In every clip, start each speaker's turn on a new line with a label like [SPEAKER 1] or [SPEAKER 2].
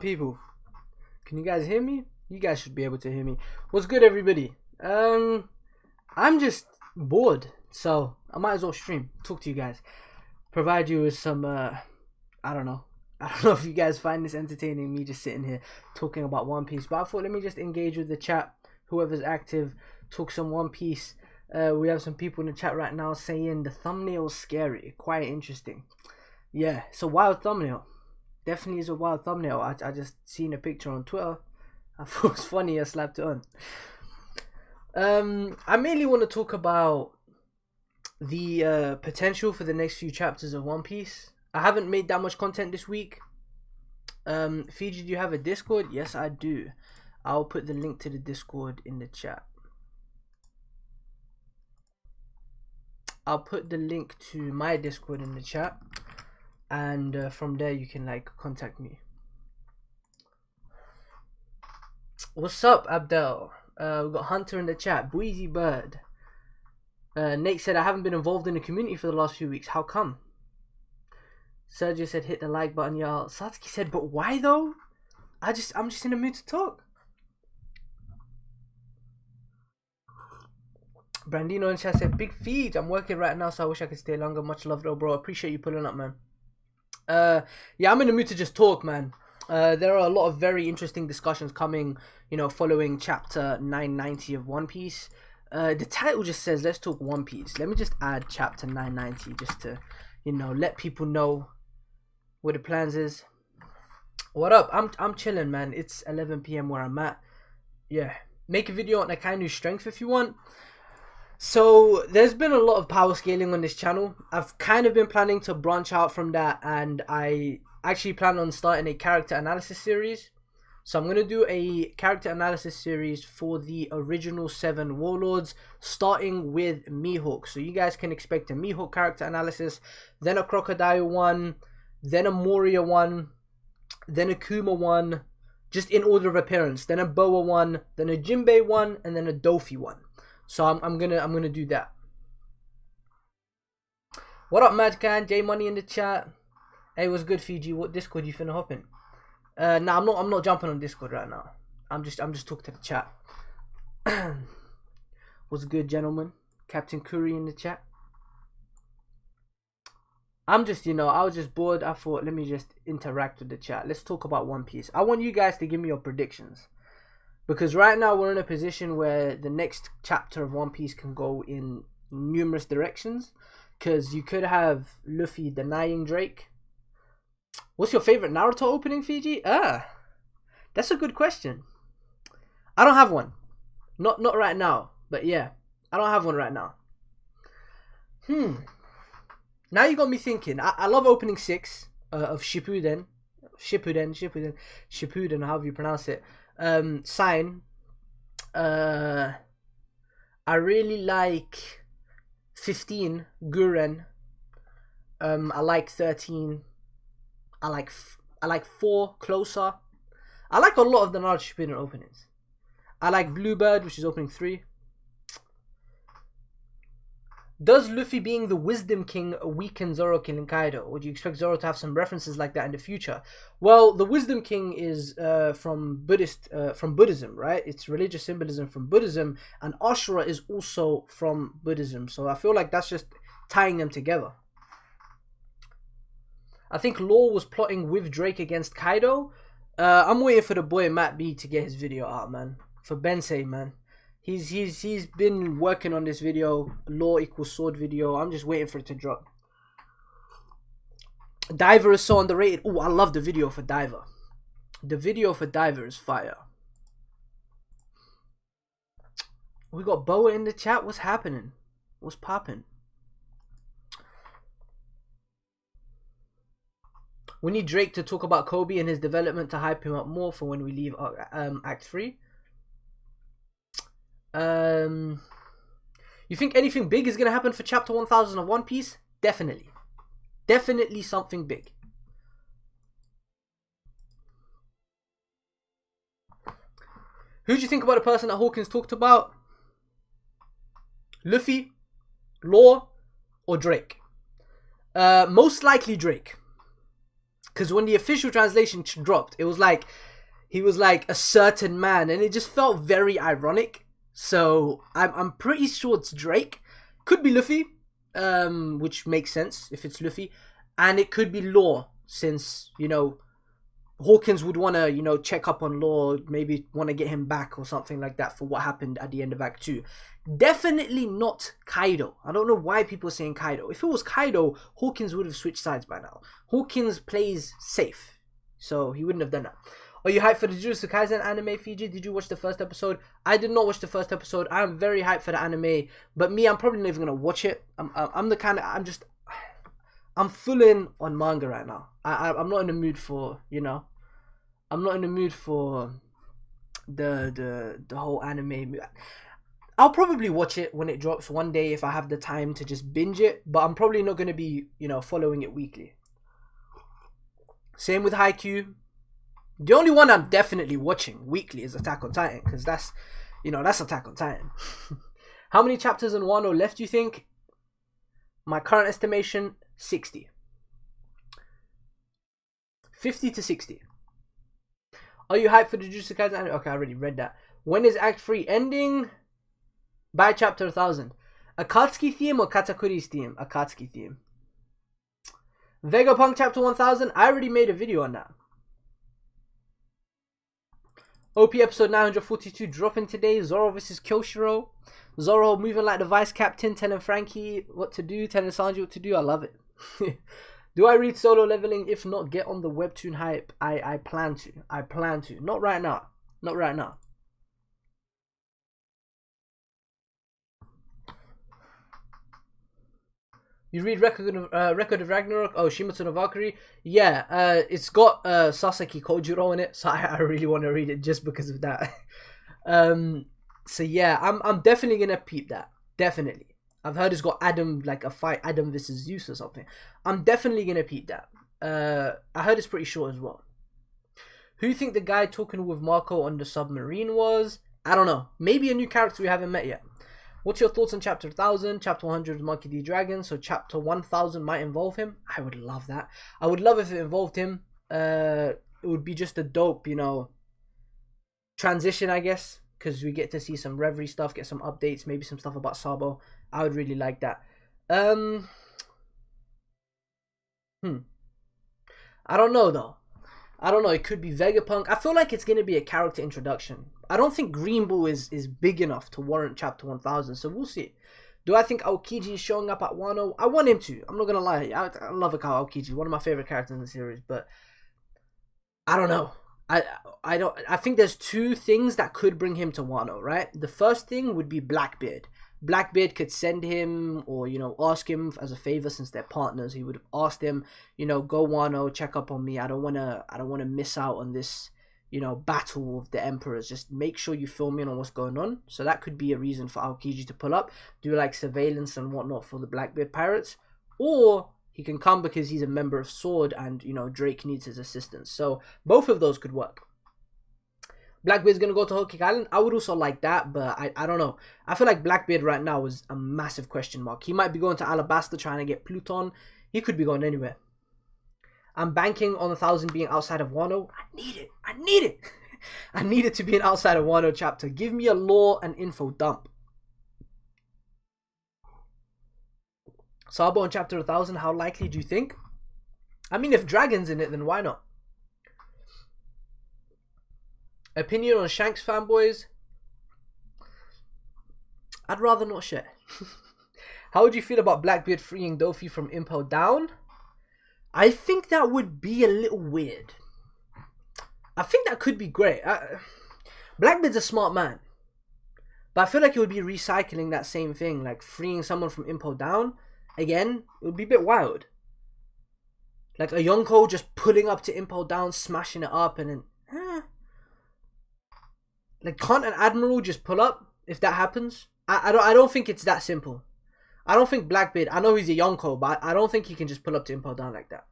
[SPEAKER 1] People, can you guys hear me? You guys should be able to hear me. What's good, everybody? I'm just bored, so I might as well stream, talk to you guys, provide you with some I don't know. I don't know if you guys find this entertaining, me just sitting here talking about One Piece, but I thought let me just engage with the chat, whoever's active, talk some One Piece. We have some people in the chat right now saying the thumbnail's scary, quite interesting. Yeah, it's a wild thumbnail. Definitely is a wild thumbnail. I just seen a picture on Twitter. I thought it was funny. I slapped it on. I mainly want to talk about the potential for the next few chapters of One Piece. I haven't made that much content this week. Fiji, do you have a Discord? Yes, I do. I'll put the link to the Discord in the chat. I'll put the link to my Discord in the chat, and from there you can like contact me. What's up, Abdel? We got Hunter in the chat. Breezy Bird. Nate said I haven't been involved in the community for the last few weeks. How come? Sergio said hit the like button, y'all. Satsuki said, but why though? I'm just in the mood to talk. Brandino in chat said, big feed. I'm working right now, so I wish I could stay longer. Much love though, bro. Appreciate you pulling up, man. Yeah, I'm in the mood to just talk, man. There are a lot of very interesting discussions coming, you know, following chapter 990 of One Piece. The title just says, let's talk One Piece. Let me just add chapter 990 just to, you know, let people know what the plans is. What up? I'm chilling, man. It's 11 p.m. where I'm at. Yeah. Make a video on Akainu's strength if you want. So there's been a lot of power scaling on this channel. I've kind of been planning to branch out from that, and I actually plan on starting a character analysis series. So I'm going to do a character analysis series for the original 7 warlords, starting with Mihawk. So you guys can expect a Mihawk character analysis, then a Crocodile one, then a Moria one, then a Kuma one, just in order of appearance, then a Boa one, then a Jinbei one, and then a Dofi one. So I'm gonna do that. What up, Madcan? J Money in the chat. Hey, what's good, Fiji? What Discord you finna hop in? Nah, I'm not jumping on Discord right now. I'm just talking to the chat. What's good, gentlemen? Captain Curry in the chat. I'm just, you know, I was just bored. I thought, let me just interact with the chat. Let's talk about One Piece. I want you guys to give me your predictions. Because right now we're in a position where the next chapter of One Piece can go in numerous directions. Because you could have Luffy denying Drake. What's your favorite Naruto opening, Fiji? That's a good question. I don't have one. Not right now. But yeah, I don't have one right now. Now you got me thinking. I love opening 6 of Shippuden. Shippuden, however you pronounce it. Sign. I really like 15, Guren. I like 13. I like 4, Closer. I like a lot of the Naruto Shippuden openings. I like Bluebird, which is opening 3. Does Luffy being the Wisdom King weaken Zoro killing Kaido? Would you expect Zoro to have some references like that in the future? Well, the Wisdom King is from Buddhism, right? It's religious symbolism from Buddhism, and Ashura is also from Buddhism. So I feel like that's just tying them together. I think Law was plotting with Drake against Kaido. I'm waiting for the boy Matt B to get his video out, man. For Bensei, man. He's been working on this video, Law equals sword video. I'm just waiting for it to drop. Diver is so underrated. Oh, I love the video for Diver. The video for Diver is fire. We got Boa in the chat. What's happening? What's popping? We need Drake to talk about Kobe and his development to hype him up more for when we leave Act 3. You think anything big is gonna happen for chapter 1000 of One Piece? Definitely. Definitely something big. Who do you think about the person that Hawkins talked about? Luffy, Law, or Drake? Most likely Drake. Because when the official translation dropped, it was like he was like a certain man, and it just felt very ironic. So I'm pretty sure it's Drake. Could be Luffy, which makes sense if it's Luffy, and it could be Law, since Hawkins would want to check up on Law, maybe want to get him back or something like that for what happened at the end of Act 2. Definitely not Kaido. I don't know why people are saying Kaido. If it was Kaido, Hawkins would have switched sides by now. Hawkins plays safe, so he wouldn't have done that. Are you hyped for the Jujutsu Kaisen anime, Fiji? Did you watch the first episode? I did not watch the first episode. I am very hyped for the anime, but I'm probably not even gonna watch it. I'm full in on manga right now. I'm not in the mood for I'm not in the mood for the whole anime. I'll probably watch it when it drops one day if I have the time to just binge it, but I'm probably not gonna be following it weekly. Same with Haikyuu. The only one I'm definitely watching weekly is Attack on Titan, because that's Attack on Titan. How many chapters in Wano left do you think? My current estimation, 60. 50 to 60. Are you hyped for the Jujutsu Kaisen anime? Okay, I already read that. When is Act 3 ending? By chapter 1000. Akatsuki theme or Katakuri's theme? Akatsuki theme. Vegapunk chapter 1000. I already made a video on that. OP episode 942 dropping today. Zoro vs Kyoshiro. Zoro moving like the vice captain, telling Frankie what to do, telling Sanji what to do. I love it. Do I read Solo Leveling? If not, get on the webtoon hype. I plan to. I plan to. Not right now. Not right now. You read Record of Ragnarok? Oh, Shimatsu no Valkyrie? Yeah, it's got Sasaki Kojiro in it, so I really want to read it just because of that. So yeah, I'm definitely gonna peep that. Definitely. I've heard it's got Adam, like a fight, Adam versus Zeus or something. I'm definitely gonna peep that. I heard it's pretty short as well. Who do you think the guy talking with Marco on the submarine was? I don't know. Maybe a new character we haven't met yet. What's your thoughts on chapter 1000? Chapter 100 is Monkey D. Dragon, so chapter 1000 might involve him. I would love that. I would love if it involved him. It would be just a dope, transition, I guess, because we get to see some Reverie stuff, get some updates, maybe some stuff about Sabo. I would really like that. I don't know, though. I don't know. It could be Vegapunk. I feel like it's going to be a character introduction. I don't think Green Bull is big enough to warrant chapter 1000, so we'll see. Do I think Aokiji is showing up at Wano? I want him to. I'm not going to lie. I love Aokiji, one of my favorite characters in the series, but I don't know. I think there's two things that could bring him to Wano, right? The first thing would be Blackbeard. Blackbeard could send him or, ask him as a favor since they're partners. He would have asked him, go Wano, check up on me. I don't want to miss out on this, battle of the emperors. Just make sure you fill me in on what's going on. So that could be a reason for Aokiji to pull up, do like surveillance and whatnot for the Blackbeard pirates. Or he can come because he's a member of Sword and, Drake needs his assistance. So both of those could work. Blackbeard's going to go to Whole Cake Island. I would also like that, but I don't know. I feel like Blackbeard right now is a massive question mark. He might be going to Alabasta trying to get Pluton. He could be going anywhere. I'm banking on 1000 being outside of Wano. I need it. I need it. I need it to be an outside of Wano chapter. Give me a lore and info dump. Sabo in chapter 1000, how likely do you think? I mean, if Dragon's in it, then why not? Opinion on Shanks fanboys? I'd rather not share. How would you feel about Blackbeard freeing Dofi from Impel Down? I think that would be a little weird. I think that could be great. Blackbeard's a smart man. But I feel like it would be recycling that same thing. Like freeing someone from Impel Down. Again, it would be a bit wild. Like a Yonko just pulling up to Impel Down, smashing it up, and then... Like, can't an Admiral just pull up if that happens? I don't think it's that simple. I don't think Blackbeard... I know he's a Yonko, but I don't think he can just pull up to Impel Down like that.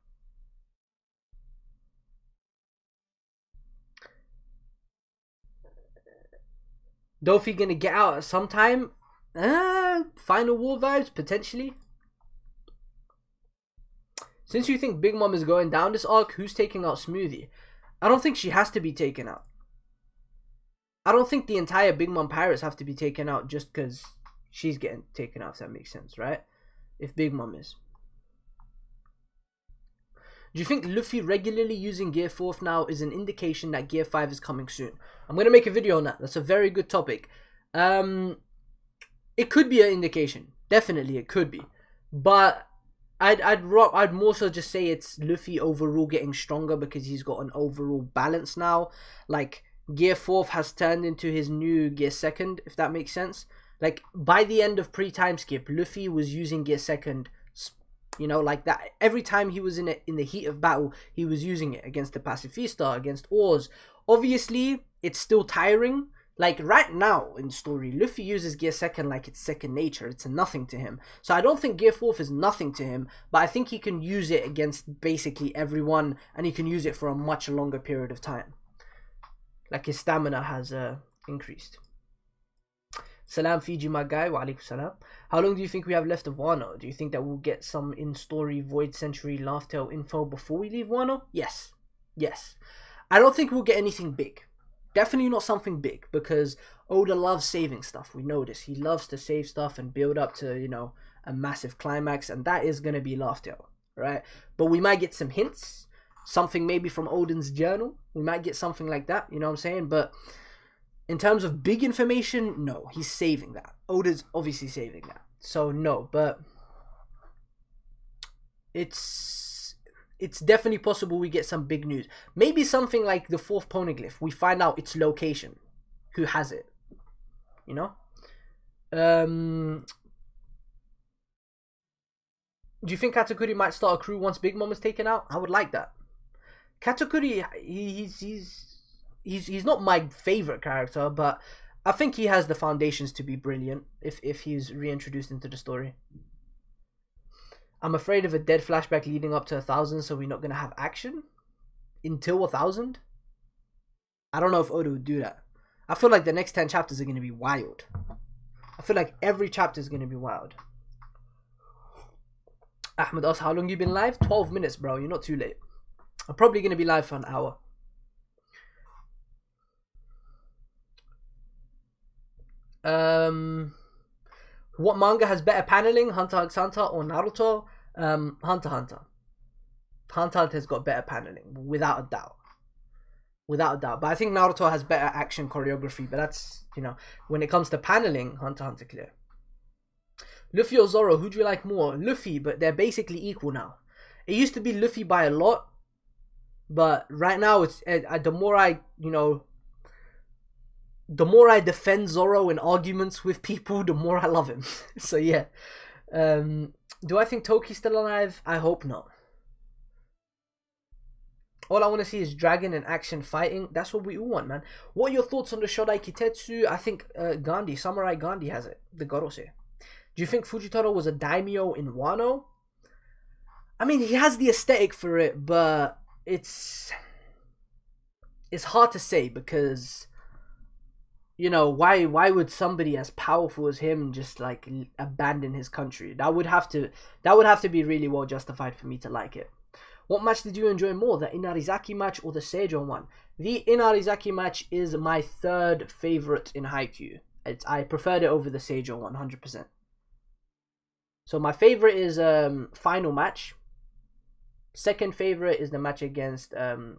[SPEAKER 1] Dofi gonna get out at some time? Final War vibes, potentially. Since you think Big Mom is going down this arc, who's taking out Smoothie? I don't think she has to be taken out. I don't think the entire Big Mom Pirates have to be taken out just because she's getting taken out, if that makes sense, right? If Big Mom is. Do you think Luffy regularly using Gear 4th now is an indication that Gear 5 is coming soon? I'm going to make a video on that. That's a very good topic. It could be an indication. Definitely, it could be. But I'd more so just say it's Luffy overall getting stronger because he's got an overall balance now. Like, Gear 4th has turned into his new Gear 2nd, if that makes sense. Like, by the end of pre-time skip, Luffy was using Gear 2nd, you know, like that. Every time he was in the heat of battle, he was using it against the Pacifista, against Oars. Obviously, it's still tiring. Like, right now in story, Luffy uses Gear 2nd like it's second nature. It's a nothing to him. So I don't think Gear 4th is nothing to him, but I think he can use it against basically everyone, and he can use it for a much longer period of time. Like, his stamina has increased. Salam Fiji, my guy. Wa alaikum salam. How long do you think we have left of Wano? Do you think that we'll get some in-story Void Century Laugh Tale info before we leave Wano? Yes. Yes. I don't think we'll get anything big. Definitely not something big, because Oda loves saving stuff. We know this. He loves to save stuff and build up to, you know, a massive climax, and that is going to be Laugh Tale, right? But we might get some hints. Something maybe from Odin's journal. We might get something like that, you know what I'm saying? But in terms of big information, no, he's saving that. Oda's obviously saving that. So no, but it's definitely possible we get some big news. Maybe something like the 4th poneglyph. We find out its location. Who has it? You know? Do you think Katakuri might start a crew once Big Mom is taken out? I would like that. Katakuri, he's not my favorite character, but I think he has the foundations to be brilliant if he's reintroduced into the story. I'm afraid of a dead flashback leading up to 1,000, so we're not going to have action until 1,000. I don't know if Oda would do that. I feel like the next 10 chapters are going to be wild. I feel like every chapter is going to be wild. Ahmed asks, how long you been live? 12 minutes, bro. You're not too late. I'm probably going to be live for an hour. What manga has better paneling, Hunter x Hunter or Naruto? Hunter x Hunter. Hunter x Hunter has got better paneling, without a doubt. Without a doubt. But I think Naruto has better action choreography. But that's, you know, when it comes to paneling, Hunter x Hunter clear. Luffy or Zoro, who do you like more? Luffy, but they're basically equal now. It used to be Luffy by a lot. But right now, it's the more I, you know, the more I defend Zoro in arguments with people, the more I love him. So yeah. Do I think Toki's still alive? I hope not. All I want to see is dragon and action fighting. That's what we all want, man. What are your thoughts on the Shodai Kitetsu? I think Gandhi, Samurai Gandhi has it. The Gorose. Do you think Fujitaro was a daimyo in Wano? I mean, he has the aesthetic for it, but it's hard to say because, you know, why would somebody as powerful as him just like abandon his country? That would have to be really well justified for me to like it. What match did you enjoy more, the Inarizaki match or the Seijo one? The Inarizaki match is my third favorite in Haikyuu. I preferred it over the Seijo one, 100%. So my favorite is final match. Second favorite is the match against God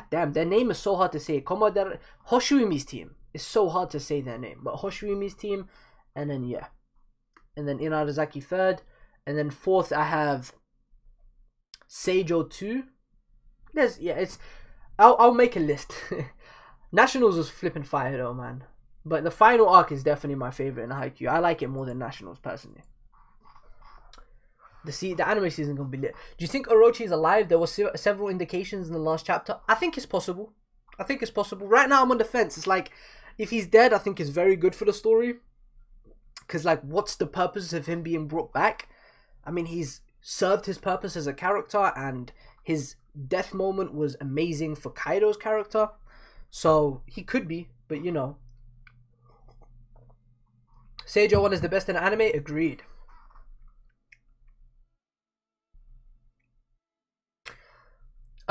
[SPEAKER 1] damn, their name is so hard to say. Commodore Hoshuimi's team. It's so hard to say their name. But Hoshuimi's team, and then yeah. And then Inarizaki third. And then fourth I have Seijo 2. I'll make a list. Nationals was flipping fire though, man. But the final arc is definitely my favorite in Haikyuu. I like it more than Nationals personally. The anime season gonna be lit. Do you think Orochi is alive? There were several indications in the last chapter. I think it's possible. Right now I'm on the fence. It's like, if he's dead, I think it's very good for the story. Because like, what's the purpose of him being brought back? I mean, he's served his purpose as a character, and his death moment was amazing for Kaido's character. So he could be, but you know. Seijo 1 is the best in anime. Agreed.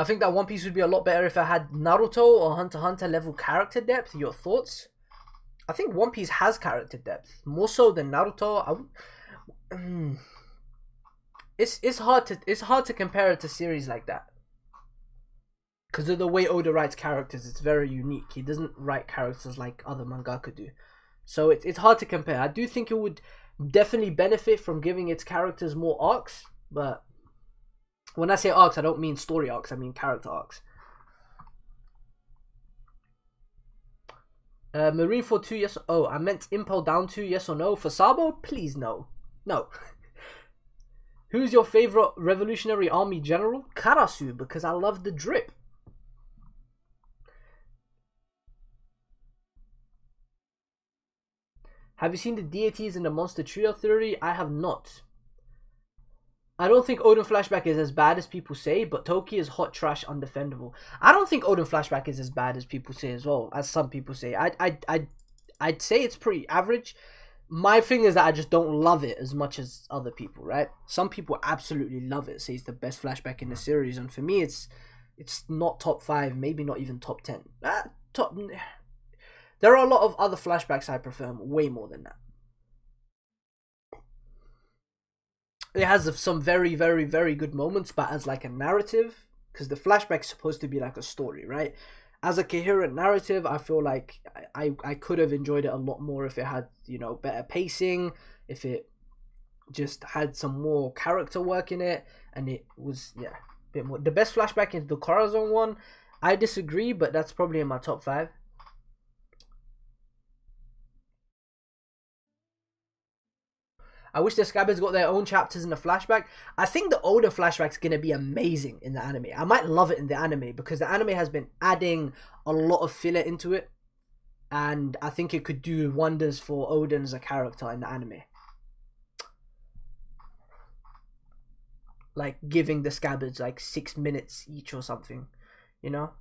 [SPEAKER 1] I think that One Piece would be a lot better if it had Naruto or Hunter x Hunter level character depth. Your thoughts? I think One Piece has character depth more so than Naruto. It's hard to compare it to series like that because of the way Oda writes characters. It's very unique. He doesn't write characters like other mangaka do, so it's hard to compare. I do think it would definitely benefit from giving its characters more arcs, but when I say arcs, I don't mean story arcs. I mean character arcs. Marineford 2, yes. Oh, I meant Impel Down 2, yes or no? For Sabo, please no. No. Who's your favorite Revolutionary Army general? Karasu, because I love the drip. Have you seen the deities in the Monster Trio theory? I have not. I don't think Odin Flashback is as bad as people say, but Toki is hot trash undefendable. I don't think Odin Flashback is as bad as people say as well, as some people say. I'd say it's pretty average. My thing is that I just don't love it as much as other people, right? Some people absolutely love it, say it's the best flashback in the series, and for me it's not top 5, maybe not even top 10. There are a lot of other flashbacks I prefer way more than that. It has some very, very, very good moments, but as like a narrative, because the flashback's supposed to be like a story, right? As a coherent narrative, I feel like I could have enjoyed it a lot more if it had, you know, better pacing, if it just had some more character work in it, and it was, yeah, a bit more. The best flashback is the Corazon one. I disagree, but that's probably in my top 5. I wish the Scabbards got their own chapters in the flashback. I think the older flashback's going to be amazing in the anime. I might love it in the anime because the anime has been adding a lot of filler into it. And I think it could do wonders for Odin as a character in the anime. Like giving the Scabbards like 6 minutes each or something, you know?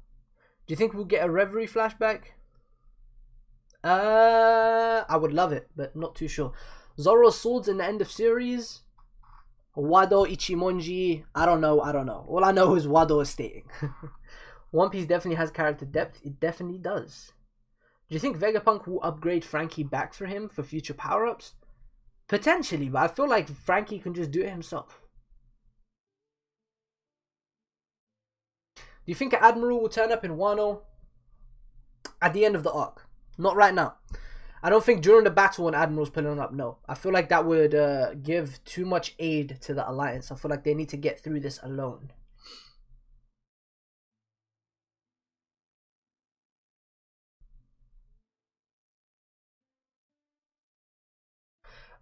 [SPEAKER 1] Do you think we'll get a Reverie flashback? I would love it, but not too sure. Zoro's swords in the end of series. Wado Ichimonji. I don't know. All I know is Wado is stating. One Piece definitely has character depth. It definitely does. Do you think Vegapunk will upgrade Frankie back for him for future power-ups? Potentially, but I feel like Frankie can just do it himself. Do you think an Admiral will turn up in Wano at the end of the arc? Not right now. I don't think during the battle when Admiral's pulling up, no. I feel like that would give too much aid to the Alliance. I feel like they need to get through this alone.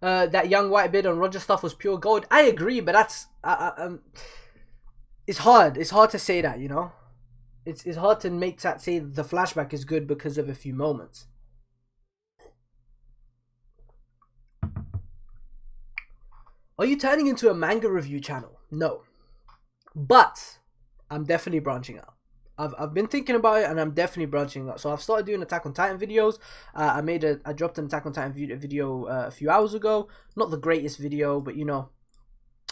[SPEAKER 1] That young white bid on Roger stuff was pure gold. I agree, but that's... it's hard. It's hard to say that, you know? It's hard to make that say the flashback is good because of a few moments. Are you turning into a manga review channel? No. But I'm definitely branching out. I've been thinking about it and I'm definitely branching out. So I've started doing Attack on Titan videos. I dropped an Attack on Titan video a few hours ago. Not the greatest video, but you know,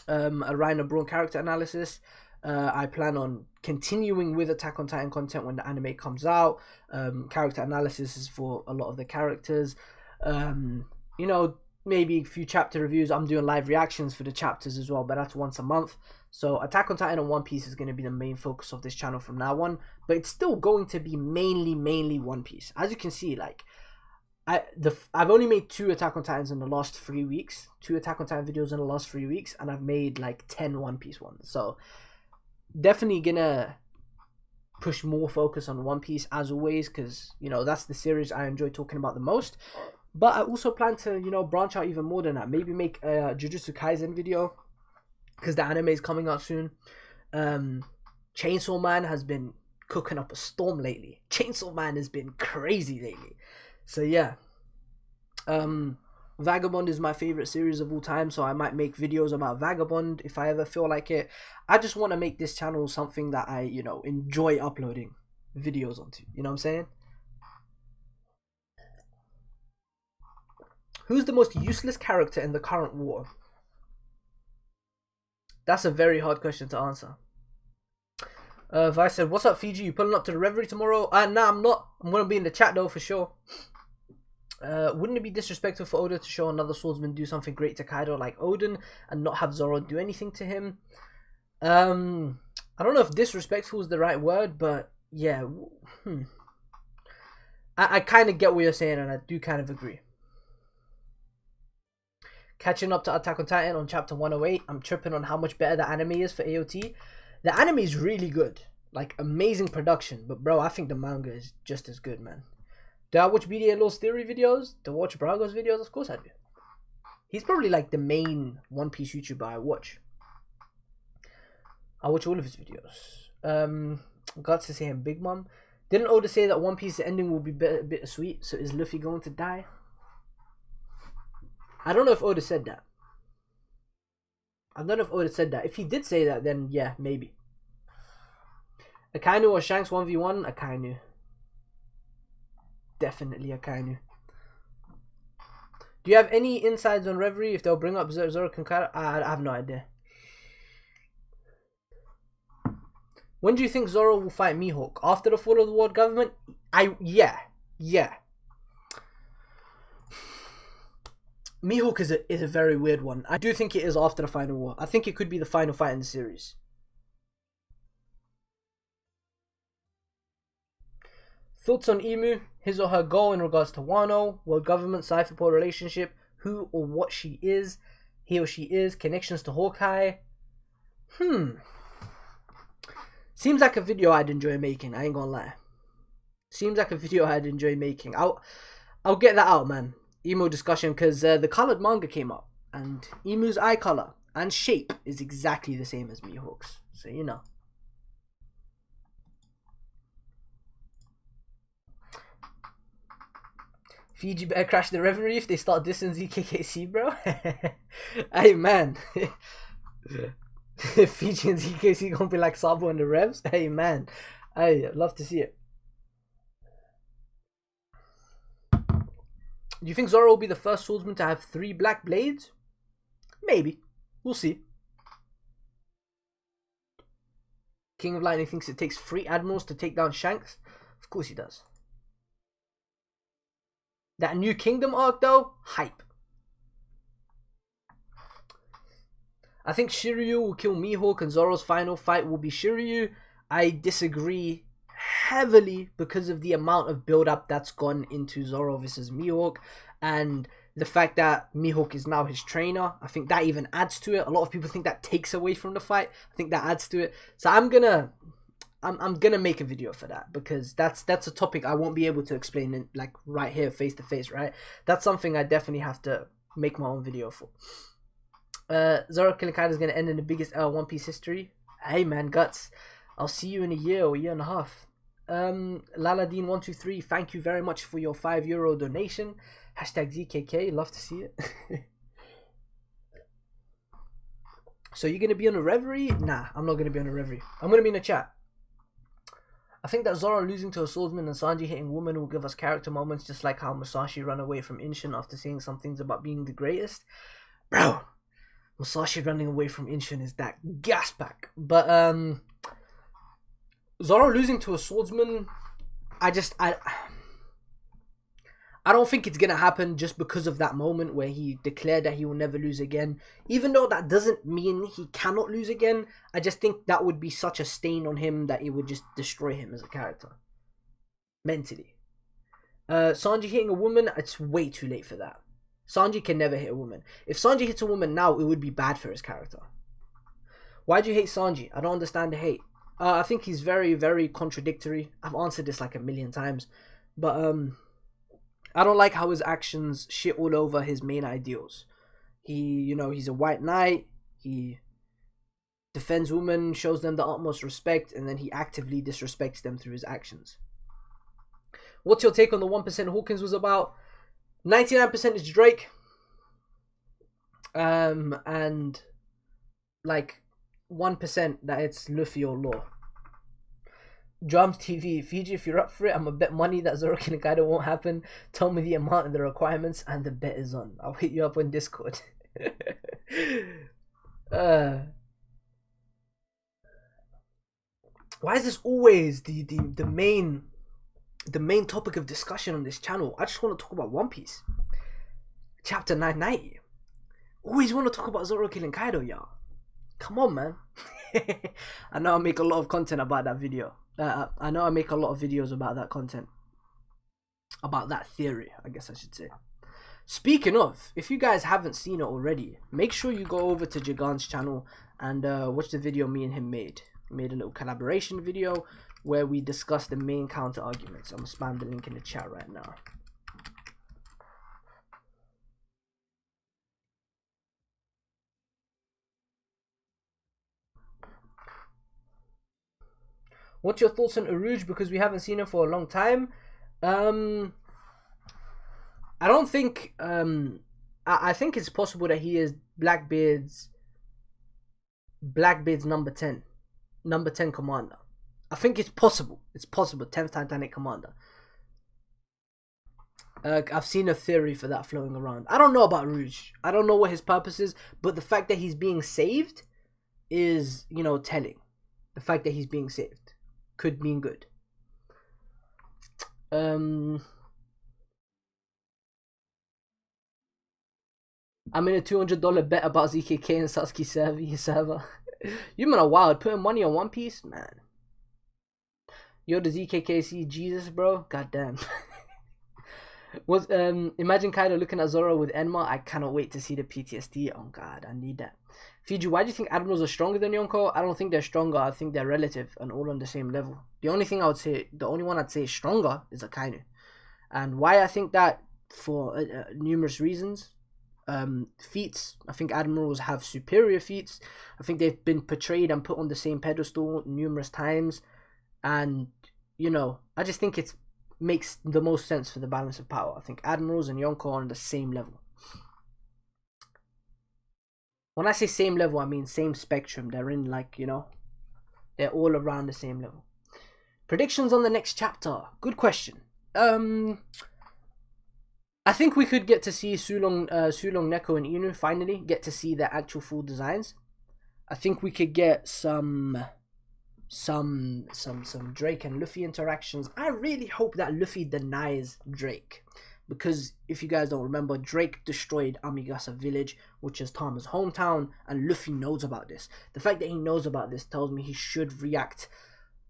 [SPEAKER 1] a Reiner Braun character analysis. I plan on continuing with Attack on Titan content when the anime comes out. Character analysis is for a lot of the characters. You know, maybe a few chapter reviews. I'm doing live reactions for the chapters as well, but that's once a month. So Attack on Titan and One Piece is going to be the main focus of this channel from now on, but it's still going to be mainly One Piece. As you can see, like I've only made 2 Attack on Titans in the last 3 weeks, 2 Attack on Titan videos in the last 3 weeks, and I've made like 10 One Piece ones. So definitely gonna push more focus on One Piece as always, because you know that's the series I enjoy talking about the most. But I also plan to, you know, branch out even more than that. Maybe make a Jujutsu Kaisen video, because the anime is coming out soon. Chainsaw Man has been cooking up a storm lately. Chainsaw Man has been crazy lately. So yeah. Vagabond is my favorite series of all time, so I might make videos about Vagabond if I ever feel like it. I just want to make this channel something that I, you know, enjoy uploading videos onto. You know what I'm saying? Who's the most useless character in the current war? That's a very hard question to answer. Vice said, "What's up, Fiji? You pulling up to the Reverie tomorrow?" Nah, I'm not. I'm gonna be in the chat though for sure. Wouldn't it be disrespectful for Oda to show another swordsman do something great to Kaido like Odin and not have Zoro do anything to him? I don't know if disrespectful is the right word, but yeah. I kind of get what you're saying, and I do kind of agree. Catching up to Attack on Titan on chapter 108. I'm tripping on how much better the anime is for AOT. The anime is really good. Like, amazing production. But, bro, I think the manga is just as good, man. Do I watch BDLO's theory videos? Do I watch Brago's videos? Of course I do. He's probably, like, the main One Piece YouTuber I watch. I watch all of his videos. Got to say him, Big Mom. Didn't Oda say that One Piece ending will be bittersweet? So is Luffy going to die? I don't know if Oda said that. I don't know if Oda said that. If he did say that, then yeah, maybe. Akainu or Shanks 1v1? Akainu. Definitely Akainu. Do you have any insides on Reverie if they'll bring up Zoro Kankara? I have no idea. When do you think Zoro will fight Mihawk? After the fall of the world government? Yeah. Mihawk is a very weird one. I do think it is after the final war. I think it could be the final fight in the series. Thoughts on Emu? His or her goal in regards to Wano, world government, Cypher Pole relationship, who or what she is, he or she is, connections to Hawkeye. Seems like a video I'd enjoy making, I ain't gonna lie. Seems like a video I'd enjoy making. I'll get that out, man. Emu discussion, because the colored manga came up, and Emu's eye color and shape is exactly the same as Mihawk's. So, you know. Fiji better crash the Reverie if they start dissing ZKKC, bro. Hey, man. Fiji and ZKC gonna be like Sabo and the Revs. Hey, man. I'd love to see it. Do you think Zoro will be the first swordsman to have 3 black blades? Maybe. We'll see. King of Lightning thinks it takes 3 admirals to take down Shanks. Of course he does. That New Kingdom arc, though, hype. I think Shiryu will kill Mihawk and Zoro's final fight will be Shiryu. I disagree heavily because of the amount of build-up that's gone into Zoro versus Mihawk and the fact that Mihawk is now his trainer. I think that even adds to it. A lot of people think that takes away from the fight. I think that adds to it. So I'm gonna make a video for that because that's a topic I won't be able to explain in, like right here face to face, right? That's something I definitely have to make my own video for. Zoro killing Kaido is gonna end in the biggest One Piece history. Hey man, Guts. I'll see you in a year or a year and a half. Laladine123, thank you very much for your €5 donation. Hashtag ZKK, love to see it. So you're gonna be on a Reverie? Nah, I'm not gonna be on a Reverie. I'm gonna be in a chat. I think that Zoro losing to a swordsman and Sanji hitting woman will give us character moments, just like how Musashi ran away from Inshin after saying some things about being the greatest. Bro, Musashi running away from Inshin is that gas pack. But Zoro losing to a swordsman, I don't think it's gonna happen just because of that moment where he declared that he will never lose again. Even though that doesn't mean he cannot lose again, I just think that would be such a stain on him that it would just destroy him as a character. Mentally. Sanji hitting a woman, it's way too late for that. Sanji can never hit a woman. If Sanji hits a woman now, it would be bad for his character. Why do you hate Sanji? I don't understand the hate. I think he's very, very contradictory. I've answered this like a million times. But I don't like how his actions shit all over his main ideals. He's a white knight. He defends women, shows them the utmost respect, and then he actively disrespects them through his actions. What's your take on the 1% Hawkins was about? 99% is Drake. And like 1% that it's Luffy or Law. Drums TV, Fiji, if you're up for it, I'm a bet money that Zoro and Kaido won't happen. Tell me the amount and the requirements, and the bet is on. I'll hit you up on Discord. Why is this always the main topic of discussion on this channel? I just want to talk about One Piece. Chapter 990. Always want to talk about Zoro killing Kaido, y'all. Come on, man. I know I make a lot of content about that video. I know I make a lot of videos about that content. About that theory, I guess I should say. Speaking of, if you guys haven't seen it already, make sure you go over to Jagan's channel and watch the video me and him made. We made a little collaboration video where we discussed the main counter arguments. I'm gonna spam the link in the chat right now. What's your thoughts on Rouge, because we haven't seen him for a long time? I don't think I think it's possible that he is Blackbeard's number 10 commander. I think it's possible. It's possible. 10th Titanic commander. I've seen a theory for that floating around. I don't know about Rouge. I don't know what his purpose is, but the fact that he's being saved is, you know, telling. The fact that he's being saved could mean good. I'm in a $200 bet about ZKK and Sasuke server. You men are wild. Putting money on One Piece? Man. Yo, does ZKK see Jesus, bro? Goddamn. Imagine Kaido looking at Zoro with Enma. I cannot wait to see the PTSD. Oh god, I need that. Fiji, why do you think admirals are stronger than Yonko? I don't think they're stronger. I think they're relative and all on the same level. The only one I'd say is stronger is Akainu. And why I think that, for numerous reasons. Feats. I think admirals have superior feats. I think they've been portrayed and put on the same pedestal numerous times. And, you know, I just think it makes the most sense for the balance of power. I think admirals and Yonko are on the same level. When I say same level, I mean same spectrum. They're in, like, you know, they're all around the same level. Predictions on the next chapter. Good question. I think we could get to see Sulong, Neko, and Inu finally get to see their actual full designs. I think we could get some Drake and Luffy interactions. I really hope that Luffy denies Drake, because if you guys don't remember, Drake destroyed Amigasa village, which is Tama's hometown, and Luffy knows about this. The fact that he knows about this tells me he should react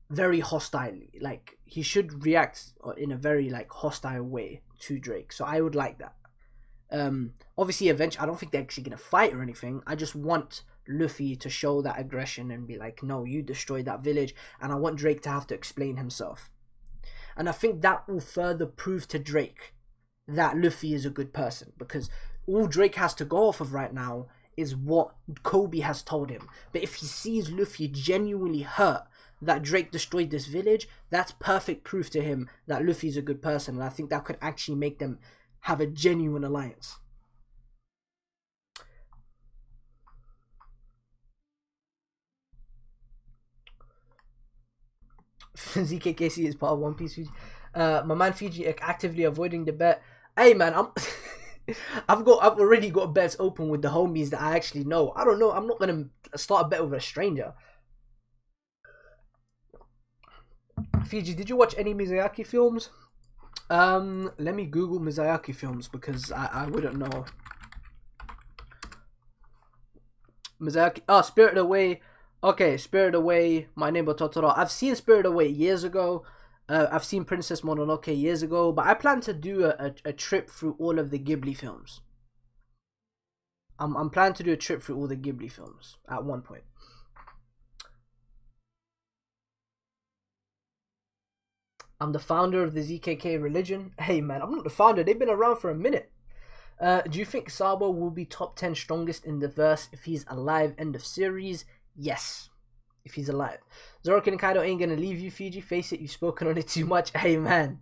[SPEAKER 1] very hostilely. Like, he should react in a very, like, hostile way to Drake. So I would like that. Obviously, eventually, I don't think they're actually gonna fight or anything. I just want Luffy to show that aggression and be like, no, you destroyed that village, and I want Drake to have to explain himself. And I think that will further prove to Drake that Luffy is a good person, because all Drake has to go off of right now is what Kobe has told him. But if he sees Luffy genuinely hurt that Drake destroyed this village, that's perfect proof to him that Luffy's a good person, and I think that could actually make them have a genuine alliance. ZKKC is part of One Piece. Fiji. My man Fiji actively avoiding the bet. Hey man, I've already got bets open with the homies that I actually know. I don't know. I'm not gonna start a bet with a stranger. Fiji, did you watch any Miyazaki films? Let me Google Miyazaki films, because I wouldn't know. Miyazaki. Oh, Spirited Away. Okay, Spirited Away, My Neighbor Totoro. I've seen Spirited Away years ago. I've seen Princess Mononoke years ago, but I plan to do a trip through all of the Ghibli films. I'm planning to do a trip through all the Ghibli films at one point. I'm the founder of the ZKK religion. Hey man, I'm not the founder. They've been around for a minute. Do you think Sabo will be top 10 strongest in the verse if he's alive end of series? Yes, if he's alive. Zorokin and Kaido ain't gonna leave you, Fiji. Face it, you've spoken on it too much. Hey man,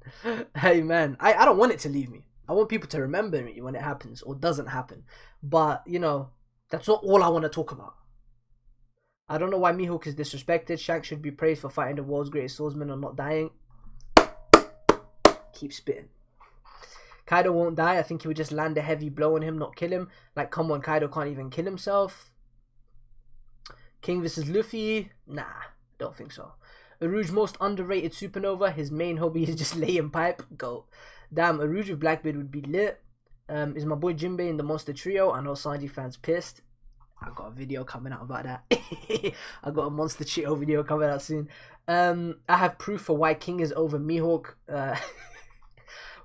[SPEAKER 1] hey man. I don't want it to leave me. I want people to remember me when it happens or doesn't happen. But, you know, that's not all I want to talk about. I don't know why Mihawk is disrespected. Shanks should be praised for fighting the world's greatest swordsman and not dying. Keep spitting. Kaido won't die. I think he would just land a heavy blow on him, not kill him. Like, come on, Kaido can't even kill himself. King versus Luffy? Nah, don't think so. A Rouge most underrated supernova. His main hobby is just laying pipe. Go. Damn, a Rouge with Blackbeard would be lit. Is my boy Jinbei in the Monster Trio? I know Sanji fans pissed. I got a video coming out about that. I got a Monster Trio video coming out soon. I have proof for why King is over Mihawk.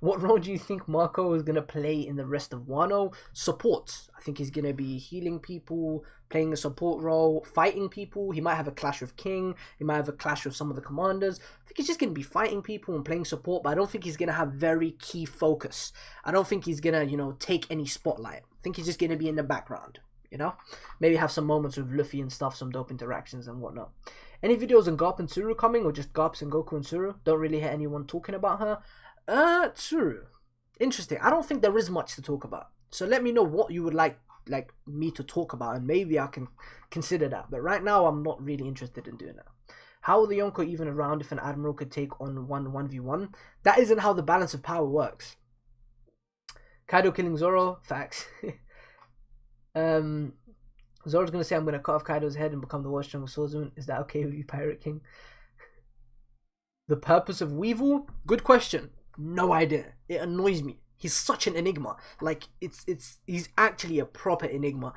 [SPEAKER 1] What role do you think Marco is going to play in the rest of Wano? Support. I think he's going to be healing people, playing a support role, fighting people. He might have a clash with King. He might have a clash with some of the commanders. I think he's just going to be fighting people and playing support, but I don't think he's going to have very key focus. I don't think he's going to, you know, take any spotlight. I think he's just going to be in the background, you know? Maybe have some moments with Luffy and stuff, some dope interactions and whatnot. Any videos on Garp and Tsuru coming, or just Garps and Goku and Tsuru? Don't really hear anyone talking about her. Tsuru. Interesting. I don't think there is much to talk about. So let me know what you would like me to talk about, and maybe I can consider that. But right now, I'm not really interested in doing that. How will the Yonko even around if an admiral could take on 1v1? That isn't how the balance of power works. Kaido killing Zoro. Facts. Zoro's gonna say, I'm gonna cut off Kaido's head and become the world's strongest swordsman. Is that okay with you, Pirate King? The purpose of Weevil? Good question. No idea. It annoys me. He's such an enigma. Like, he's actually a proper enigma.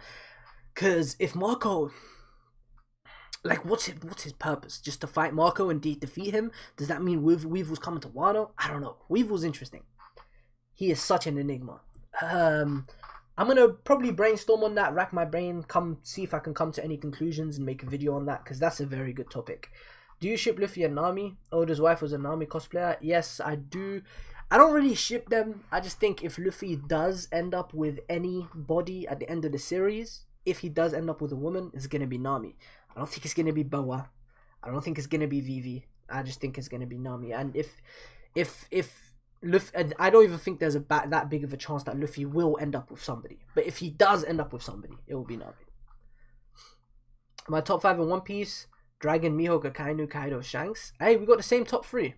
[SPEAKER 1] Cause if Marco, like, what's his purpose? Just to fight Marco and defeat him? Does that mean Weevil's coming to Wano? I don't know. Weevil's interesting. He is such an enigma. I'm gonna probably brainstorm on that, rack my brain, see if I can come to any conclusions and make a video on that, because that's a very good topic. Do you ship Luffy and Nami? Oda's wife was a Nami cosplayer. Yes, I do. I don't really ship them. I just think if Luffy does end up with anybody at the end of the series, if he does end up with a woman, it's gonna be Nami. I don't think it's gonna be Boa. I don't think it's gonna be Vivi. I just think it's gonna be Nami. And if Luffy, I don't even think there's that big of a chance that Luffy will end up with somebody. But if he does end up with somebody, it will be Nami. My top 5 in One Piece: Dragon, Mihawk, Akainu, Kaido, Shanks. Hey, we got the same top 3.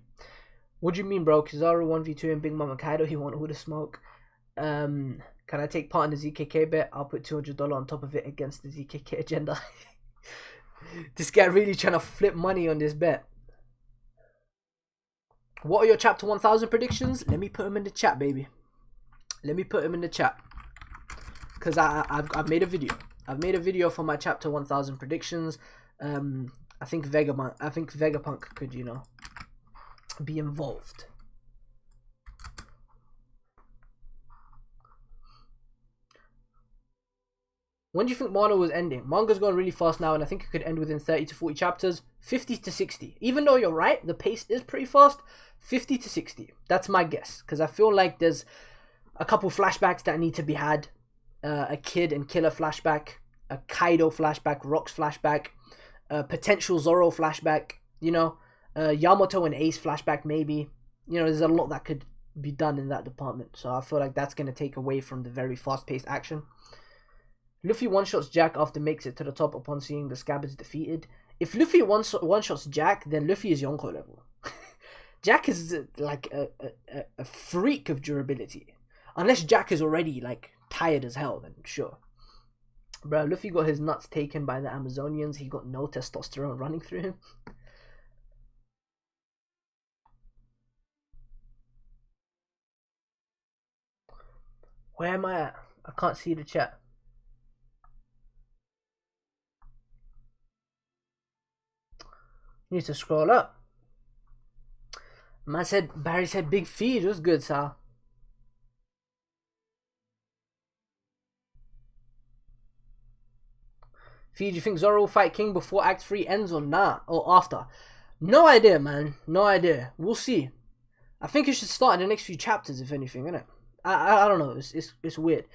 [SPEAKER 1] What do you mean, bro? Kizaru 1v2 and Big Mom and Kaido. He want all the smoke. Can I take part in the ZKK bet? I'll put $200 on top of it against the ZKK agenda. This guy really trying to flip money on this bet. What are your chapter 1000 predictions? Let me put them in the chat, baby. Let me put them in the chat. Because I've made a video. I've made a video for my chapter 1000 predictions. I think Vegapunk could, you know, be involved. When do you think Wano was ending? Manga's going really fast now, and I think it could end within 30 to 40 chapters. 50 to 60. Even though you're right, the pace is pretty fast. 50 to 60. That's my guess. Because I feel like there's a couple flashbacks that need to be had. A Kid and Killer flashback. A Kaido flashback. Rocks flashback. Potential Zoro flashback. You know. Yamato and Ace flashback maybe. You know, there's a lot that could be done in that department. So I feel like that's going to take away from the very fast-paced action. Luffy one-shots Jack after makes it to the top upon seeing the Scabbards defeated. If Luffy one-shots Jack, then Luffy is Yonko level. Jack is like a freak of durability. Unless Jack is already like tired as hell, then sure. Bro, Luffy got his nuts taken by the Amazonians. He got no testosterone running through him. Where am I at? I can't see the chat. You need to scroll up. Barry said big feed was good, Sal. Feed, you think Zoro will fight King before Act 3 ends or not? Or after? No idea, man. No idea. We'll see. I think it should start in the next few chapters, if anything, innit? I don't know. It's weird.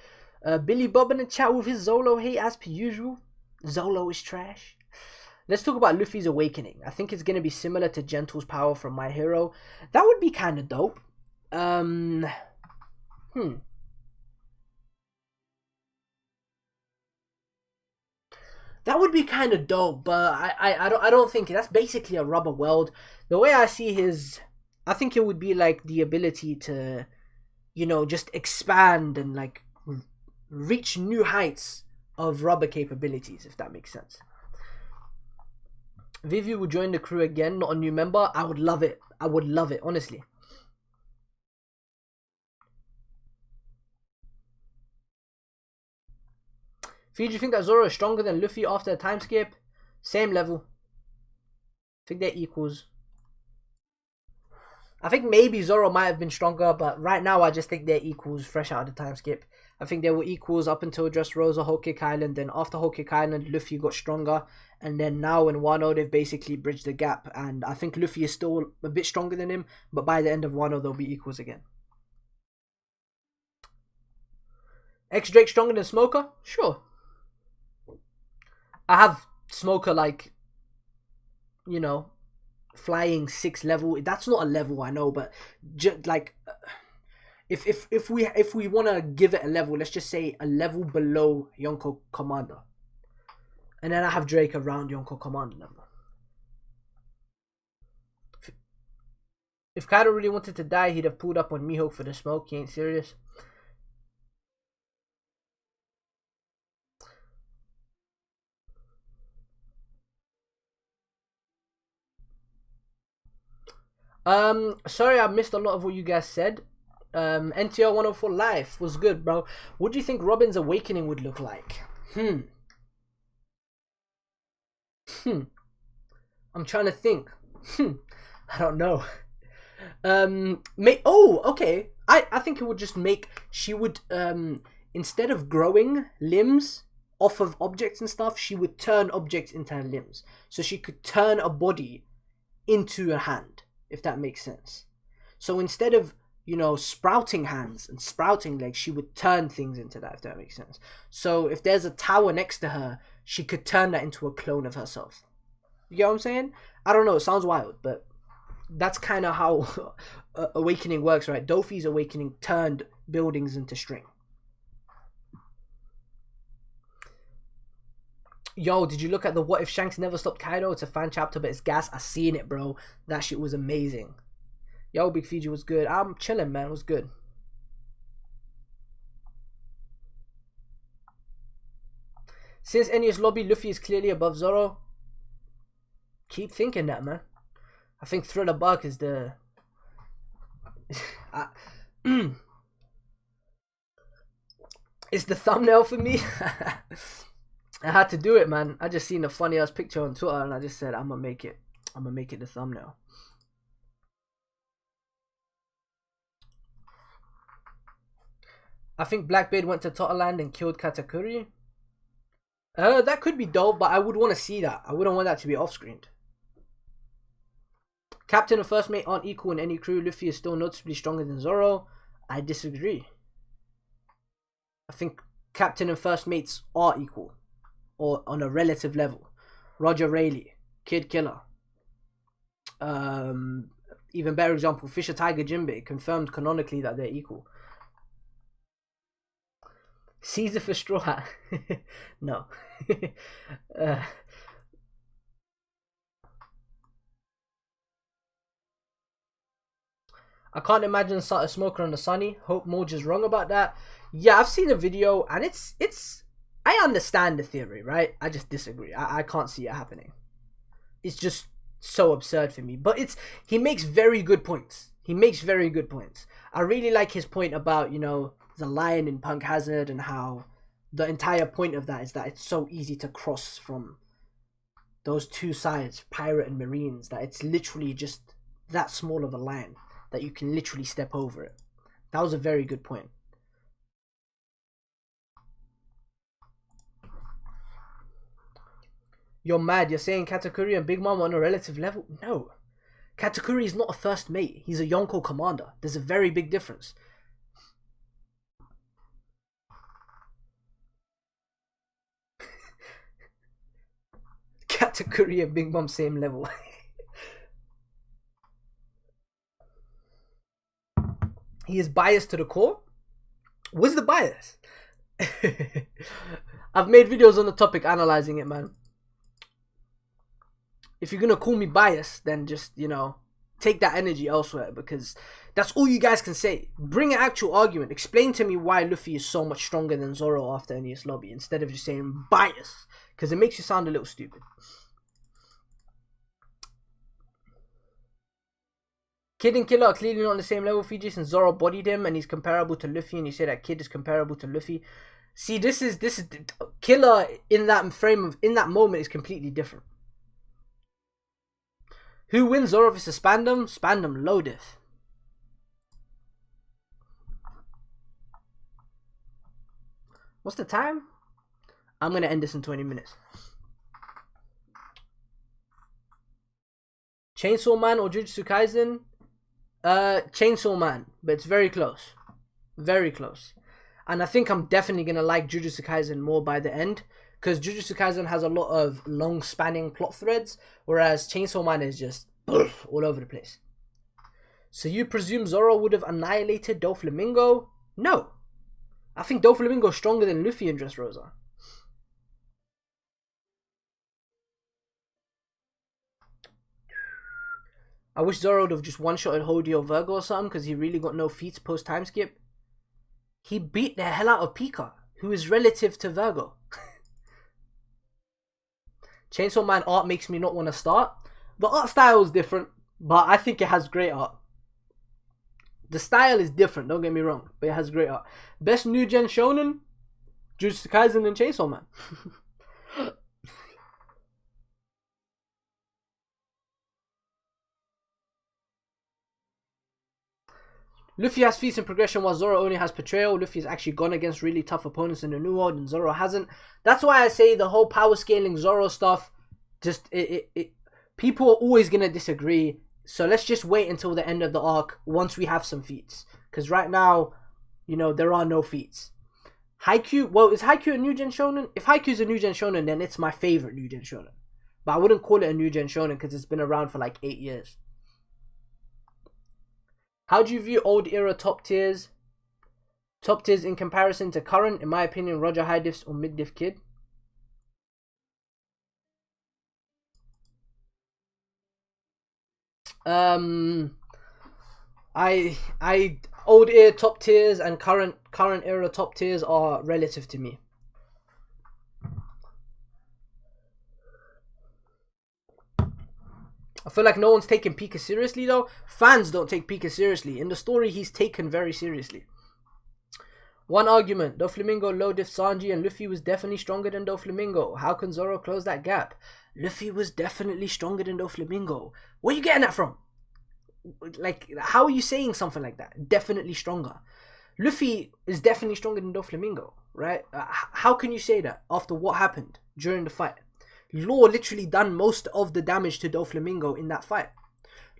[SPEAKER 1] Billy Bob in the chat with his Zolo hate as per usual. Zolo is trash. Let's talk about Luffy's awakening. I think it's going to be similar to Gentle's power from My Hero. That would be kind of dope. That would be kind of dope, but I don't think that's basically a rubber world. The way I see I think it would be like the ability to, you know, just expand and like reach new heights of rubber capabilities, if that makes sense. Vivi will join the crew again, not a new member. I would love it. I would love it, honestly. Fee, do you think that Zoro is stronger than Luffy after a time skip? Same level. I think they're equals. I think maybe Zoro might have been stronger, but right now I just think they're equals fresh out of the time skip. I think they were equals up until Dressrosa, Whole Cake Island. Then after Whole Cake Island, Luffy got stronger. And then now in Wano, they've basically bridged the gap. And I think Luffy is still a bit stronger than him. But by the end of Wano, they'll be equals again. X-Drake stronger than Smoker? Sure. I have Smoker like, you know, flying 6 level. That's not a level, I know, but just like if we want to give it a level, let's just say a level below Yonko Commander, and then I have Drake around Yonko Commander level. If Kaido really wanted to die, he'd have pulled up on Mihawk for the smoke. He ain't serious. Sorry I missed a lot of what you guys said. NTR 104 Life was good, bro. What do you think Robin's awakening would look like? I'm trying to think. I don't know. Okay. I think it would just make, she would instead of growing limbs off of objects and stuff, she would turn objects into her limbs. So she could turn a body into a hand, if that makes sense. So instead of, you know, sprouting hands and sprouting legs, she would turn things into that, if that makes sense. So if there's a tower next to her, she could turn that into a clone of herself. You get what I'm saying? I don't know, it sounds wild, but that's kind of how awakening works, right? Dofi's awakening turned buildings into string. Yo, did you look at the What If Shanks Never Stopped Kaido? It's a fan chapter, but it's gas. I seen it, bro. That shit was amazing. Yo, Big Fiji was good. I'm chilling, man. It was good. Since Enies Lobby, Luffy is clearly above Zoro. Keep thinking that, man. I think Thriller Bark is the... It's the thumbnail for me. I had to do it, man. I just seen a funny ass picture on Twitter and I just said I'm gonna make it the thumbnail. I think Blackbeard went to Totterland and killed Katakuri. That could be dope, but I would want to see that. I wouldn't want that to be off-screened. Captain and first mate aren't equal in any crew. Luffy is still noticeably stronger than Zoro. I disagree. I think captain and first mates are equal, or on a relative level. Roger Rayleigh, Kid Killer. Even better example, Fisher Tiger Jinbei, confirmed canonically that they're equal. Caesar for Straw Hat. No. I can't imagine a smoker on the sunny. Hope Moj is wrong about that. Yeah, I've seen a video and it's I understand the theory, right? I just disagree. I can't see it happening. It's just so absurd for me. But he makes very good points. He makes very good points. I really like his point about, you know, the lion in Punk Hazard and how the entire point of that is that it's so easy to cross from those two sides, pirate and marines, that it's literally just that small of a line that you can literally step over it. That was a very good point. You're mad. You're saying Katakuri and Big Mom are on a relative level? No. Katakuri is not a first mate. He's a Yonko commander. There's a very big difference. Katakuri and Big Mom same level. He is biased to the core? What's the bias? I've made videos on the topic analyzing it, man. If you're gonna call me biased, then just, you know, take that energy elsewhere, because that's all you guys can say. Bring an actual argument. Explain to me why Luffy is so much stronger than Zoro after Enies Lobby, instead of just saying bias, because it makes you sound a little stupid. Kid and Killer are clearly not on the same level, Fiji, since Zoro bodied him and he's comparable to Luffy, and you say that Kid is comparable to Luffy. See, this is Killer in that moment is completely different. Who wins, Zoro vs Spandam? Spandam loadeth. What's the time? I'm gonna end this in 20 minutes. Chainsaw Man or Jujutsu Kaisen? Chainsaw Man, but it's very close. Very close. And I think I'm definitely gonna like Jujutsu Kaisen more by the end, because Jujutsu Kaisen has a lot of long spanning plot threads, whereas Chainsaw Man is just all over the place. So you presume Zoro would have annihilated Doflamingo? No. I think Doflamingo is stronger than Luffy and Dressrosa. I wish Zoro would have just one-shotted Hody or Virgo or something, because he really got no feats post-time skip. He beat the hell out of Pika, who is relative to Virgo. Chainsaw Man art makes me not want to start. The art style is different, but I think it has great art. The style is different, don't get me wrong, but it has great art. Best new gen shonen? Jujutsu Kaisen and Chainsaw Man. Luffy has feats in progression while Zoro only has portrayal. Luffy has actually gone against really tough opponents in the New World and Zoro hasn't. That's why I say the whole power scaling Zoro stuff, just people are always going to disagree. So let's just wait until the end of the arc once we have some feats. Because right now, you know, there are no feats. Haikyuu, well, is Haikyuu a new gen shonen? If Haikyuu is a new gen shonen, then it's my favorite new gen shonen. But I wouldn't call it a new gen shonen because it's been around for like 8 years. How do you view old era top tiers? Top tiers in comparison to current? In my opinion, Roger High Diffs or Mid Diff Kid. Old era top tiers and current era top tiers are relative to me. I feel like no one's taking Pika seriously though. Fans don't take Pika seriously. In the story, he's taken very seriously. One argument: Doflamingo, low diff Sanji, and Luffy was definitely stronger than Doflamingo. How can Zoro close that gap? Luffy was definitely stronger than Doflamingo. Where are you getting that from? Like, how are you saying something like that? Definitely stronger. Luffy is definitely stronger than Doflamingo, right? How can you say that after what happened during the fight? Law literally done most of the damage to Doflamingo in that fight.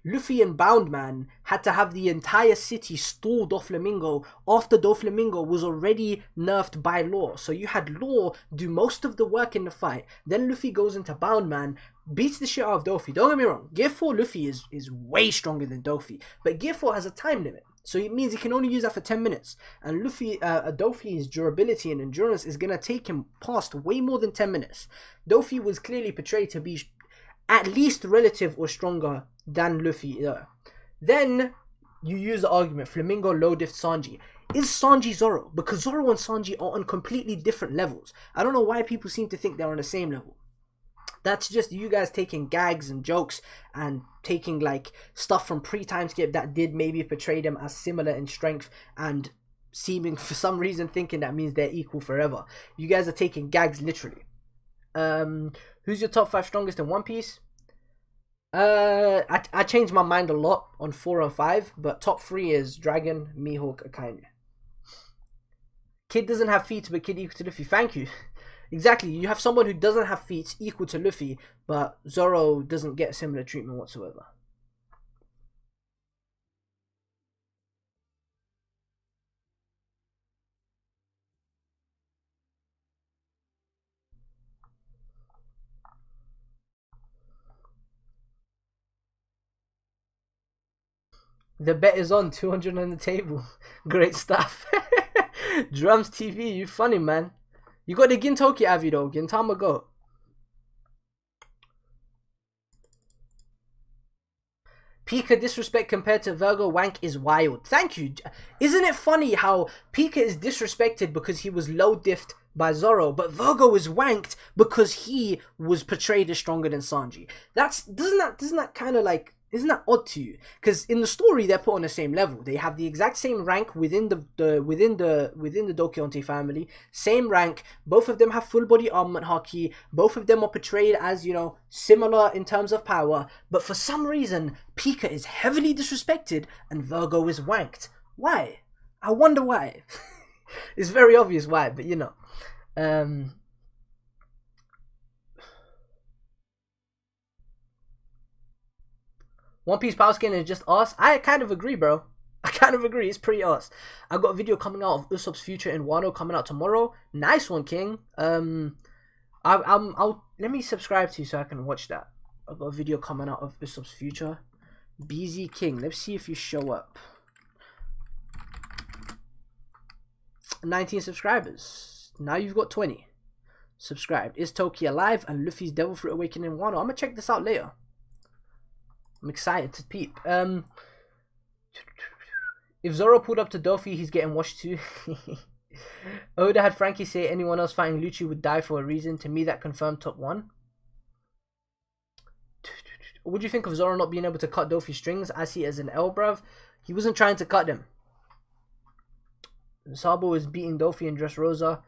[SPEAKER 1] Luffy and Boundman had to have the entire city stall Doflamingo after Doflamingo was already nerfed by Law. So you had Law do most of the work in the fight. Then Luffy goes into Boundman, beats the shit out of Dofi. Don't get me wrong, Gear 4 Luffy is way stronger than Dofi. But Gear 4 has a time limit. So it means he can only use that for 10 minutes. And Luffy, Dofi's durability and endurance is going to take him past way more than 10 minutes. Dofi was clearly portrayed to be at least relative or stronger than Luffy. Then you use the argument, Flamingo low diff Sanji. Is Sanji Zoro? Because Zoro and Sanji are on completely different levels. I don't know why people seem to think they're on the same level. That's just you guys taking gags and jokes and taking like stuff from pre-time skip that did maybe portray them as similar in strength and seeming for some reason thinking that means they're equal forever. You guys are taking gags literally. Who's your top 5 strongest in One Piece? I changed my mind a lot on 4 and 5, but top 3 is Dragon, Mihawk, Akainu. Kid doesn't have feet, but Kid equal to Luffy. Thank you. Exactly, you have someone who doesn't have feats equal to Luffy, but Zoro doesn't get similar treatment whatsoever. The bet is on, 200 on the table. Great stuff. Drums TV, you funny, man. You got the Gintoki Avi though, Gintama go. Pika disrespect compared to Virgo wank is wild. Thank you. Isn't it funny how Pika is disrespected because he was low diffed by Zoro, but Virgo is wanked because he was portrayed as stronger than Sanji? Doesn't that kind of like Isn't that odd to you? Because in the story they're put on the same level. They have the exact same rank within the Dokionte family. Same rank. Both of them have full body armament haki. Both of them are portrayed as, you know, similar in terms of power. But for some reason, Pika is heavily disrespected and Virgo is wanked. Why? I wonder why. It's very obvious why, but you know. One Piece power skin is just us. I kind of agree, bro. I kind of agree. It's pretty us. I got a video coming out of Usopp's future in Wano coming out tomorrow. Nice one, King. I'll let me subscribe to you so I can watch that. I've got a video coming out of Usopp's future. BZ King. Let's see if you show up. 19 subscribers. Now you've got 20. Subscribed. Is Toki alive? And Luffy's Devil Fruit Awakening in Wano. I'm gonna check this out later. I'm excited to peep. If Zoro pulled up to Dofi, he's getting washed too. Oda had Frankie say anyone else fighting Lucci would die for a reason. To me, that confirmed top 1. What do you think of Zoro not being able to cut Dofi's strings? I see it as an L, bruv. He wasn't trying to cut them. Sabo was beating Dofi and Dressrosa.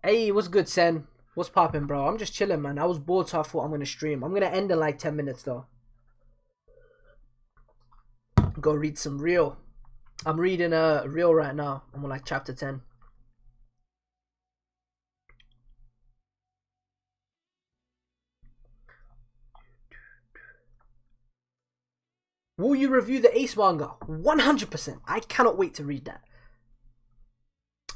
[SPEAKER 1] Hey, what's good, Sen? What's poppin', bro? I'm just chilling, man. I was bored, so I thought I'm gonna stream. I'm gonna end in like 10 minutes, though. Go read some Real. I'm reading Real right now. I'm on like chapter 10. Will you review the Ace manga? 100%. I cannot wait to read that.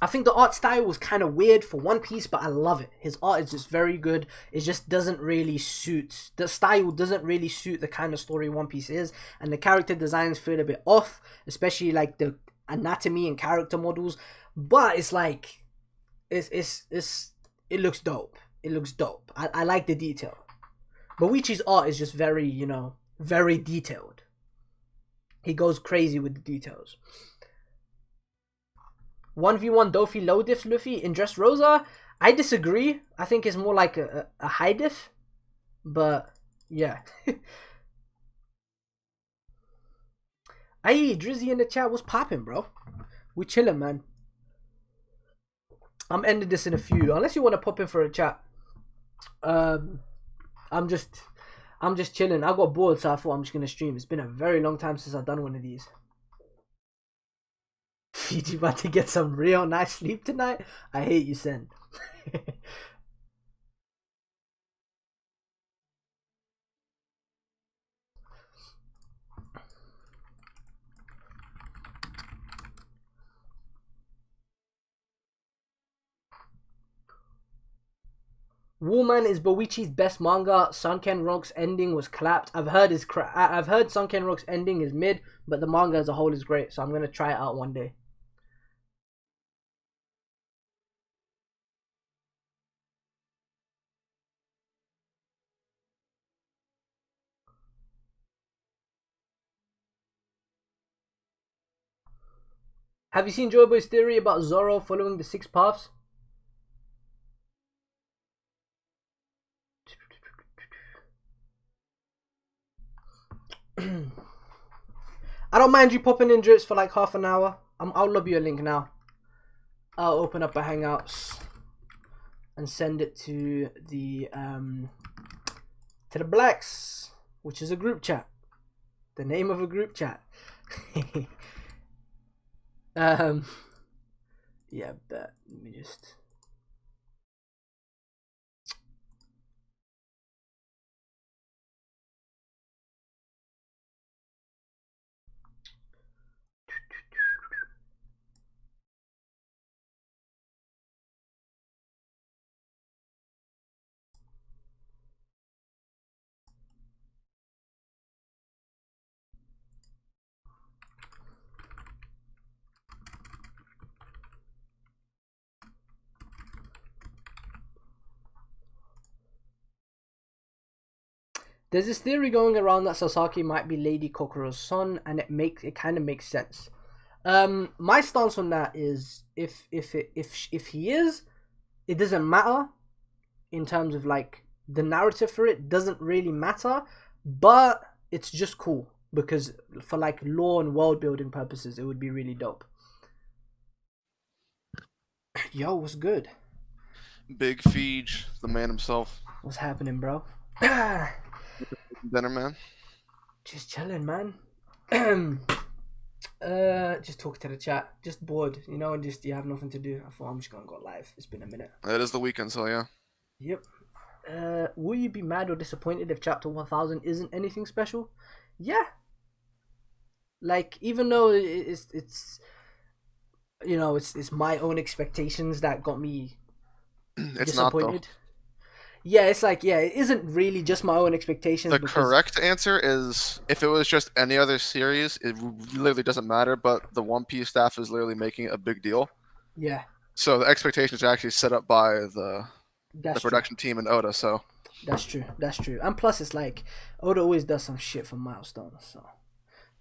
[SPEAKER 1] I think the art style was kind of weird for One Piece, but I love it. His art is just very good. It just doesn't really suit, the style doesn't really suit the kind of story One Piece is, and the character designs feel a bit off, especially like the anatomy and character models. But it's like, it looks dope. It looks dope. I like the detail. Boichi's art is just very, you know, very detailed. He goes crazy with the details. 1v1 Dofi low diff Luffy in Dressrosa. I disagree. I think it's more like a high diff. But yeah. Hey, Drizzy in the chat. What's popping, bro? We chilling, man. I'm ending this in a few. Unless you want to pop in for a chat. I'm just chilling. I got bored, so I thought I'm just gonna stream. It's been a very long time since I've done one of these. Fiji about to get some real nice sleep tonight. I hate you, Sen. Woolman is Boichi's best manga. Sunken Rock's ending was clapped. I've heard Sunken Rock's ending is mid, but the manga as a whole is great. So I'm gonna try it out one day. Have you seen Joy Boy's theory about Zoro following the 6 paths? I don't mind you popping in Drits for like half an hour. I'll lob you a link now. I'll open up a Hangouts and send it to the Blacks, which is a group chat. The name of a group chat. Yeah, but let me just. There's this theory going around that Sasaki might be Lady Kokoro's son, and it kind of makes sense. My stance on that is if he is, it doesn't matter in terms of like the narrative for it doesn't really matter, but it's just cool because for like lore and world building purposes, it would be really dope. Yo, what's good?
[SPEAKER 2] Big Feege, the man himself.
[SPEAKER 1] What's happening, bro?
[SPEAKER 2] Dinner man.
[SPEAKER 1] Just chilling, man. Just talk to the chat. Just bored, and just you have nothing to do. I thought I'm just gonna go live. It's been a minute.
[SPEAKER 2] It is the weekend, so yeah.
[SPEAKER 1] Yep. Will you be mad or disappointed if chapter 1000 isn't anything special? Yeah. Like, even though it's it's my own expectations that got me
[SPEAKER 2] It's
[SPEAKER 1] disappointed.
[SPEAKER 2] not though.
[SPEAKER 1] Yeah, it's like, it isn't really just my own expectations.
[SPEAKER 2] The
[SPEAKER 1] because,
[SPEAKER 2] correct answer is if it was just any other series, it literally doesn't matter. But the One Piece staff is literally making it a big deal.
[SPEAKER 1] yeah,
[SPEAKER 2] So the expectations are actually set up by the
[SPEAKER 1] that's true.
[SPEAKER 2] production team and Oda. So
[SPEAKER 1] That's true. And plus, it's like Oda always does some shit for milestones. So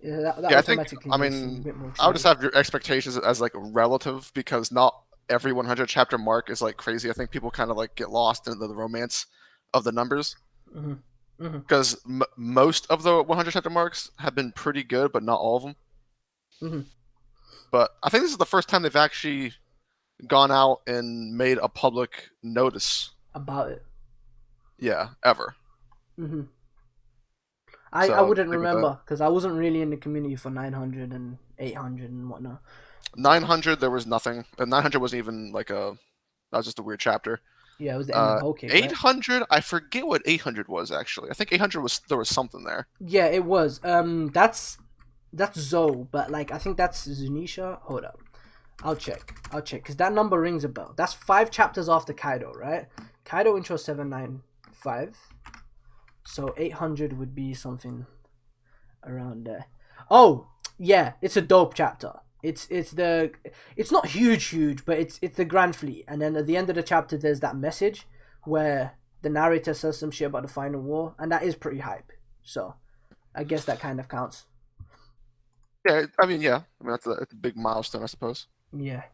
[SPEAKER 1] yeah, that
[SPEAKER 2] yeah, I think
[SPEAKER 1] automatically
[SPEAKER 2] I
[SPEAKER 1] makes it a
[SPEAKER 2] mean
[SPEAKER 1] bit more
[SPEAKER 2] I would just
[SPEAKER 1] exciting.
[SPEAKER 2] have your expectations as like relative because not every 100 chapter mark is like crazy. I think people kind of like get lost in the romance of the numbers.
[SPEAKER 1] Hmm. Hmm.
[SPEAKER 2] Because most of the 100 chapter marks have been pretty good, but not all of them.
[SPEAKER 1] Hmm.
[SPEAKER 2] But I think this is the first time they've actually gone out and made a public notice.
[SPEAKER 1] About it.
[SPEAKER 2] Yeah, ever.
[SPEAKER 1] Hmm. I
[SPEAKER 2] So
[SPEAKER 1] wouldn't
[SPEAKER 2] stick with that.
[SPEAKER 1] remember because I wasn't really in the community for 900 and 800 and whatnot.
[SPEAKER 2] 900, there was nothing. And 900 wasn't even like a. That was just a weird chapter.
[SPEAKER 1] Yeah, it was the end of the whole cake, right?
[SPEAKER 2] 800, I forget what 800 was actually. I think 800 was there was something there.
[SPEAKER 1] Yeah, it was. That's Zoe, but like I think that's Zunisha. Hold up, I'll check because that number rings a bell. That's 5 chapters after Kaido, right? Kaido intro 795, so 800 would be something around there. Oh yeah, it's a dope chapter. It's not huge, but it's the Grand Fleet, and then at the end of the chapter there's that message where the narrator says some shit about the final war, and that is pretty hype. So I guess that kind of counts.
[SPEAKER 2] Yeah, I mean, yeah. I mean, it's a big milestone, I suppose.
[SPEAKER 1] Yeah.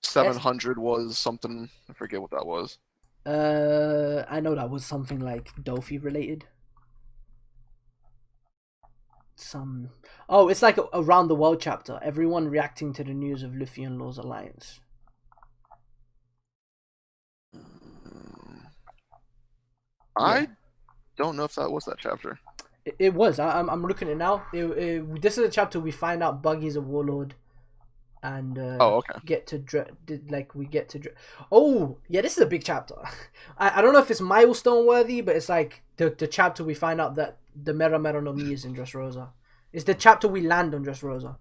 [SPEAKER 1] S
[SPEAKER 2] 700 was something. I forget what that was.
[SPEAKER 1] I know that was something like Dofi related. Some it's like a around the world chapter. Everyone reacting to the news of Luffy and Law's alliance. Yeah.
[SPEAKER 2] I don't know if that was that chapter.
[SPEAKER 1] It was. I'm looking at it now. This is a chapter we find out Buggy's a warlord, and
[SPEAKER 2] Oh, okay.
[SPEAKER 1] we get to. Oh, yeah, this is a big chapter. I don't know if it's milestone worthy, but it's like the chapter we find out that the Mera Mera no Mi is in Dressrosa. It's the chapter we land on Dressrosa.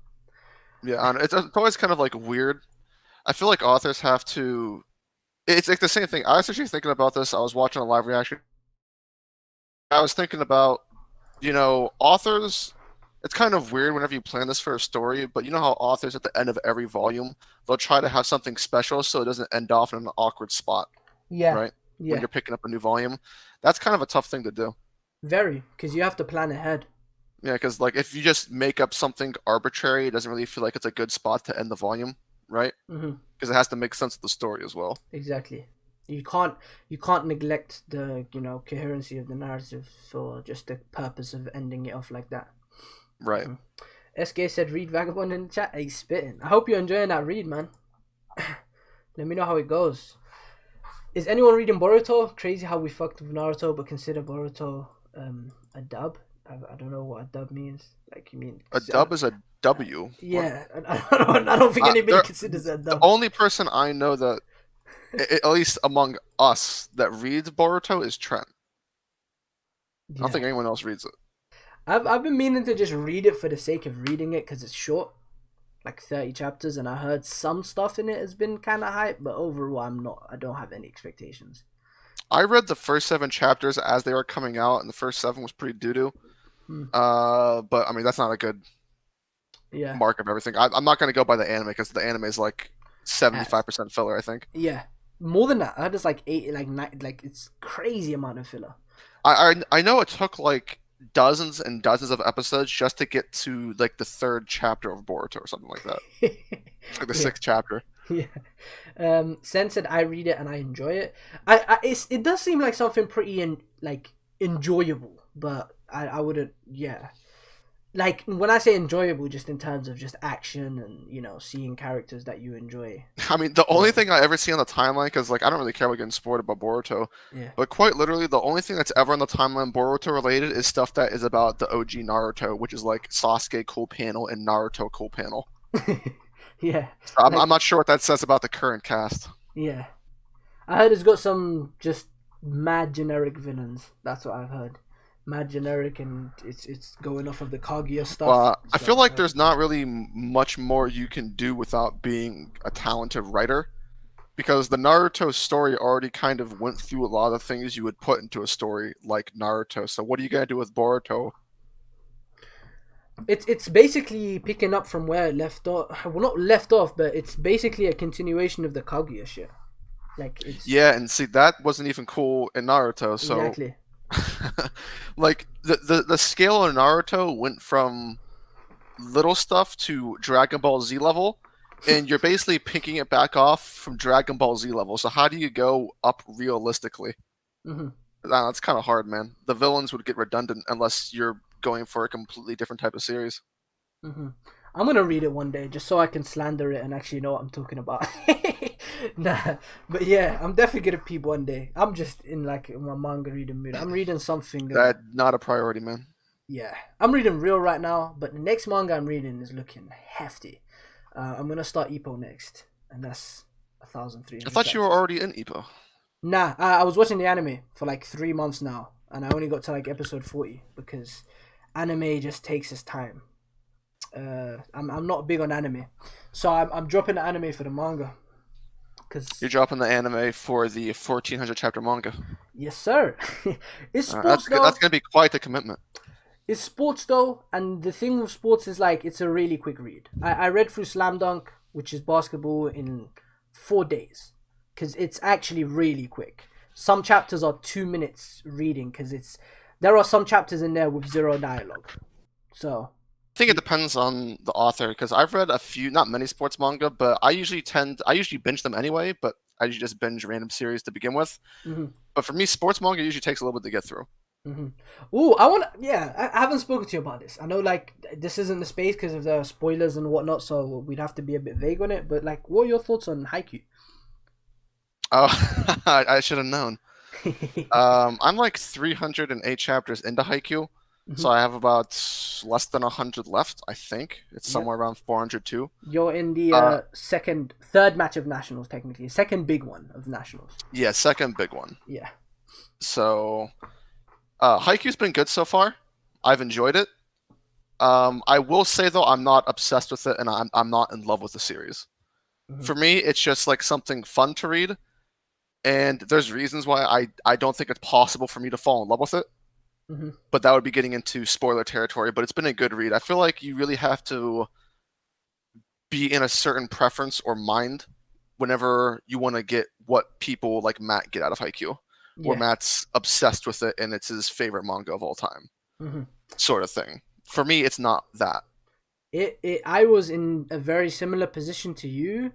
[SPEAKER 2] Yeah, and it's always kind of like weird. I feel like authors have to. It's like the same thing. I was actually thinking about this. I was watching a live reaction. I was thinking about, authors. It's kind of weird whenever you plan this for a story, but you know how authors at the end of every volume they'll try to have something special so it doesn't end off in an awkward spot,
[SPEAKER 1] Yeah,
[SPEAKER 2] right? When
[SPEAKER 1] yeah,
[SPEAKER 2] you're picking up a new volume, that's kind of a tough thing to do.
[SPEAKER 1] very, because you have to plan ahead.
[SPEAKER 2] Yeah, because like if you just make up something arbitrary, it doesn't really feel like it's a good spot to end the volume, right?
[SPEAKER 1] Hmm.
[SPEAKER 2] Because it has to make sense of the story as well.
[SPEAKER 1] Exactly. You can't neglect the coherency of the narrative for just the purpose of ending it off like that.
[SPEAKER 2] Right.
[SPEAKER 1] Mhm. SK said read Vagabond in the chat. Hey, spitting. I hope you're enjoying that read, man. Let me know how it goes. Is anyone reading Boruto? Crazy how we fucked with Naruto, but consider Boruto a dub. I don't know what a dub means. Like you mean?
[SPEAKER 2] A dub is a W. What?
[SPEAKER 1] Yeah, I don't think anybody considers it a
[SPEAKER 2] The
[SPEAKER 1] dub.
[SPEAKER 2] only person I know that, at least among us, that reads Boruto is Trent. I don't
[SPEAKER 1] Yeah,
[SPEAKER 2] think anyone else reads it.
[SPEAKER 1] I've been meaning to just read it for the sake of reading it because it's short, like 30 chapters, and I heard some stuff in it has been kind of hype, but overall I don't have any expectations.
[SPEAKER 2] I read the first 7 chapters as they were coming out, and the first 7 was pretty doo-doo.
[SPEAKER 1] Hmm.
[SPEAKER 2] But I mean that's not a good
[SPEAKER 1] Yeah.
[SPEAKER 2] mark of everything. I'm not gonna go by the anime because the anime is like 75% filler, I think.
[SPEAKER 1] Yeah. More than that. I heard it's like 8, like 9, like it's crazy amount of filler.
[SPEAKER 2] I know it took like dozens and dozens of episodes just to get to like the 3rd chapter of Boruto or something like that, like the
[SPEAKER 1] Yeah.
[SPEAKER 2] 6th chapter.
[SPEAKER 1] Yeah. Sen said I read it and I enjoy it. It does seem like something pretty like enjoyable. but I wouldn't. Yeah, like when I say enjoyable, just in terms of just action and seeing characters that you enjoy.
[SPEAKER 2] I mean, the only thing I ever see on the timeline, because like I don't really care about getting spoiled about Boruto,
[SPEAKER 1] Yeah.
[SPEAKER 2] but quite literally, the only thing that's ever on the timeline Boruto related is stuff that is about the OG Naruto, which is like Sasuke cool panel and Naruto cool panel.
[SPEAKER 1] Yeah.
[SPEAKER 2] So I'm
[SPEAKER 1] Like,
[SPEAKER 2] not sure what that says about the current cast.
[SPEAKER 1] yeah. I heard it's got some just mad generic villains. That's what I've heard. Mad generic, and it's going off of the Kaguya stuff.
[SPEAKER 2] Well, I
[SPEAKER 1] so,
[SPEAKER 2] feel like there's not really much more you can do without being a talented writer, because the Naruto story already kind of went through a lot of things you would put into a story like Naruto. So what are you gonna do with Boruto?
[SPEAKER 1] It's basically picking up from where it left off. Well, not left off, but it's basically a continuation of the Kaguya shit. Like it's
[SPEAKER 2] Yeah, and see that wasn't even cool in Naruto. So
[SPEAKER 1] exactly.
[SPEAKER 2] like the scale of Naruto went from little stuff to Dragon Ball Z level, and you're basically picking it back off from Dragon Ball Z level. So how do you go up realistically?
[SPEAKER 1] Hmm.
[SPEAKER 2] That's kind of hard, man. The villains would get redundant unless you're going for a completely different type of series.
[SPEAKER 1] Hmm. I'm gonna read it one day just so I can slander it and actually know what I'm talking about. Nah, but yeah, I'm definitely gonna peep one day. I'm just in like my manga reading mood. I'm reading something.
[SPEAKER 2] That not a priority, man.
[SPEAKER 1] Yeah, I'm reading Real right now, but the next manga I'm reading is looking hefty. I'm gonna start Ippo next, and that's 1,300.
[SPEAKER 2] I thought you were already in Ippo.
[SPEAKER 1] Nah, I was watching the anime for like 3 months now, and I only got to like episode 40 because anime just takes its time. I'm not big on anime, so I'm dropping the anime for the manga. Cause
[SPEAKER 2] You're dropping the anime for the 1,400 chapter manga.
[SPEAKER 1] yes, sir. It's sports
[SPEAKER 2] That's
[SPEAKER 1] though.
[SPEAKER 2] that's gonna be quite a commitment.
[SPEAKER 1] It's sports though, and the thing with sports is like it's a really quick read. I read through Slam Dunk, which is basketball, in 4 days, because it's actually really quick. Some chapters are 2 minutes reading because there are some chapters in there with zero dialogue. So
[SPEAKER 2] I think it depends on the author, because I've read a few, not many sports manga, but I usually binge them anyway, but I usually just binge random series to begin with.
[SPEAKER 1] hmm
[SPEAKER 2] But for me, sports manga usually takes a little bit to get through.
[SPEAKER 1] Ooh, I haven't spoken to you about this. I know like this isn't the space because of the spoilers and whatnot, so we'd have to be a bit vague on it. But like, what are your thoughts on Haikyuu?
[SPEAKER 2] Oh, I should have known. I'm like 308 chapters into Haikyuu, so I have about less than 100 left. I think it's somewhere around 402.
[SPEAKER 1] You're in the third match of nationals, technically, second big one of nationals.
[SPEAKER 2] Yeah, second big one.
[SPEAKER 1] Yeah.
[SPEAKER 2] So, Haikyuu's been good so far. I've enjoyed it. I will say though, I'm not obsessed with it, and I'm not in love with the series. For me, it's just like something fun to read, and there's reasons why I don't think it's possible for me to fall in love with it. But that would be getting into spoiler territory. But it's been a good read. I feel like you really have to be in a certain preference or mind whenever you want to get what people like Matt get out of Haikyuu. Where Matt's obsessed with it and it's his favorite manga of all time, sort of thing. For me, it's not that.
[SPEAKER 1] I was in a very similar position to you,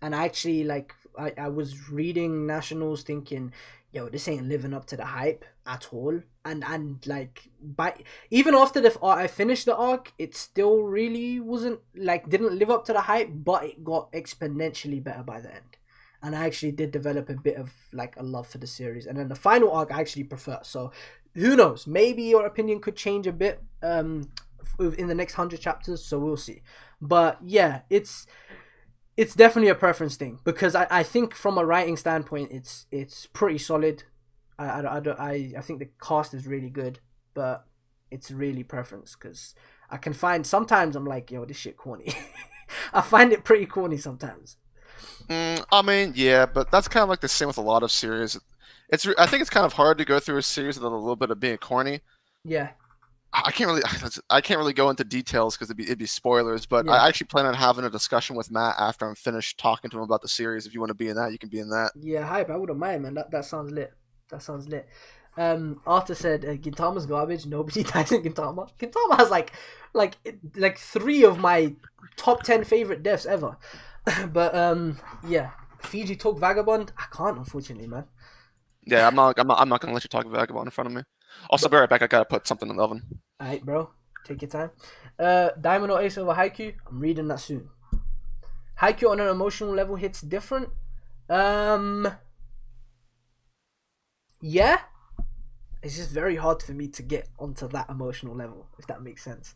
[SPEAKER 1] and actually, like, I was reading nationals thinking, yo, this ain't living up to the hype at all. And like, even after I finished the arc, it still really wasn't like didn't live up to the hype, but it got exponentially better by the end. And I actually did develop a bit of like a love for the series. And then the final arc I actually prefer. So who knows? Maybe your opinion could change a bit in the next 100 chapters. So we'll see. But yeah, it's definitely a preference thing, because I think from a writing standpoint, it's pretty solid. I think the cast is really good, but it's really preference, because I can find sometimes I'm like, yo, this shit corny. I find it pretty corny sometimes.
[SPEAKER 2] I mean, yeah, but that's kind of like the same with a lot of series. I think it's kind of hard to go through a series with a little bit of being corny.
[SPEAKER 1] Yeah.
[SPEAKER 2] I can't really go into details because it'd be spoilers. But
[SPEAKER 1] Yeah.
[SPEAKER 2] I actually plan on having a discussion with Matt after I'm finished talking to him about the series. If you want to be in that, you can be in that.
[SPEAKER 1] Yeah, hype. I wouldn't mind, man. That sounds lit. That sounds lit. Arthur said Gintama's garbage. Nobody dies in Gintama. Gintama has like 3 of my top 10 favorite deaths ever. But yeah, Fiji talk Vagabond. I can't, unfortunately, man.
[SPEAKER 2] Yeah, I'm not gonna let you talk Vagabond in front of me. Also, be right back. I gotta put something in the oven.
[SPEAKER 1] Alright, bro. Take your time. Diamond or Ace over Haikyuu. I'm reading that soon. Haikyuu on an emotional level hits different. Yeah. It's just very hard for me to get onto that emotional level, if that makes sense.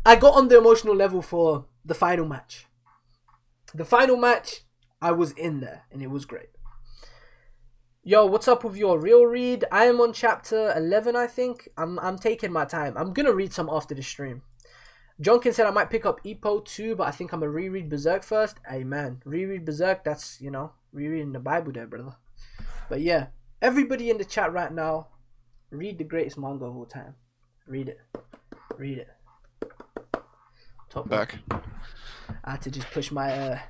[SPEAKER 1] I got on the emotional level for the final match. The final match, I was in there, and it was great. Yo, what's up with your real read? I am on chapter 11, I think. I'm taking my time. I'm gonna read some after the stream. Jonkin said I might pick up Ippo too, but I think I'm gonna reread Berserk first. Hey man, reread Berserk, that's, rereading the Bible there, brother. But yeah, everybody in the chat right now, read the greatest manga of all time. Read it. Read it. Top
[SPEAKER 2] Back.
[SPEAKER 1] one. I had to just push my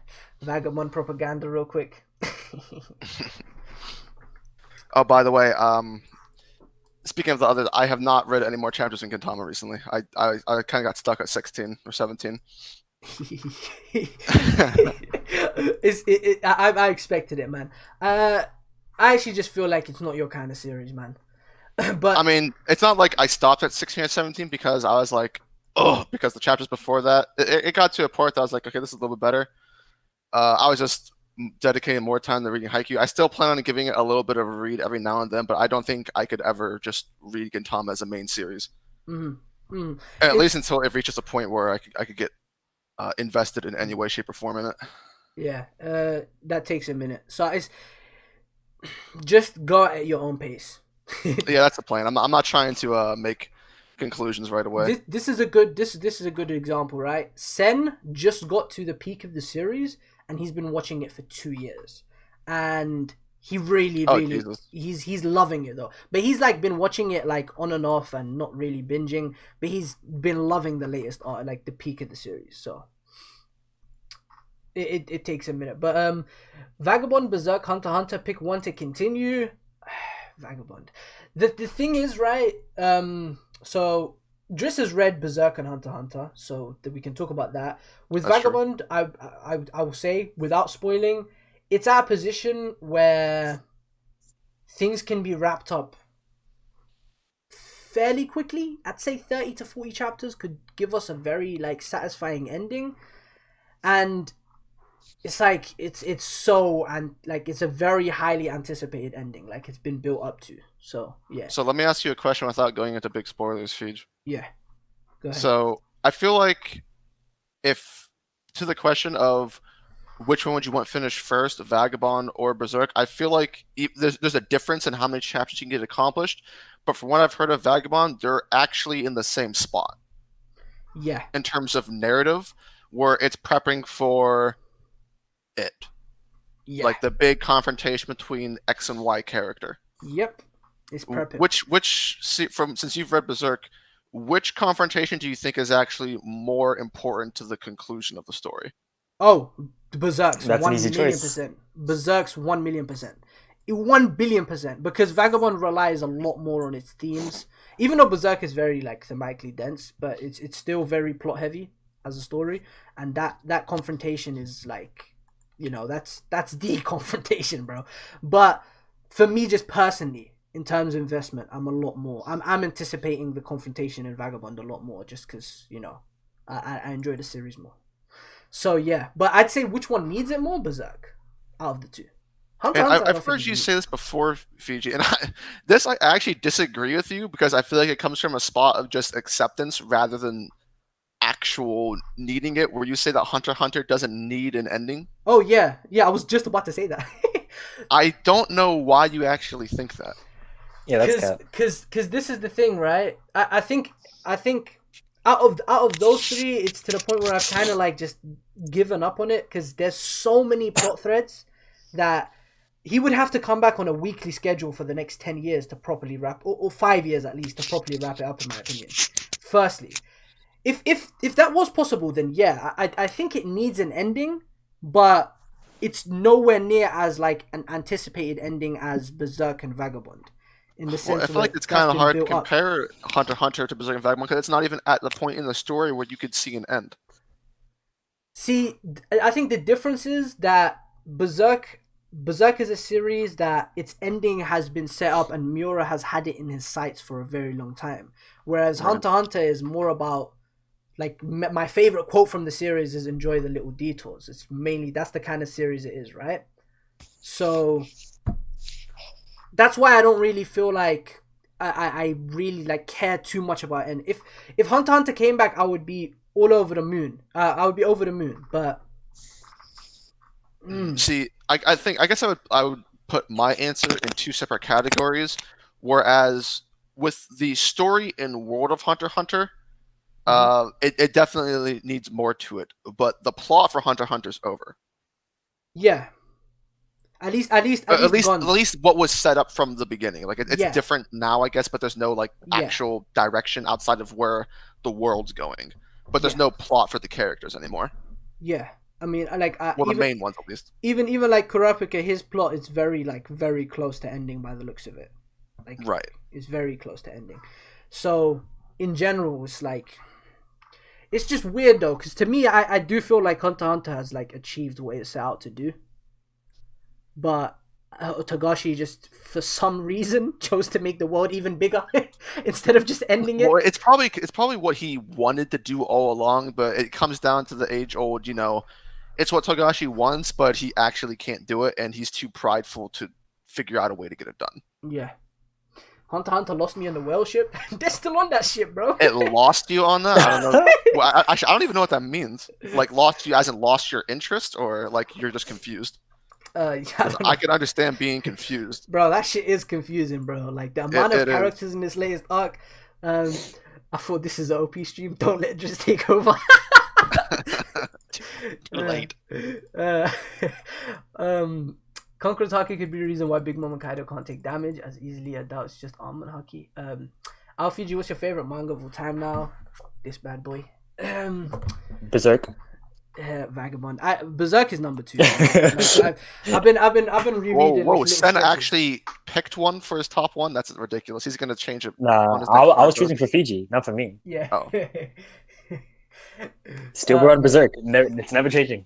[SPEAKER 1] Vagabond propaganda real quick.
[SPEAKER 2] Oh, by the way, speaking of the others, I have not read any more chapters in Gintama recently. I kind of got stuck at 16 or 17.
[SPEAKER 1] I expected it, man. I actually just feel like it's not your kind of series, man. But
[SPEAKER 2] I mean, it's not like I stopped at 16 or 17 because I was like, oh, because the chapters before that, it got to a point that I was like, okay, this is a little bit better. I was just dedicating more time to reading Haikyuu. I still plan on giving it a little bit of a read every now and then, but I don't think I could ever just read Gintama as a main series. At least until it reaches a point where I could get invested in any way, shape, or form in it.
[SPEAKER 1] Yeah, that takes a minute. So it's just go at your own pace.
[SPEAKER 2] Yeah, that's the plan. I'm not trying to make conclusions right away.
[SPEAKER 1] This is a good example, right? Sen just got to the peak of the series, and he's been watching it for 2 years, and he really he's loving it though. But he's like been watching it like on and off and not really binging. But he's been loving the latest art, like the peak of the series. So it takes a minute. But Vagabond, Berserk, Hunter x Hunter, pick one to continue. Vagabond. The thing is, right? So Driss has read Berserk and Hunter x Hunter, so that we can talk about that. With That's Vagabond, I will say, without spoiling, it's our position where things can be wrapped up fairly quickly. I'd say 30 to 40 chapters could give us a very satisfying ending, and it's like it's so, and it's a very highly anticipated ending, it's been built up to. So yeah.
[SPEAKER 2] So let me ask you a question without going into big spoilers, Feej.
[SPEAKER 1] Yeah. Go ahead.
[SPEAKER 2] So I feel like if to the question of which one would you want finished first, Vagabond or Berserk, I feel like there's a difference in how many chapters you can get accomplished. But from what I've heard of Vagabond, they're actually in the same spot.
[SPEAKER 1] Yeah.
[SPEAKER 2] In terms of narrative, where it's prepping for it.
[SPEAKER 1] Yeah.
[SPEAKER 2] Like the big confrontation between X and Y character.
[SPEAKER 1] Yep. It's prepping.
[SPEAKER 2] Since you've read Berserk, which confrontation do you think is actually more important to the conclusion of the story?
[SPEAKER 1] Oh, Berserk's
[SPEAKER 3] That's
[SPEAKER 1] 1
[SPEAKER 3] an easy
[SPEAKER 1] million
[SPEAKER 3] choice.
[SPEAKER 1] percent. Berserk's 1,000,000%. 1,000,000,000%. Because Vagabond relies a lot more on its themes. Even though Berserk is very thematically dense, but it's still very plot heavy as a story. And that confrontation is that's the confrontation, bro. But for me, just personally, in terms of investment, I'm anticipating the confrontation in Vagabond a lot more, just because I enjoy the series more. So yeah, but I'd say which one needs it more, Berserk, out of the two.
[SPEAKER 2] I've heard you say this before, Fiji, and I actually disagree with you because I feel like it comes from a spot of just acceptance rather than actual needing it, where you say that Hunter x Hunter doesn't need an ending.
[SPEAKER 1] Oh yeah, I was just about to say that.
[SPEAKER 2] I don't know why you actually think that.
[SPEAKER 3] Yeah, that's
[SPEAKER 1] because this is the thing, right? I think out of those three, it's to the point where I've kind of just given up on it, because there's so many plot threads that he would have to come back on a weekly schedule for the next 10 years to properly wrap, or 5 years at least, to properly wrap it up, in my opinion. Firstly, if that was possible, then yeah, I think it needs an ending, but it's nowhere near as an anticipated ending as Berserk and Vagabond. In the sense,
[SPEAKER 2] I feel like it's kind of hard to compare Hunter x Hunter to Berserk and Vagabond, because it's not even at the point in the story where you could see an end.
[SPEAKER 1] See, I think the difference is that Berserk Berserk is a series that its ending has been set up and Miura has had it in his sights for a very long time. Whereas Hunter x Hunter is more about, like, my favorite quote from the series is enjoy the little detours. It's mainly, that's the kind of series it is, right? So that's why I don't really feel like I really like care too much about it. And if Hunter x Hunter came back, I would be all over the moon. I would be over the moon, but
[SPEAKER 2] see, I guess I would put my answer in two separate categories. Whereas with the story in World of Hunter x Hunter, it definitely needs more to it. But the plot for Hunter x Hunter is over.
[SPEAKER 1] Yeah. At
[SPEAKER 2] least what was set up from the beginning. Like it's different now, I guess, but there's no like actual direction outside of where the world's going. But there's no plot for the characters anymore.
[SPEAKER 1] Yeah. I mean, like,
[SPEAKER 2] the main ones at least.
[SPEAKER 1] Even like Kurapika, his plot is very close to ending by the looks of it. Like,
[SPEAKER 2] right,
[SPEAKER 1] it's very close to ending. So in general, it's like, it's just weird though, because to me, I do feel like Hunter x Hunter has like achieved what it set out to do, but Togashi just for some reason chose to make the world even bigger instead of just ending it.
[SPEAKER 2] Well, it's probably what he wanted to do all along, but it comes down to the age-old, it's what Togashi wants, but he actually can't do it, and he's too prideful to figure out a way to get it done.
[SPEAKER 1] Yeah. Hunter x Hunter lost me on the whale ship. They're still on that ship, bro.
[SPEAKER 2] It lost you on that? I don't know. Well, I don't even know what that means. Like, lost you as in lost your interest, or like you're just confused? I can understand being confused.
[SPEAKER 1] Bro, that shit is confusing, bro. Like, the amount of characters in this latest arc. I thought this is an OP stream. Don't let it just take over.
[SPEAKER 2] Too late.
[SPEAKER 1] Conqueror's Haki could be the reason why Big Mom and Kaido can't take damage as easily. I doubt it's just Almond Haki. Alfiji, what's your favorite manga of all time now? This bad boy.
[SPEAKER 3] Berserk.
[SPEAKER 1] Vagabond. Berserk is number 2. I've been rereading.
[SPEAKER 2] Whoa! Senna actually picked one for his top one. That's ridiculous. He's gonna change it.
[SPEAKER 3] Nah, I was choosing for Fiji, not for me.
[SPEAKER 1] Yeah.
[SPEAKER 2] Oh.
[SPEAKER 3] Still on Berserk. It's never changing.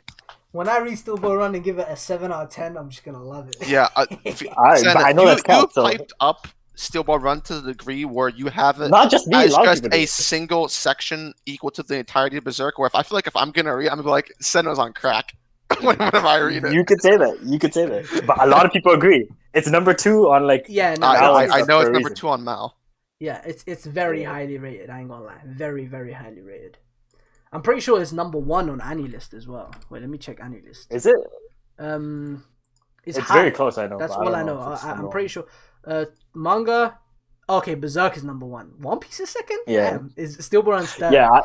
[SPEAKER 1] When I read Still Go Run and give it a 7 out of 10, I'm just gonna love it.
[SPEAKER 2] Yeah,
[SPEAKER 3] Senna, I know that's
[SPEAKER 2] you piped up Steel Ball Run to the degree where you have it
[SPEAKER 3] not just me,
[SPEAKER 2] as just a single section equal to the entirety of Berserk. Where I feel like if I'm gonna read, I'm gonna be like, Senna's on crack whenever I read it.
[SPEAKER 3] You could say that. But a lot of people agree. It's number 2 on like.
[SPEAKER 1] Yeah, no,
[SPEAKER 2] I know it's number 2 on Mal.
[SPEAKER 1] Yeah, it's very highly rated. I ain't gonna lie, very very highly rated. I'm pretty sure it's number 1 on AniList as well. Wait, let me check AniList.
[SPEAKER 3] Is it?
[SPEAKER 1] It's
[SPEAKER 3] very close. I know.
[SPEAKER 1] That's all I know. I'm pretty sure. Manga. Okay, Berserk is number 1. One Piece is second.
[SPEAKER 3] Yeah.
[SPEAKER 1] Is Stillborn third?
[SPEAKER 3] Yeah.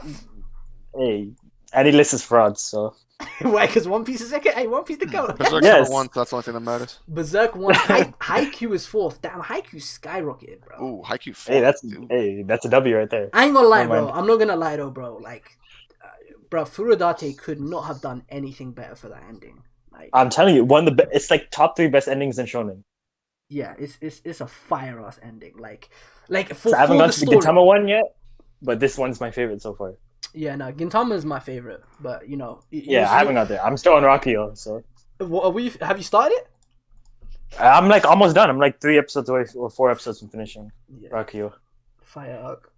[SPEAKER 3] Hey, AniList is fraud. So.
[SPEAKER 1] Why? Because One Piece is second. Hey, One Piece to go.
[SPEAKER 2] Berserk's number 1. So that's the only thing that matters.
[SPEAKER 1] Berserk 1. Haikyuu is 4th. Damn, Haikyuu skyrocketed, bro.
[SPEAKER 2] Ooh, Haikyuu 4th.
[SPEAKER 3] Hey, that's a W right there.
[SPEAKER 1] I ain't gonna lie, bro. I'm not gonna lie though, bro. Like, bro, Furudate could not have done anything better for that ending. Like,
[SPEAKER 3] I'm telling you, it's like top 3 best endings in shonen.
[SPEAKER 1] Yeah, it's a fire ass ending. Like
[SPEAKER 3] so I haven't gone to the Gintama one yet, but this one's my favorite so far.
[SPEAKER 1] Yeah, no, Gintama is my favorite, but
[SPEAKER 3] I haven't got there. I'm still on Rakio, so.
[SPEAKER 1] Have you started it?
[SPEAKER 3] I'm like almost done. I'm like 3 episodes away or 4 episodes from finishing Rakio.
[SPEAKER 1] Fire arc.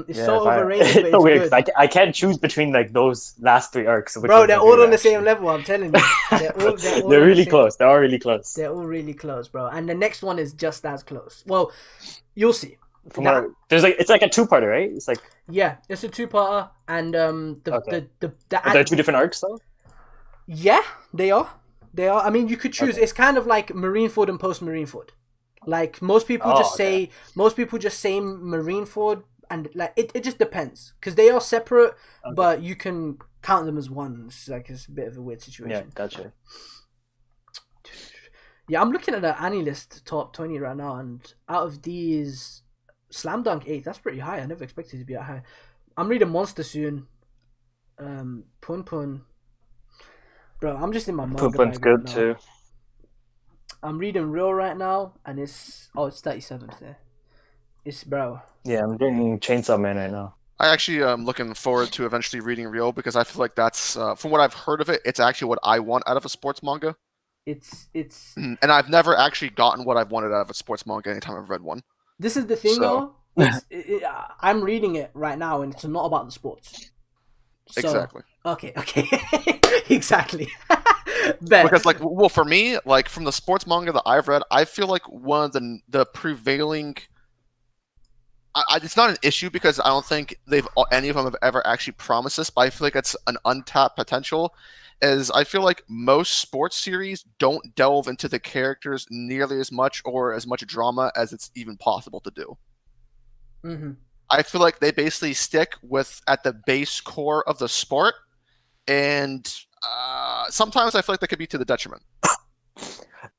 [SPEAKER 1] It's so overrated. But it's
[SPEAKER 3] so weird.
[SPEAKER 1] Good.
[SPEAKER 3] I can't choose between like those last 3 arcs.
[SPEAKER 1] Bro, they're all on the same level. I'm telling you,
[SPEAKER 3] they're really close. They're all really close.
[SPEAKER 1] They're all really close, bro. And the next one is just as close. Well, you'll see.
[SPEAKER 3] It's like a 2-parter, right? It's like
[SPEAKER 1] it's a 2-parter, and
[SPEAKER 3] Are there 2 different arcs though?
[SPEAKER 1] Yeah, they are. I mean, you could choose. Okay. It's kind of like Marineford and post Marineford. Like most people just say Marineford. And like it just depends because they are separate, but you can count them as one. It's like it's a bit of a weird situation.
[SPEAKER 3] Yeah, gotcha.
[SPEAKER 1] Yeah, I'm looking at the AniList top 20 right now, and out of these, Slam Dunk 8th. That's pretty high. I never expected it to be that high. I'm reading Monster soon. Pun Pun. Bro, I'm just in my manga.
[SPEAKER 3] Pun Pun's good
[SPEAKER 1] right
[SPEAKER 3] too.
[SPEAKER 1] I'm reading Real right now, and it's 37th there. It's bro.
[SPEAKER 3] Yeah, I'm doing Chainsaw Man right now.
[SPEAKER 2] I actually am looking forward to eventually reading Real because I feel like that's, from what I've heard of it, it's actually what I want out of a sports manga.
[SPEAKER 1] It's
[SPEAKER 2] And I've never actually gotten what I've wanted out of a sports manga anytime I've read one.
[SPEAKER 1] this is the thing
[SPEAKER 2] So-
[SPEAKER 1] though. I'm reading it right now, and it's not about the sports. So,
[SPEAKER 2] Exactly.
[SPEAKER 1] Okay. Exactly. Bet.
[SPEAKER 2] Because like, well, for me, like from the sports manga that I've read, I feel like one of the prevailing. It's not an issue because I don't think any of them have ever actually promised this, but I feel like it's an untapped potential. Is I feel like most sports series don't delve into the characters nearly as much or as much drama as it's even possible to do.
[SPEAKER 1] Mm-hmm.
[SPEAKER 2] I feel like they basically stick with at the base core of the sport, and sometimes I feel like that could be to the detriment.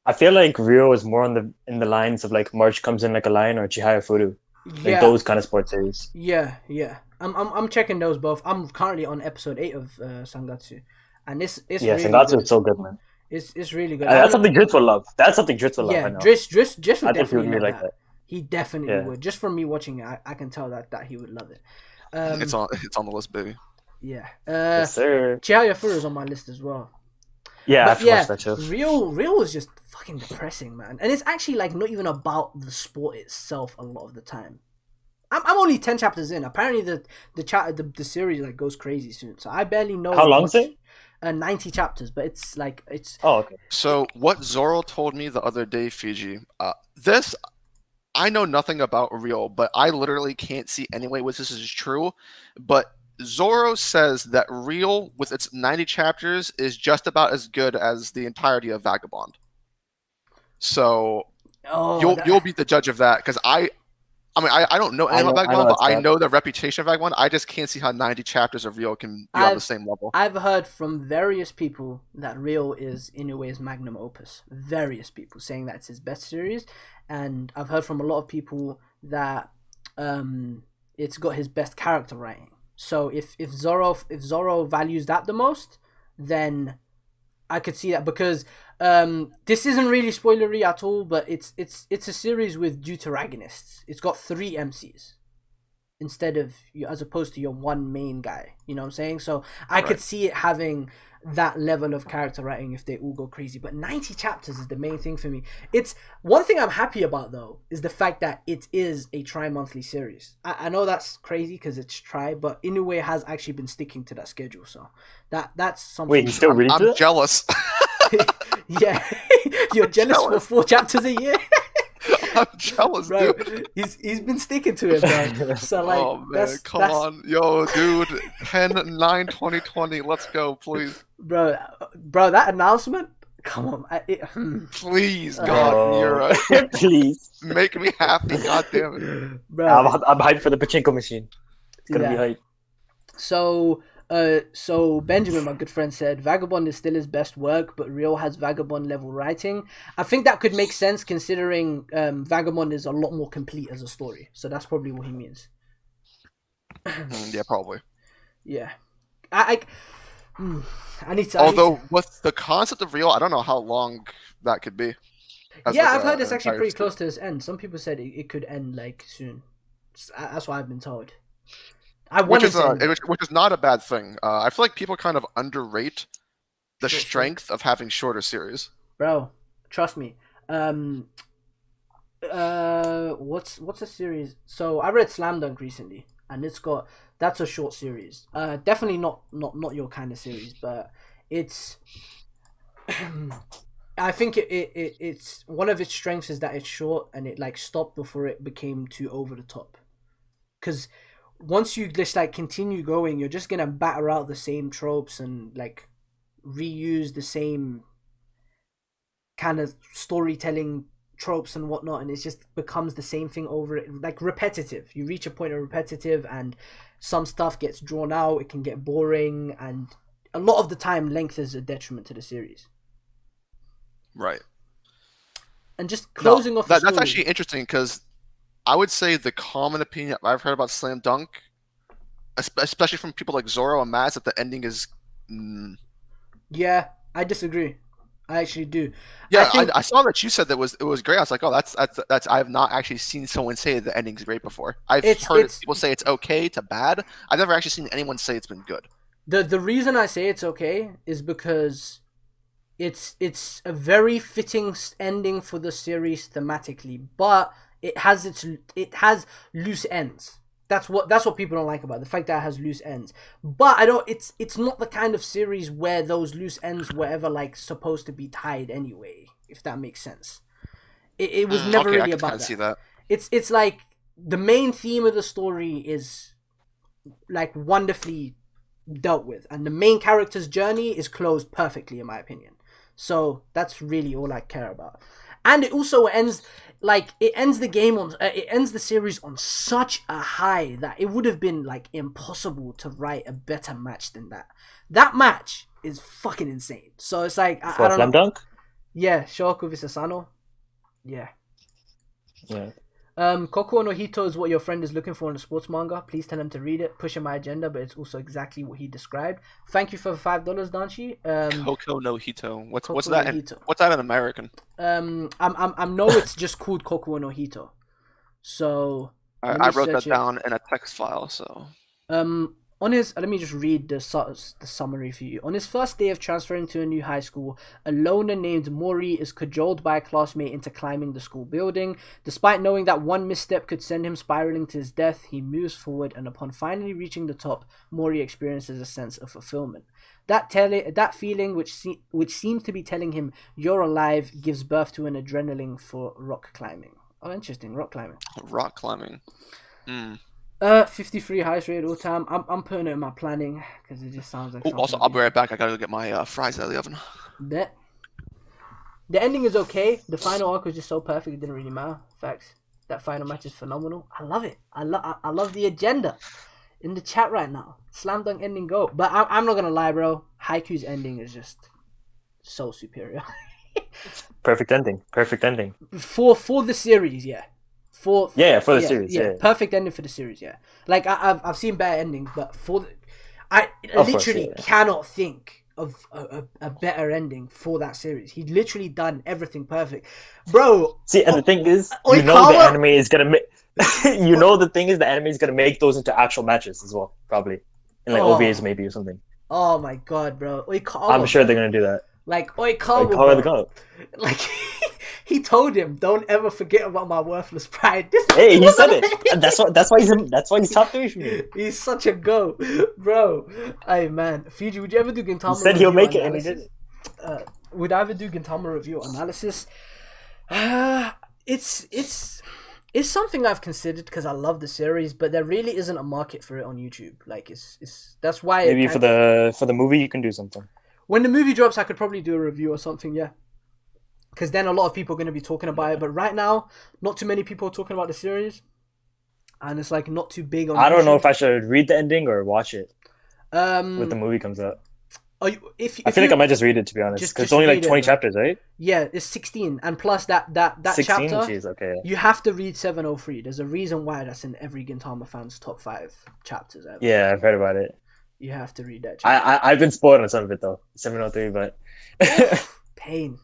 [SPEAKER 3] I feel like Rio is more in the lines of like March Comes In Like a Lion or Chihaya Furu. Like
[SPEAKER 1] Yeah.
[SPEAKER 3] those kind of sports series.
[SPEAKER 1] Yeah. I'm checking those both. I'm currently on episode 8 of Sangatsu, and it's
[SPEAKER 3] Yeah,
[SPEAKER 1] really
[SPEAKER 3] Sangatsu
[SPEAKER 1] good.
[SPEAKER 3] is so good, man.
[SPEAKER 1] It's really good.
[SPEAKER 3] That's something Dritz would love. That's something Dritz would love.
[SPEAKER 1] Yeah,
[SPEAKER 3] I know.
[SPEAKER 1] Driss would
[SPEAKER 3] I think he
[SPEAKER 1] definitely
[SPEAKER 3] would really
[SPEAKER 1] love
[SPEAKER 3] like
[SPEAKER 1] that.
[SPEAKER 3] that.
[SPEAKER 1] He definitely
[SPEAKER 3] Yeah.
[SPEAKER 1] would. Just from me watching it, I can tell that he would love it.
[SPEAKER 2] It's on the list, baby.
[SPEAKER 1] Yeah.
[SPEAKER 3] Yes, sir.
[SPEAKER 1] Chihaya Furu is on my list as well.
[SPEAKER 3] Yeah, I
[SPEAKER 1] But
[SPEAKER 3] have to
[SPEAKER 1] yeah,
[SPEAKER 3] watch that show.
[SPEAKER 1] Real is just fucking depressing, man. And it's actually like not even about the sport itself a lot of the time. I'm only 10 chapters in. Apparently the series like goes crazy soon. So I barely know
[SPEAKER 3] How long is
[SPEAKER 1] much.
[SPEAKER 3] it?
[SPEAKER 1] 90 chapters, but it's
[SPEAKER 3] Oh, okay.
[SPEAKER 2] So what Zoro told me the other day, Fiji, this I know nothing about Real, but I literally can't see any way which this is true. But Zoro says that Real, with its 90 chapters, is just about as good as the entirety of Vagabond. So you'll be the judge of that, because I don't know anything about Vagabond, but I know the reputation of Vagabond. I just can't see how 90 chapters of Real can be on the same level.
[SPEAKER 1] I've heard from various people that Real is Inoue's magnum opus. Various people saying that it's his best series, and I've heard from a lot of people that it's got his best character writing. So if Zoro values that the most, then I could see that, because this isn't really spoilery at all, but it's a series with deuteragonists. It's got 3 MCs instead of as opposed to your one main guy. You know what I'm saying? So I could see it having that level of character writing if they all go crazy. But 90 chapters is the main thing for me. It's one thing I'm happy about though is the fact that it is a tri-monthly series. I know that's crazy because it's tri, but Inoue has actually been sticking to that schedule. So that's something.
[SPEAKER 3] Wait, you still reading
[SPEAKER 2] I'm
[SPEAKER 3] it?
[SPEAKER 2] jealous.
[SPEAKER 1] Yeah, you're jealous for 4 chapters a year.
[SPEAKER 2] I'm jealous,
[SPEAKER 1] Bro,
[SPEAKER 2] dude.
[SPEAKER 1] he's been sticking to it, bro. So like,
[SPEAKER 2] Oh man, come on, yo, dude, 10/9/2020, let's go, please,
[SPEAKER 1] bro. That announcement, come on,
[SPEAKER 2] please, God, Mira,
[SPEAKER 3] Please.
[SPEAKER 2] make me happy, God damn it.
[SPEAKER 1] bro.
[SPEAKER 3] I'm hyped for the pachinko machine. It's gonna be hype.
[SPEAKER 1] So Benjamin, my good friend, said Vagabond is still his best work, but Real has Vagabond level writing. I think that could make sense considering Vagabond is a lot more complete as a story. So that's probably what he means.
[SPEAKER 2] Yeah, probably.
[SPEAKER 1] Yeah, I need to.
[SPEAKER 2] Although with the concept of Real, I don't know how long that could be.
[SPEAKER 1] Yeah, I've heard it's actually pretty close to its end. Some people said it could end like soon. That's what I've been told.
[SPEAKER 2] Which is not a bad thing. I feel like people kind of underrate the strength of having shorter series.
[SPEAKER 1] Bro, trust me. What's a series? So I read Slam Dunk recently, and that's a short series. Definitely not your kind of series, but it's. I think it's one of its strengths is that it's short and it like stopped before it became too over the top. Because once you just like continue going, you're just gonna batter out the same tropes and like reuse the same kind of storytelling tropes and whatnot, and it just becomes the same thing over it, like repetitive. You reach a point of repetitive, and some stuff gets drawn out. It can get boring, and a lot of the time, length is a detriment to the series.
[SPEAKER 2] Right.
[SPEAKER 1] And just closing off the story.
[SPEAKER 2] That's actually interesting because I would say the common opinion I've heard about Slam Dunk, especially from people like Zoro and Maz, that the ending is.
[SPEAKER 1] Yeah, I disagree. I actually do.
[SPEAKER 2] Yeah, I saw that you said that it was great. I was like, oh, that's. I have not actually seen someone say the ending's great before. I've heard people say it's okay to bad. I've never actually seen anyone say it's been good.
[SPEAKER 1] The reason I say it's okay is because it's a very fitting ending for the series thematically, but it has loose ends. That's what people don't like about it, the fact that it has loose ends. But it's not the kind of series where those loose ends were ever like supposed to be tied anyway, if that makes sense. It was never really about that.
[SPEAKER 2] See that.
[SPEAKER 1] It's like the main theme of the story is like wonderfully dealt with, and the main character's journey is closed perfectly in my opinion. So that's really all I care about. And it also ends the series on such a high that it would have been like impossible to write a better match than that. That match is fucking insane. So it's like I don't
[SPEAKER 3] Slam
[SPEAKER 1] know.
[SPEAKER 3] Dunk?
[SPEAKER 1] Yeah, Shoku vs Sano. Yeah.
[SPEAKER 3] Yeah.
[SPEAKER 1] Kokuo no Hito is what your friend is looking for in a sports manga. Please tell him to read it. Pushing my agenda, but it's also exactly what he described. Thank you for $5, Danshi.
[SPEAKER 2] Kokuo no Hito. What's
[SPEAKER 1] Kokuo
[SPEAKER 2] that?
[SPEAKER 1] no Hito.
[SPEAKER 2] What's that in American?
[SPEAKER 1] I know it's just called Kokuo no Hito. So
[SPEAKER 2] I wrote that down in a text file. So
[SPEAKER 1] on his, let me just read the summary for you. On his first day of transferring to a new high school, a loner named Mori is cajoled by a classmate into climbing the school building. Despite knowing that one misstep could send him spiraling to his death, he moves forward, and upon finally reaching the top, Mori experiences a sense of fulfillment. That feeling, which seems to be telling him you're alive, gives birth to an adrenaline for rock climbing. Oh, interesting, rock climbing.
[SPEAKER 2] Rock climbing.
[SPEAKER 1] 53 highest rated all time. I'm putting it in my planning because it just sounds like.
[SPEAKER 2] Also, I'll be right back. I gotta go get my fries out of the oven.
[SPEAKER 1] The ending is okay. The final arc was just so perfect it didn't really matter. Facts. That final match is phenomenal. I love it. I love the agenda in the chat right now. Slam dunk ending go. But I'm not gonna lie, bro. Haiku's ending is just so superior.
[SPEAKER 3] Perfect ending.
[SPEAKER 1] For the series, yeah. For the
[SPEAKER 3] series, yeah.
[SPEAKER 1] Perfect ending for the series, yeah. Like I've seen better endings, but I literally cannot think of a better ending for that series. He'd literally done everything perfect, bro.
[SPEAKER 3] See, and the thing is, the anime is gonna make. The thing is, the anime is gonna make those into actual matches as well, probably, in like OVAs maybe or something.
[SPEAKER 1] Oh my god, bro! Oikawa,
[SPEAKER 3] I'm sure they're gonna do that.
[SPEAKER 1] Like Oikawa,
[SPEAKER 3] bro.
[SPEAKER 1] Like he told him, "Don't ever forget about my worthless pride."
[SPEAKER 3] Hey, he said it. And that's why he's top 3 for me.
[SPEAKER 1] He's such a go, bro. Hey man, Fiji, would you ever do Gintama?
[SPEAKER 3] He said he'll make it, and he did.
[SPEAKER 1] Would I ever do Gintama review analysis? It's something I've considered because I love the series, but there really isn't a market for it on YouTube. Like that's why
[SPEAKER 3] maybe for the movie you can do something.
[SPEAKER 1] When the movie drops, I could probably do a review or something, yeah. Because then a lot of people are going to be talking about it. But right now, not too many people are talking about the series. And it's like not too big on
[SPEAKER 3] I don't know if I should read the ending or watch it when the movie comes out.
[SPEAKER 1] I
[SPEAKER 3] feel like I might just read it, to be honest. Because it's only like 20 chapters, right?
[SPEAKER 1] Yeah, it's 16. And plus that 16? Chapter,
[SPEAKER 3] Jeez, okay.
[SPEAKER 1] You have to read 703. There's a reason why that's in every Gintama fan's top 5 chapters ever.
[SPEAKER 3] Yeah, I've heard about it.
[SPEAKER 1] You have to read that chapter.
[SPEAKER 3] I've been spoiled on some of it, though. 703, but...
[SPEAKER 1] Pain.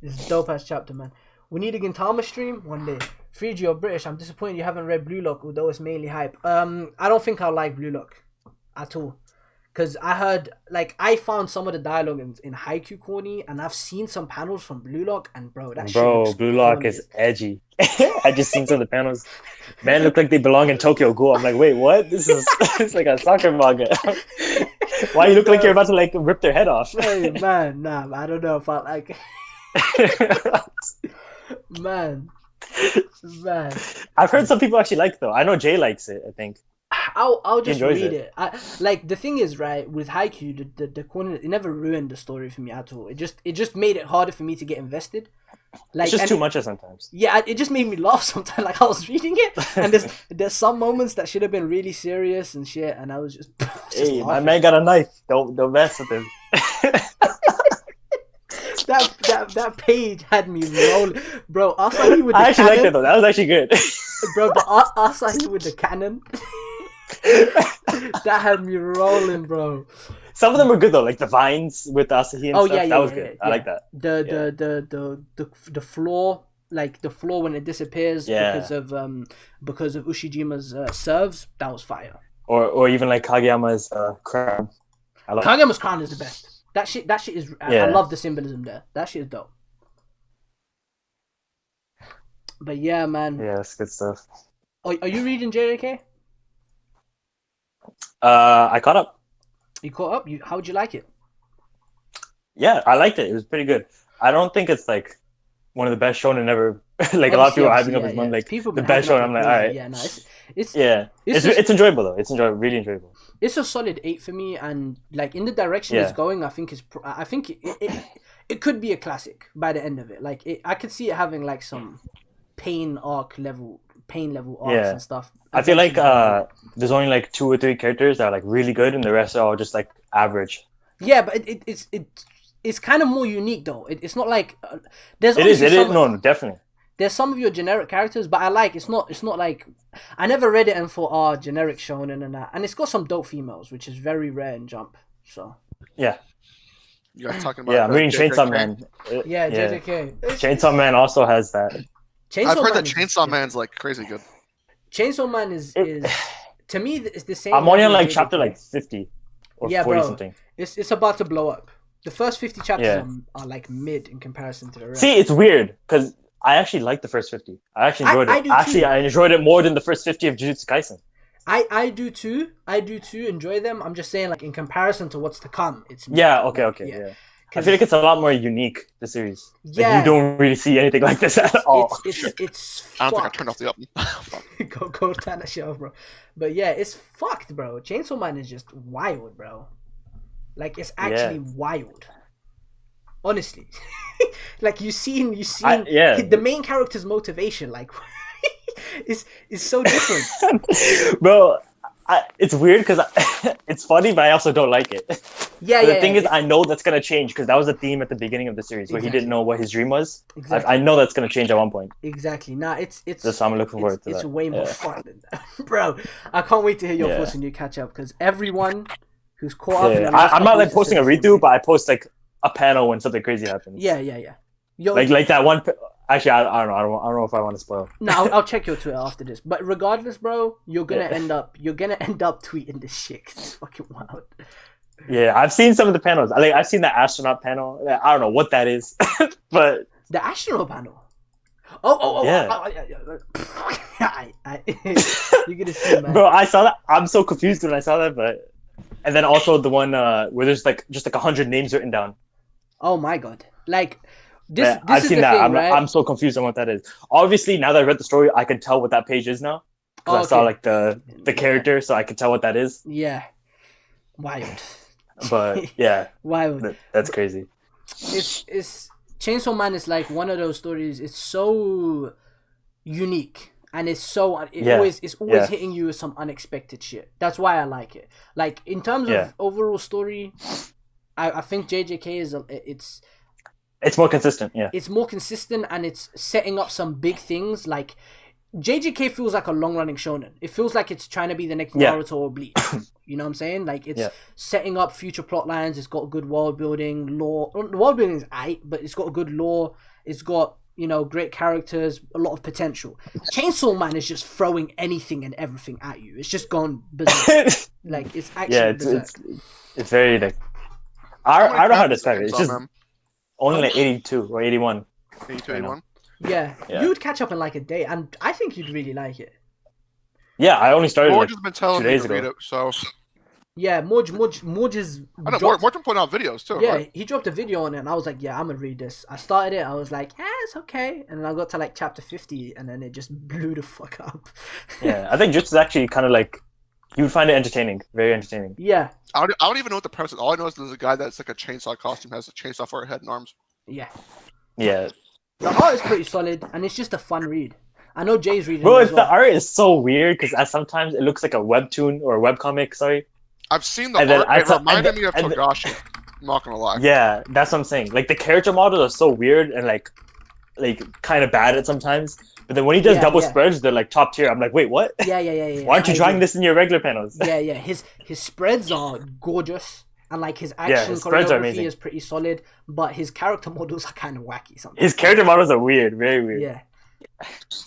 [SPEAKER 1] This is a dope-ass chapter, man. We need a Gintama stream one day. Fiji, you're British. I'm disappointed you haven't read Blue Lock, although it's mainly hype. I don't think I'll like Blue Lock at all. Because I heard, like, I found some of the dialogue in Haikyuu corny, and I've seen some panels from Blue Lock, and bro, that shit looks
[SPEAKER 3] Blue Lock
[SPEAKER 1] corny.
[SPEAKER 3] is edgy. I just seen some of the panels. Man, look like they belong in Tokyo Ghoul. I'm like, wait, what? This is it's like a soccer manga. Why you look like you're about to like rip their head off?
[SPEAKER 1] Hey man, nah, I don't know if I like. man.
[SPEAKER 3] I've heard some people actually like it, though. I know Jay likes it. I think.
[SPEAKER 1] I'll just read it. Like the thing is, right, with Haikyuu, the corner, it never ruined the story for me at all. It just made it harder for me to get invested. Like,
[SPEAKER 3] it's just too much sometimes.
[SPEAKER 1] Yeah, it just made me laugh sometimes. Like I was reading it, and there's some moments that should have been really serious and shit, and I was just
[SPEAKER 3] hey,
[SPEAKER 1] laughing.
[SPEAKER 3] My man got a knife. Don't mess with him.
[SPEAKER 1] That page had me rolling, bro. Asahi with the
[SPEAKER 3] I actually
[SPEAKER 1] cannon,
[SPEAKER 3] liked it though. That was actually good,
[SPEAKER 1] bro. The Asahi with the cannon, that had me rolling, bro.
[SPEAKER 3] Some of them were good though, like the vines with Asahi and stuff. That was good. I like that.
[SPEAKER 1] The floor, like the floor when it disappears because of Ushijima's serves, that was fire.
[SPEAKER 3] Or even like Kageyama's crown.
[SPEAKER 1] Kageyama's crown is the best. That shit is.
[SPEAKER 3] Yeah.
[SPEAKER 1] I love the symbolism there. That shit is dope. But yeah, man.
[SPEAKER 3] Yeah, that's good stuff.
[SPEAKER 1] Are you reading JJK?
[SPEAKER 3] I caught up.
[SPEAKER 1] You caught up? How'd you like it?
[SPEAKER 3] Yeah, I liked it. It was pretty good. I don't think it's like one of the best shonen ever. Like a lot of people are hyping up his manga like
[SPEAKER 1] people
[SPEAKER 3] the best shonen. I'm like, all right.
[SPEAKER 1] Yeah, no,
[SPEAKER 3] it's enjoyable though. It's really enjoyable.
[SPEAKER 1] It's a solid 8 for me, and like in the direction it's going, I think it could be a classic by the end of it. Like I could see it having like some pain level arcs and stuff.
[SPEAKER 3] I feel like there's only like 2 or 3 characters that are like really good, and the rest are all just like average.
[SPEAKER 1] Yeah, but it's kind of more unique though. It's not like there's.
[SPEAKER 3] It is. No, definitely.
[SPEAKER 1] There's some of your generic characters, but I like it's not like I never read it and thought generic shonen and that, and it's got some dope females, which is very rare in Jump. So
[SPEAKER 3] yeah.
[SPEAKER 2] You guys talking about?
[SPEAKER 3] Yeah, I'm reading Chainsaw Man.
[SPEAKER 1] Yeah, JJK.
[SPEAKER 3] Chainsaw Man also has that.
[SPEAKER 2] I've heard that Chainsaw Man's like crazy good.
[SPEAKER 1] Chainsaw Man is to me it's the same.
[SPEAKER 3] I'm only on like chapter like 50 or 40 something.
[SPEAKER 1] It's about to blow up. The first 50 chapters are like mid in comparison to the rest.
[SPEAKER 3] See, it's weird because I actually liked the first 50. I actually enjoyed it. I enjoyed it more than the first 50 of Jujutsu Kaisen.
[SPEAKER 1] I do too. Enjoy them. I'm just saying, like in comparison to what's to come, it's
[SPEAKER 3] okay. Yeah. I feel like it's a lot more unique, the series. Yeah, like, you don't really see anything like this at all.
[SPEAKER 1] It's
[SPEAKER 2] I don't think I turned off the oven.
[SPEAKER 1] go turn that shit off, bro. But yeah, it's fucked, bro. Chainsaw Man is just wild, bro. Like it's actually wild. Honestly, like you seen the main character's motivation, like is so different,
[SPEAKER 3] bro. It's weird because it's funny, but I also don't like it.
[SPEAKER 1] Yeah,
[SPEAKER 3] the thing is, I know that's gonna change because that was a theme at the beginning of the series where he didn't know what his dream was. Exactly. I know that's gonna change at one point.
[SPEAKER 1] Exactly. Nah, it's
[SPEAKER 3] just I'm looking forward to that.
[SPEAKER 1] It's way more fun than that, bro. I can't wait to hear your thoughts when you catch up because everyone who's caught up.
[SPEAKER 3] I'm not like posting a redo, but I post like a panel when something crazy happens.
[SPEAKER 1] Yeah.
[SPEAKER 3] Like that one. Actually, I don't know if I want to spoil.
[SPEAKER 1] No, I'll check your Twitter after this. But regardless, bro, you're gonna end up tweeting this shit. It's fucking wild.
[SPEAKER 3] Yeah, I've seen some of the panels. I've seen the astronaut panel. I don't know what that is, but
[SPEAKER 1] the astronaut panel. Oh yeah. You're gonna see, man.
[SPEAKER 3] Bro, I saw that. I'm so confused when I saw that, and then also the one where there's like just like 100 names written down.
[SPEAKER 1] Oh my god! Like.
[SPEAKER 3] I've seen that.
[SPEAKER 1] Thing, right?
[SPEAKER 3] I'm so confused on what that is. Obviously, now that I read the story, I can tell what that page is now. Because I saw like the character, so I can tell what that is.
[SPEAKER 1] Yeah. Wild.
[SPEAKER 3] But yeah.
[SPEAKER 1] Wild.
[SPEAKER 3] That's crazy.
[SPEAKER 1] It's Chainsaw Man is like one of those stories. It's so unique. And it's always hitting you with some unexpected shit. That's why I like it. Like in terms of overall story, I think JJK
[SPEAKER 3] it's more consistent, yeah.
[SPEAKER 1] It's more consistent and it's setting up some big things. Like, JJK feels like a long-running shonen. It feels like it's trying to be the next Naruto or Bleach. You know what I'm saying? Like, it's setting up future plot lines. It's got good world building, lore. The world building is aight, but it's got a good lore. It's got, great characters, a lot of potential. Chainsaw Man is just throwing anything and everything at you. It's just gone berserk. Like, it's actually berserk.
[SPEAKER 3] It's very, like... I don't know how to describe it. It's just... Only like 82 or 81.
[SPEAKER 2] 82, 81?
[SPEAKER 1] Yeah. You would catch up in like a day, and I think you'd really like it.
[SPEAKER 3] Yeah, I only started
[SPEAKER 2] Morge has been telling
[SPEAKER 3] 2 days ago.
[SPEAKER 2] Read it, so...
[SPEAKER 1] Yeah, Morge is...
[SPEAKER 2] I know, Morge been putting out videos too,
[SPEAKER 1] Yeah,
[SPEAKER 2] right?
[SPEAKER 1] he dropped a video on it, and I was like, yeah, I'm gonna read this. I started it, I was like, it's okay. And then I got to like chapter 50, and then it just blew the fuck up.
[SPEAKER 3] Yeah, I think Jutsu is actually kind of like... You would find it entertaining. Very entertaining.
[SPEAKER 1] Yeah.
[SPEAKER 2] I don't even know what the premise is. All I know is there's a guy that's like a chainsaw costume, has a chainsaw for a head and arms.
[SPEAKER 1] Yeah.
[SPEAKER 3] Yeah.
[SPEAKER 1] The art is pretty solid, and it's just a fun read. I know Jay's reading
[SPEAKER 3] Bro,
[SPEAKER 1] it as well.
[SPEAKER 3] The art is so weird, because sometimes it looks like a webtoon or a webcomic, sorry.
[SPEAKER 2] I've seen the art. It reminded me of Togashi. I'm not gonna lie.
[SPEAKER 3] Yeah, that's what I'm saying. Like, the character models are so weird and, like kind of bad at sometimes. But then when he does double spreads, they're like top tier. I'm like, wait, what?
[SPEAKER 1] Yeah.
[SPEAKER 3] Why aren't you drawing this in your regular panels?
[SPEAKER 1] Yeah. His spreads are gorgeous, and like his action choreography is pretty solid. But his character models are kind of wacky sometimes.
[SPEAKER 3] His character models are weird, very weird.
[SPEAKER 1] Yeah,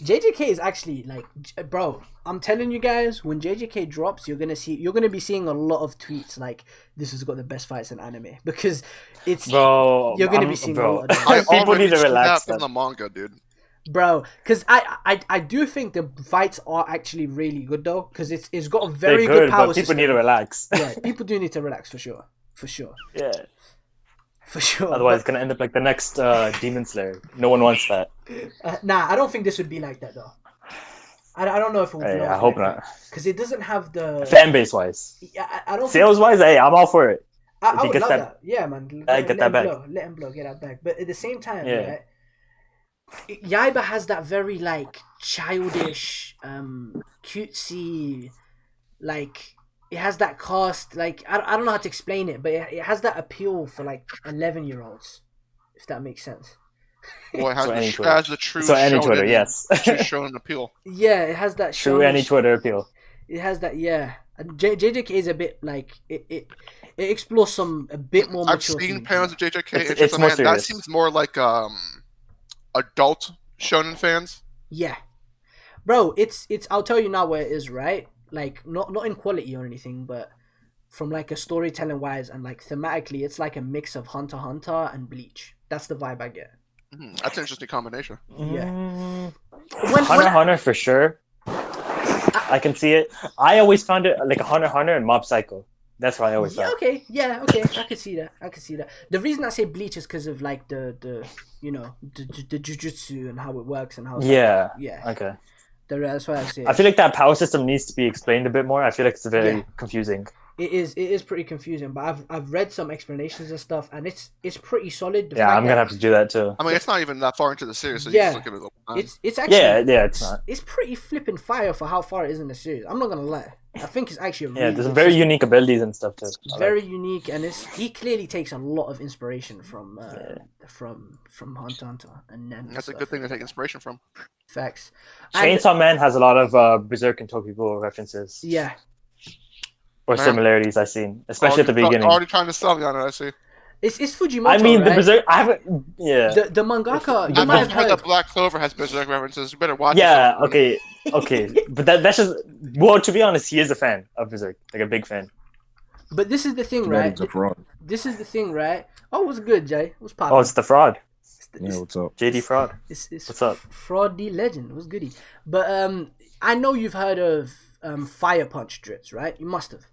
[SPEAKER 1] JJK is actually like, bro. I'm telling you guys, when JJK drops, you're gonna be seeing a lot of tweets like, "This has got the best fights in anime," because it's
[SPEAKER 3] Bro,
[SPEAKER 1] you're gonna be seeing a lot of
[SPEAKER 2] I
[SPEAKER 1] that.
[SPEAKER 3] People
[SPEAKER 2] already
[SPEAKER 3] need to
[SPEAKER 2] see
[SPEAKER 3] relax,
[SPEAKER 2] that from
[SPEAKER 3] man.
[SPEAKER 2] the manga, dude.
[SPEAKER 1] Bro, because I do think the fights are actually really good though, because it's got a very
[SPEAKER 3] They're
[SPEAKER 1] good power
[SPEAKER 3] but people
[SPEAKER 1] system.
[SPEAKER 3] need to relax.
[SPEAKER 1] Yeah, people do need to relax for sure,
[SPEAKER 3] Yeah.
[SPEAKER 1] for sure.
[SPEAKER 3] Otherwise, it's gonna end up like the next Demon Slayer. No one wants that.
[SPEAKER 1] Nah, I don't think this would be like that though. I don't know if it would
[SPEAKER 3] Hey,
[SPEAKER 1] blow
[SPEAKER 3] I
[SPEAKER 1] up
[SPEAKER 3] hope
[SPEAKER 1] like
[SPEAKER 3] not.
[SPEAKER 1] that, because it doesn't have the
[SPEAKER 3] Fan base wise,
[SPEAKER 1] I don't think,
[SPEAKER 3] sales wise, hey, I'm all for it.
[SPEAKER 1] I
[SPEAKER 3] if he
[SPEAKER 1] would
[SPEAKER 3] gets
[SPEAKER 1] love
[SPEAKER 3] that-
[SPEAKER 1] that. Yeah, man.
[SPEAKER 3] get that back.
[SPEAKER 1] Let him blow, get that back. But at the same time,
[SPEAKER 3] Yeah.
[SPEAKER 1] right? Yaiba has that very like childish, cutesy, like it has that cast. Like I don't know how to explain it, but it has that appeal for like 11-year-olds, if that makes sense.
[SPEAKER 2] Well, it has,
[SPEAKER 3] So any
[SPEAKER 2] the,
[SPEAKER 3] Twitter.
[SPEAKER 2] has the true
[SPEAKER 3] So any Twitter,
[SPEAKER 2] shonen,
[SPEAKER 3] yes.
[SPEAKER 2] true shonen appeal.
[SPEAKER 1] Yeah, it has that
[SPEAKER 3] True
[SPEAKER 1] shonen-
[SPEAKER 3] any Twitter appeal.
[SPEAKER 1] It has that, yeah. And JJK is a bit like it explores some a bit more
[SPEAKER 2] I've
[SPEAKER 1] mature
[SPEAKER 2] seen
[SPEAKER 1] themes.
[SPEAKER 2] panels of JJK.
[SPEAKER 3] It's
[SPEAKER 2] It's just,
[SPEAKER 3] more
[SPEAKER 2] man, that
[SPEAKER 3] serious.
[SPEAKER 2] seems more like adult shonen fans.
[SPEAKER 1] Yeah, bro, it's I'll tell you now where it is, right? Like not in quality or anything, but from like a storytelling wise and like thematically, it's like a mix of Hunter x Hunter and Bleach. That's the vibe I get.
[SPEAKER 2] That's an interesting combination.
[SPEAKER 1] Yeah.
[SPEAKER 3] Hunter x Hunter for sure. I can see it. I always found it like a Hunter x Hunter and Mob Psycho. That's what I always
[SPEAKER 1] Yeah,
[SPEAKER 3] thought.
[SPEAKER 1] okay, I could see that. The reason I say Bleach is because of like the you know the jujutsu and how it works and how it's
[SPEAKER 3] Yeah.
[SPEAKER 1] like, yeah.
[SPEAKER 3] Okay.
[SPEAKER 1] That's why I say it.
[SPEAKER 3] I feel like that power system needs to be explained a bit more. I feel like it's very
[SPEAKER 1] Yeah.
[SPEAKER 3] confusing.
[SPEAKER 1] It is pretty confusing, but I've read some explanations and stuff, and it's pretty solid. The
[SPEAKER 3] Yeah,
[SPEAKER 1] fact
[SPEAKER 3] I'm gonna
[SPEAKER 1] that
[SPEAKER 3] have to do that too.
[SPEAKER 2] I mean, it's not even that far into the series, so
[SPEAKER 1] Yeah.
[SPEAKER 2] you just look at it.
[SPEAKER 1] it's actually
[SPEAKER 3] Yeah, it's not.
[SPEAKER 1] it's pretty flipping fire for how far it is in the series. I'm not gonna lie. I think it's actually a
[SPEAKER 3] Yeah,
[SPEAKER 1] really
[SPEAKER 3] there's
[SPEAKER 1] good
[SPEAKER 3] very
[SPEAKER 1] system.
[SPEAKER 3] unique abilities and stuff too.
[SPEAKER 1] It's very unique, and he clearly takes a lot of inspiration from from Hunter x Hunter and Nen.
[SPEAKER 2] That's a good thing to take inspiration from.
[SPEAKER 1] Facts. And-
[SPEAKER 3] Chainsaw Man has a lot of Berserk and Tokyo references.
[SPEAKER 1] Yeah,
[SPEAKER 3] Or
[SPEAKER 2] Man.
[SPEAKER 3] similarities I've seen, especially at the beginning.
[SPEAKER 2] Already trying to sell me on it, I see.
[SPEAKER 1] it's Fujimoto.
[SPEAKER 3] I mean, the
[SPEAKER 1] right?
[SPEAKER 3] Berserk. I haven't. Yeah.
[SPEAKER 1] the mangaka. You
[SPEAKER 2] I've
[SPEAKER 1] might have
[SPEAKER 2] heard
[SPEAKER 1] heard.
[SPEAKER 2] that Black Clover has Berserk references. You better watch
[SPEAKER 3] Yeah.
[SPEAKER 2] it.
[SPEAKER 3] Okay. But that's just. Well, to be honest, he is a fan of Berserk, like a big fan.
[SPEAKER 1] But this is the thing, right?
[SPEAKER 4] It's a fraud.
[SPEAKER 1] This is the thing, right? Oh, what's good, Jay? What's poppin'?
[SPEAKER 3] Oh, it's the fraud.
[SPEAKER 4] Yeah, what's up?
[SPEAKER 3] JD fraud.
[SPEAKER 1] It's
[SPEAKER 3] What's up?
[SPEAKER 1] Fraud D Legend. What's goody? But I know you've heard of Fire Punch Drits, right? You must have.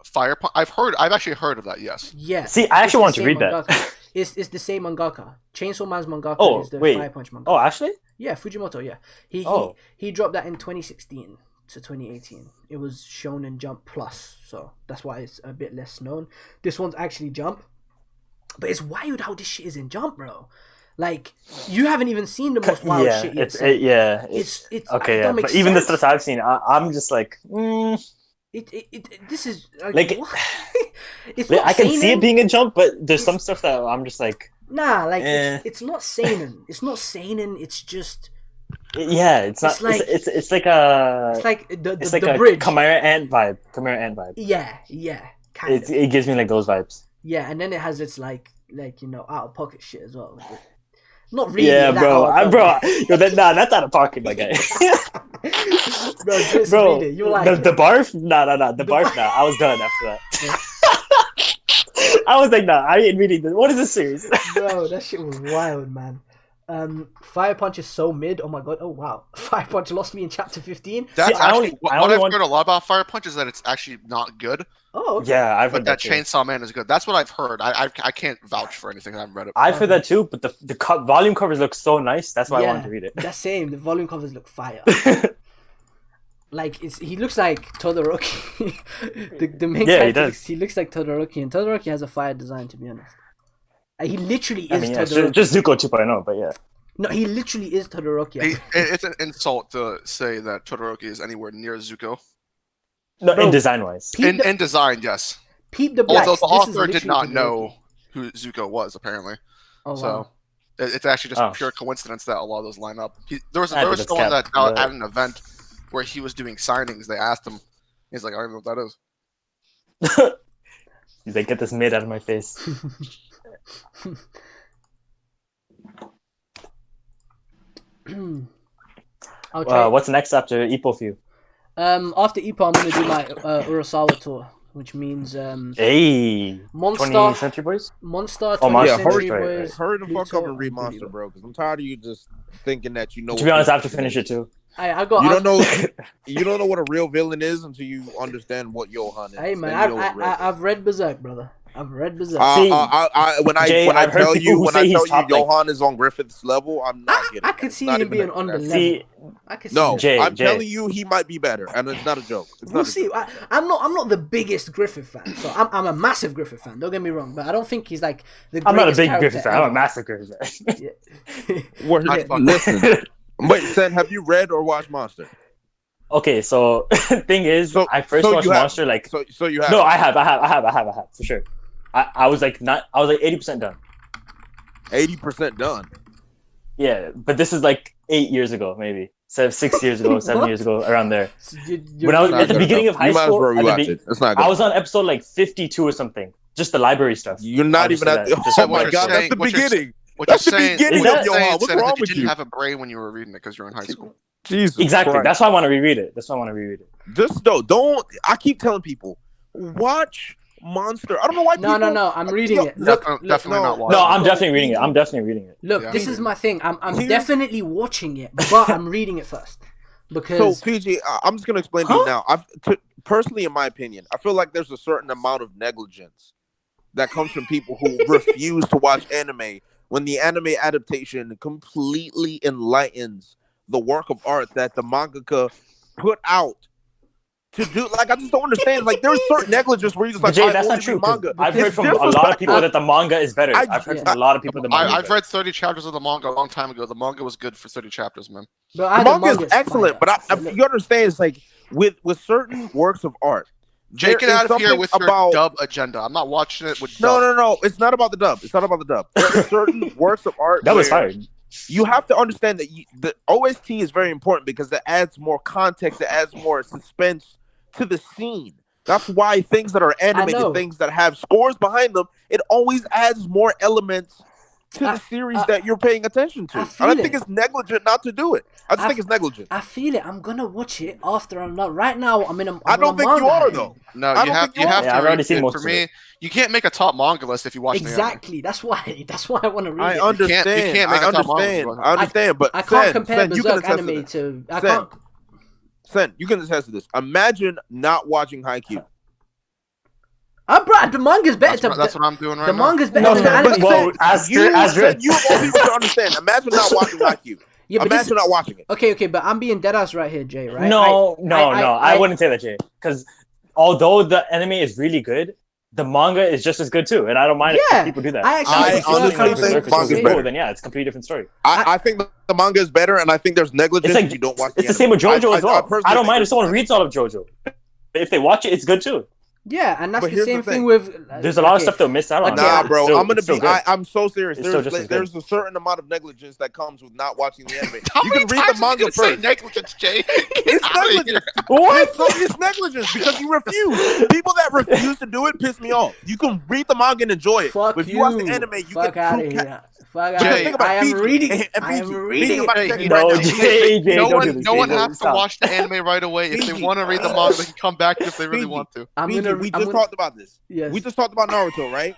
[SPEAKER 2] Fire Punch. I've actually heard of that. Yes.
[SPEAKER 1] Yeah.
[SPEAKER 3] See, I actually want
[SPEAKER 1] It's
[SPEAKER 3] to
[SPEAKER 1] the
[SPEAKER 3] read
[SPEAKER 1] same
[SPEAKER 3] that.
[SPEAKER 1] mangaka. It's the same mangaka. Chainsaw Man's mangaka
[SPEAKER 3] Oh,
[SPEAKER 1] is the
[SPEAKER 3] wait.
[SPEAKER 1] Fire Punch mangaka.
[SPEAKER 3] Oh, actually?
[SPEAKER 1] Yeah, Fujimoto. Yeah,
[SPEAKER 3] Oh.
[SPEAKER 1] he dropped that in 2016 to 2018. It was shown in Jump Plus, so that's why it's a bit less known. This one's actually Jump, but it's wild how this shit is in Jump, bro. Like you haven't even seen the most wild
[SPEAKER 3] Yeah,
[SPEAKER 1] shit yet.
[SPEAKER 3] it's
[SPEAKER 1] so
[SPEAKER 3] it's okay.
[SPEAKER 1] it
[SPEAKER 3] Yeah,
[SPEAKER 1] don't make
[SPEAKER 3] but even the
[SPEAKER 1] sense.
[SPEAKER 3] stuff I've seen, I'm just like,
[SPEAKER 1] This is
[SPEAKER 3] Like,
[SPEAKER 1] what? It's
[SPEAKER 3] like,
[SPEAKER 1] not
[SPEAKER 3] I can see
[SPEAKER 1] seinen.
[SPEAKER 3] it being a jump, but there's some stuff that I'm just like,
[SPEAKER 1] Nah, like
[SPEAKER 3] Eh.
[SPEAKER 1] it's not seinen. It's not seinen. It's just
[SPEAKER 3] yeah, it's not.
[SPEAKER 1] It's like-
[SPEAKER 3] It's like a.
[SPEAKER 1] it's like
[SPEAKER 3] it's
[SPEAKER 1] the
[SPEAKER 3] like a
[SPEAKER 1] bridge.
[SPEAKER 3] Chimera Ant vibe. Chimera Ant vibe.
[SPEAKER 1] Yeah, kind of.
[SPEAKER 3] It gives me like those vibes.
[SPEAKER 1] Yeah, and then it has its like you know out of pocket shit as well. Like, not really.
[SPEAKER 3] Yeah,
[SPEAKER 1] that
[SPEAKER 3] bro.
[SPEAKER 1] out of
[SPEAKER 3] Bro,
[SPEAKER 1] pocket.
[SPEAKER 3] yo, that's out of pocket, my guy.
[SPEAKER 1] bro, just
[SPEAKER 3] Bro,
[SPEAKER 1] read it. You like
[SPEAKER 3] the barf? Nah. The barf, nah. I was done after that. I was like, nah, I ain't reading this. What is this series?
[SPEAKER 1] bro, that shit was wild, man. Fire Punch is so mid. Oh my god. Oh wow. Fire Punch lost me in chapter 15.
[SPEAKER 2] That's
[SPEAKER 3] I
[SPEAKER 2] actually
[SPEAKER 3] only-
[SPEAKER 2] what
[SPEAKER 3] I
[SPEAKER 2] I've
[SPEAKER 3] only want-
[SPEAKER 2] heard a lot about Fire Punch is that it's actually not good,
[SPEAKER 1] Oh, okay.
[SPEAKER 3] Yeah, I've
[SPEAKER 2] but
[SPEAKER 3] heard
[SPEAKER 2] that
[SPEAKER 3] too.
[SPEAKER 2] Chainsaw Man is good. That's what I've heard. I can't vouch for anything. I haven't read it.
[SPEAKER 3] I've heard that too, but the volume covers look so nice. That's why I wanted to read it.
[SPEAKER 1] That's same. The volume covers look fire. Like he looks like Todoroki. the main
[SPEAKER 3] Yeah, he
[SPEAKER 1] character
[SPEAKER 3] does.
[SPEAKER 1] he looks like Todoroki, and Todoroki has a fire design, to be honest. He literally
[SPEAKER 3] I
[SPEAKER 1] is
[SPEAKER 3] mean, yeah,
[SPEAKER 1] Todoroki.
[SPEAKER 3] just Zuko 2.0, but yeah.
[SPEAKER 1] No, he literally is Todoroki.
[SPEAKER 2] It's an insult to say that Todoroki is anywhere near Zuko.
[SPEAKER 3] No,
[SPEAKER 1] Bro,
[SPEAKER 3] in design wise.
[SPEAKER 1] Peep,
[SPEAKER 2] In design, yes.
[SPEAKER 1] Peep the Blacks.
[SPEAKER 2] Although the
[SPEAKER 1] This is
[SPEAKER 2] author did
[SPEAKER 1] literally
[SPEAKER 2] not
[SPEAKER 1] Todoroki.
[SPEAKER 2] know who Zuko was, apparently.
[SPEAKER 1] Oh wow.
[SPEAKER 2] So it's actually just
[SPEAKER 3] Oh.
[SPEAKER 2] pure coincidence that a lot of those line up. There was
[SPEAKER 3] I think
[SPEAKER 2] someone
[SPEAKER 3] that's
[SPEAKER 2] that
[SPEAKER 3] cap,
[SPEAKER 2] at an event where he was doing signings. They asked him. He's like, I don't know what that is.
[SPEAKER 3] He's like, get this mid out of my face.
[SPEAKER 1] I'll try.
[SPEAKER 3] What's next after Ippo for you?
[SPEAKER 1] After Ippo, I'm gonna do my Urasawa tour, which means
[SPEAKER 3] Hey,
[SPEAKER 1] Monster,
[SPEAKER 3] 20th Century Boys.
[SPEAKER 1] Monster,
[SPEAKER 3] Oh,
[SPEAKER 1] 20th
[SPEAKER 3] Monster,
[SPEAKER 1] Century
[SPEAKER 3] right,
[SPEAKER 1] Boys.
[SPEAKER 4] Hurry the fuck up
[SPEAKER 1] Pluto,
[SPEAKER 4] and read Monster, bro, because I'm tired of you just thinking that you know.
[SPEAKER 3] To be honest, I have to finish it too.
[SPEAKER 1] I got.
[SPEAKER 4] You don't know. You don't know what a real villain is until you understand what Johan is.
[SPEAKER 1] Hey man,
[SPEAKER 4] Then you know what real
[SPEAKER 1] I've read Berserk, brother. I've read Berserk.
[SPEAKER 4] when I
[SPEAKER 3] Jay, I've heard
[SPEAKER 4] tell
[SPEAKER 3] people
[SPEAKER 4] you
[SPEAKER 3] who
[SPEAKER 4] when
[SPEAKER 3] say
[SPEAKER 4] I
[SPEAKER 3] he's
[SPEAKER 4] tell you
[SPEAKER 3] top, like-
[SPEAKER 4] Johan is on Griffith's level, I'm not kidding.
[SPEAKER 1] I could
[SPEAKER 4] It's
[SPEAKER 1] see
[SPEAKER 4] not
[SPEAKER 1] him
[SPEAKER 4] even
[SPEAKER 1] being
[SPEAKER 4] a-
[SPEAKER 1] on the level.
[SPEAKER 3] See,
[SPEAKER 1] I could see.
[SPEAKER 4] No,
[SPEAKER 3] Jay,
[SPEAKER 4] I'm
[SPEAKER 3] Jay.
[SPEAKER 4] telling you, he might be better, and it's not a joke. It's
[SPEAKER 1] We'll
[SPEAKER 4] not a
[SPEAKER 1] see.
[SPEAKER 4] joke.
[SPEAKER 1] I'm not the biggest Griffith fan, so I'm a massive Griffith fan. Don't get me wrong, but I don't think he's like the.
[SPEAKER 3] I'm not a
[SPEAKER 1] greatest
[SPEAKER 3] big
[SPEAKER 1] character
[SPEAKER 3] Griffith fan. I'm a
[SPEAKER 1] ever.
[SPEAKER 3] massive Griffith fan.
[SPEAKER 1] Yeah.
[SPEAKER 4] Word-
[SPEAKER 2] I fucking-
[SPEAKER 4] Listen, wait, Sen, have you read or watched Monster?
[SPEAKER 3] Okay, so thing is,
[SPEAKER 4] So-
[SPEAKER 3] I first
[SPEAKER 4] so
[SPEAKER 3] watched
[SPEAKER 4] you have-
[SPEAKER 3] Monster like
[SPEAKER 4] So you have
[SPEAKER 3] no, I have for sure. I was like 80% done.
[SPEAKER 4] 80% done.
[SPEAKER 3] Yeah, but this is like 8 years ago, maybe 6 years ago, 7
[SPEAKER 1] What?
[SPEAKER 3] years ago, around there.
[SPEAKER 1] So
[SPEAKER 3] When I was
[SPEAKER 4] Not
[SPEAKER 3] at the
[SPEAKER 4] good
[SPEAKER 3] beginning
[SPEAKER 4] enough.
[SPEAKER 3] of high
[SPEAKER 4] you might
[SPEAKER 3] school,
[SPEAKER 4] as well
[SPEAKER 3] at the
[SPEAKER 4] rewatch
[SPEAKER 3] be-
[SPEAKER 4] it. It's not good.
[SPEAKER 3] I was on episode like 52 or something, just the library stuff.
[SPEAKER 4] You're not
[SPEAKER 3] I'll
[SPEAKER 4] even
[SPEAKER 3] just
[SPEAKER 4] at.
[SPEAKER 3] say that. Just
[SPEAKER 4] Oh
[SPEAKER 3] what
[SPEAKER 4] my
[SPEAKER 2] you're
[SPEAKER 4] god,
[SPEAKER 2] saying-
[SPEAKER 4] that's the
[SPEAKER 2] what you're
[SPEAKER 4] beginning.
[SPEAKER 2] What
[SPEAKER 4] That's
[SPEAKER 2] you're
[SPEAKER 4] the
[SPEAKER 2] saying,
[SPEAKER 4] beginning
[SPEAKER 3] Is
[SPEAKER 4] of
[SPEAKER 3] that-
[SPEAKER 4] Johan.
[SPEAKER 2] saying,
[SPEAKER 4] What's
[SPEAKER 2] Sen, is
[SPEAKER 4] wrong
[SPEAKER 2] that you
[SPEAKER 4] with
[SPEAKER 2] didn't
[SPEAKER 4] you?
[SPEAKER 2] have a brain when you were reading it because you're in high school.
[SPEAKER 4] Jesus
[SPEAKER 3] Exactly.
[SPEAKER 4] Christ.
[SPEAKER 3] That's why I want to reread it.
[SPEAKER 4] Just don't. I keep telling people, watch Monster. I don't know why.
[SPEAKER 1] No,
[SPEAKER 4] people,
[SPEAKER 1] no. I'm reading
[SPEAKER 4] Yo,
[SPEAKER 1] it. Look,
[SPEAKER 2] Definitely
[SPEAKER 4] no.
[SPEAKER 2] not watching.
[SPEAKER 3] No, I'm
[SPEAKER 4] So,
[SPEAKER 3] definitely reading it. I'm definitely reading it.
[SPEAKER 1] look.
[SPEAKER 2] Yeah.
[SPEAKER 1] This is my thing. I'm
[SPEAKER 4] Here-
[SPEAKER 1] definitely watching it, but I'm reading it first
[SPEAKER 4] So
[SPEAKER 1] because
[SPEAKER 4] PG, I'm just gonna explain to you now. Personally, in my opinion, I feel like there's a certain amount of negligence that comes from people who refuse to watch anime when the anime adaptation completely enlightens the work of art that the mangaka put out to do. Like, I just don't understand. Like, there's certain negligence where you just
[SPEAKER 3] But
[SPEAKER 4] like,
[SPEAKER 3] Jay,
[SPEAKER 4] I
[SPEAKER 3] that's
[SPEAKER 4] only
[SPEAKER 3] not true.
[SPEAKER 4] read
[SPEAKER 3] 'cause
[SPEAKER 4] manga.
[SPEAKER 3] I've heard
[SPEAKER 4] It's
[SPEAKER 3] from a lot of people
[SPEAKER 4] disrespectful.
[SPEAKER 3] that the manga is better.
[SPEAKER 4] I-
[SPEAKER 3] I've heard from a lot of people the manga.
[SPEAKER 2] I've read 30 chapters of the manga a long time ago. The manga was good for 30 chapters, man.
[SPEAKER 1] but
[SPEAKER 4] The manga is excellent, but you understand, it's like with certain works of art.
[SPEAKER 2] Jay, get
[SPEAKER 4] there is
[SPEAKER 2] out of here
[SPEAKER 4] something
[SPEAKER 2] with your
[SPEAKER 4] about-
[SPEAKER 2] dub agenda. I'm not watching it with dub.
[SPEAKER 4] No. It's not about the dub. It's not about the dub. There are certain works of art.
[SPEAKER 3] That was
[SPEAKER 4] where
[SPEAKER 3] fire.
[SPEAKER 4] You have to understand that the OST is very important because it adds more context. It adds more suspense to the scene. That's why things that are
[SPEAKER 1] know.
[SPEAKER 4] animated, things that have scores behind them, it always adds more elements to the series that you're paying attention to.
[SPEAKER 1] I
[SPEAKER 4] I
[SPEAKER 1] feel
[SPEAKER 4] don't
[SPEAKER 1] it.
[SPEAKER 4] think it's negligent not to do it. I just
[SPEAKER 1] I
[SPEAKER 4] think it's negligent.
[SPEAKER 1] I feel it. I'm gonna watch it after I'm not. Right now, I'm in a.
[SPEAKER 4] I don't think you are though.
[SPEAKER 2] No,
[SPEAKER 4] I
[SPEAKER 2] you
[SPEAKER 4] don't
[SPEAKER 2] have
[SPEAKER 4] think you
[SPEAKER 2] you
[SPEAKER 4] are.
[SPEAKER 2] have
[SPEAKER 3] Yeah,
[SPEAKER 2] to.
[SPEAKER 3] I've already seen
[SPEAKER 2] read it.
[SPEAKER 3] most
[SPEAKER 2] For
[SPEAKER 3] of
[SPEAKER 2] me,
[SPEAKER 3] it.
[SPEAKER 2] you can't make a top manga list if you watch the anime.
[SPEAKER 1] Exactly. That's why I want to read
[SPEAKER 4] I
[SPEAKER 1] it.
[SPEAKER 4] understand.
[SPEAKER 2] You can't make
[SPEAKER 4] I
[SPEAKER 2] a top
[SPEAKER 4] understand.
[SPEAKER 2] manga.
[SPEAKER 4] I understand. But
[SPEAKER 1] I can't
[SPEAKER 4] Sen,
[SPEAKER 1] compare
[SPEAKER 4] Sen, you can
[SPEAKER 1] Berserk
[SPEAKER 4] attest to
[SPEAKER 1] anime
[SPEAKER 4] this.
[SPEAKER 1] to. I
[SPEAKER 4] Sen,
[SPEAKER 1] can't.
[SPEAKER 4] Sen, you can attest to this. Imagine not watching Haikyuu.
[SPEAKER 1] Bro, the manga's better.
[SPEAKER 2] That's what I'm doing right
[SPEAKER 1] the
[SPEAKER 2] now.
[SPEAKER 1] manga's better
[SPEAKER 3] No,
[SPEAKER 1] than
[SPEAKER 3] no,
[SPEAKER 1] the anime.
[SPEAKER 3] but- well, as
[SPEAKER 4] you
[SPEAKER 3] good-
[SPEAKER 4] of all people to understand. Imagine not watching Haikyuu.
[SPEAKER 1] Yeah, but this
[SPEAKER 4] Imagine not watching it.
[SPEAKER 1] okay, but I'm being deadass right here, Jay. Right?
[SPEAKER 3] No,
[SPEAKER 1] I
[SPEAKER 3] I wouldn't say that, Jay. Because although the anime is really good, the manga is just as good too, and I don't mind
[SPEAKER 1] Yeah,
[SPEAKER 3] if people do that.
[SPEAKER 1] I actually
[SPEAKER 4] I
[SPEAKER 1] prefer
[SPEAKER 4] honestly
[SPEAKER 1] Berserk
[SPEAKER 4] think
[SPEAKER 1] over
[SPEAKER 4] manga's
[SPEAKER 1] Berserk.
[SPEAKER 4] better.
[SPEAKER 3] Then yeah, it's a completely different story.
[SPEAKER 4] I think the manga is better, and I think there's negligence
[SPEAKER 3] It's like-
[SPEAKER 4] if you don't watch the
[SPEAKER 3] It's the
[SPEAKER 4] anime.
[SPEAKER 3] same with JoJo as well.
[SPEAKER 4] personally
[SPEAKER 3] I don't
[SPEAKER 4] think
[SPEAKER 3] mind if
[SPEAKER 4] there's-
[SPEAKER 3] someone reads all of JoJo. If they watch it, it's good too.
[SPEAKER 1] Yeah, and that's
[SPEAKER 4] But
[SPEAKER 1] the
[SPEAKER 4] here's
[SPEAKER 1] same
[SPEAKER 4] the
[SPEAKER 1] thing
[SPEAKER 4] thing.
[SPEAKER 1] with.
[SPEAKER 3] There's a lot of
[SPEAKER 1] okay.
[SPEAKER 3] stuff they'll miss out on.
[SPEAKER 1] Okay.
[SPEAKER 4] Nah,
[SPEAKER 3] It's
[SPEAKER 4] bro,
[SPEAKER 3] still-
[SPEAKER 4] I'm gonna
[SPEAKER 3] it's still
[SPEAKER 4] be.
[SPEAKER 3] good.
[SPEAKER 4] I'm so serious.
[SPEAKER 3] It's still just as good.
[SPEAKER 4] There's a certain amount of negligence that comes with not watching the anime.
[SPEAKER 2] How
[SPEAKER 4] You
[SPEAKER 2] many
[SPEAKER 4] can read
[SPEAKER 2] times
[SPEAKER 4] the
[SPEAKER 2] are you
[SPEAKER 4] manga
[SPEAKER 2] gonna say
[SPEAKER 4] first.
[SPEAKER 2] negligence, Jay?
[SPEAKER 4] It's
[SPEAKER 2] Get outta here.
[SPEAKER 4] negligence.
[SPEAKER 3] What?
[SPEAKER 4] It's negligence because you refuse. People that refuse to do it piss me off. You can read the manga and enjoy it.
[SPEAKER 1] Fuck
[SPEAKER 4] but if
[SPEAKER 1] you.
[SPEAKER 4] you watch the anime, you
[SPEAKER 1] Fuck
[SPEAKER 4] get
[SPEAKER 1] out
[SPEAKER 4] true
[SPEAKER 1] of
[SPEAKER 4] ca-
[SPEAKER 1] here. Fuck
[SPEAKER 2] Jay,
[SPEAKER 1] out.
[SPEAKER 4] think about
[SPEAKER 1] I am
[SPEAKER 4] Fiji.
[SPEAKER 1] reading.
[SPEAKER 4] And
[SPEAKER 1] I am
[SPEAKER 4] Fiji.
[SPEAKER 1] reading.
[SPEAKER 4] Fiji, I'm about to
[SPEAKER 2] Hey,
[SPEAKER 4] check
[SPEAKER 2] you
[SPEAKER 4] it
[SPEAKER 3] No,
[SPEAKER 4] right now.
[SPEAKER 3] Jay,
[SPEAKER 2] No
[SPEAKER 3] don't do
[SPEAKER 2] one,
[SPEAKER 3] this,
[SPEAKER 2] no
[SPEAKER 3] Jay,
[SPEAKER 2] one
[SPEAKER 3] don't
[SPEAKER 2] has to
[SPEAKER 3] stop.
[SPEAKER 2] watch the anime right away. If they
[SPEAKER 4] Fiji.
[SPEAKER 2] want to read the manga, they can come back if they really
[SPEAKER 4] Fiji.
[SPEAKER 2] want to.
[SPEAKER 1] I'm
[SPEAKER 4] Fiji,
[SPEAKER 1] gonna.
[SPEAKER 4] we
[SPEAKER 1] I'm
[SPEAKER 4] just
[SPEAKER 1] gonna,
[SPEAKER 4] talked about this.
[SPEAKER 1] Yes.
[SPEAKER 4] We just talked about Naruto, right?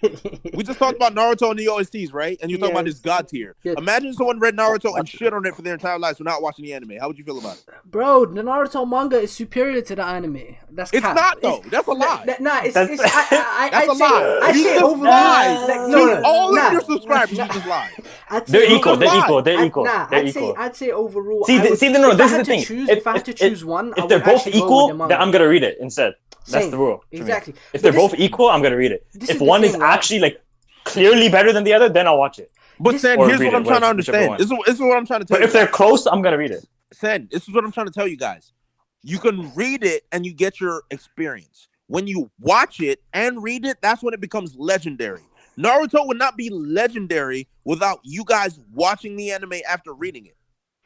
[SPEAKER 4] We just talked about Naruto and the OSTs, right? And you're talking about
[SPEAKER 1] Yes.
[SPEAKER 4] this god tier.
[SPEAKER 1] Yes.
[SPEAKER 4] Imagine someone read Naruto and shit on it for their entire lives without watching the anime. How would you feel about it?
[SPEAKER 1] Bro, the Naruto manga is superior to the anime. That's
[SPEAKER 4] It's
[SPEAKER 1] cap.
[SPEAKER 4] not though. That's a lie.
[SPEAKER 1] Nah, it's
[SPEAKER 3] That's-
[SPEAKER 4] That's a
[SPEAKER 1] I'd say,
[SPEAKER 4] lie.
[SPEAKER 1] I'd
[SPEAKER 4] You
[SPEAKER 1] say
[SPEAKER 4] just
[SPEAKER 1] overall.
[SPEAKER 4] lied.
[SPEAKER 1] Like,
[SPEAKER 4] To
[SPEAKER 1] no,
[SPEAKER 4] all
[SPEAKER 1] nah,
[SPEAKER 4] of your subscribers,
[SPEAKER 1] nah,
[SPEAKER 4] you just lied.
[SPEAKER 1] I'd say
[SPEAKER 3] They're equal. They're
[SPEAKER 1] overall-
[SPEAKER 3] equal. They're
[SPEAKER 1] I'd-
[SPEAKER 3] equal.
[SPEAKER 1] Nah,
[SPEAKER 3] They're
[SPEAKER 1] I'd
[SPEAKER 3] equal.
[SPEAKER 1] say overall.
[SPEAKER 3] See,
[SPEAKER 1] I would-
[SPEAKER 3] no,
[SPEAKER 1] if
[SPEAKER 3] this
[SPEAKER 1] I
[SPEAKER 3] is
[SPEAKER 1] had
[SPEAKER 3] the
[SPEAKER 1] to
[SPEAKER 3] thing.
[SPEAKER 1] choose- if I had to choose one, I
[SPEAKER 3] if they're
[SPEAKER 1] would
[SPEAKER 3] both
[SPEAKER 1] actually go with
[SPEAKER 3] equal,
[SPEAKER 1] the manga.
[SPEAKER 3] then I'm gonna read it instead. That's
[SPEAKER 1] Same.
[SPEAKER 3] the rule. for me.
[SPEAKER 1] Exactly.
[SPEAKER 3] If
[SPEAKER 1] But
[SPEAKER 3] they're
[SPEAKER 1] this-
[SPEAKER 3] both equal, I'm gonna read it.
[SPEAKER 1] this
[SPEAKER 3] If
[SPEAKER 1] is the
[SPEAKER 3] one is
[SPEAKER 1] thing, right?
[SPEAKER 3] actually like clearly better than the other, then I'll watch it.
[SPEAKER 4] But Sen,
[SPEAKER 3] Or
[SPEAKER 4] here's
[SPEAKER 3] read
[SPEAKER 4] what
[SPEAKER 3] it,
[SPEAKER 4] I'm trying to
[SPEAKER 3] whichever
[SPEAKER 4] understand.
[SPEAKER 3] one.
[SPEAKER 4] This is what I'm trying to tell
[SPEAKER 3] But
[SPEAKER 4] you.
[SPEAKER 3] if they're close, I'm gonna read it.
[SPEAKER 4] Sen, this is what I'm trying to tell you guys. You can read it and you get your experience. When you watch it and read it, that's when it becomes legendary. Naruto would not be legendary without you guys watching the anime after reading it.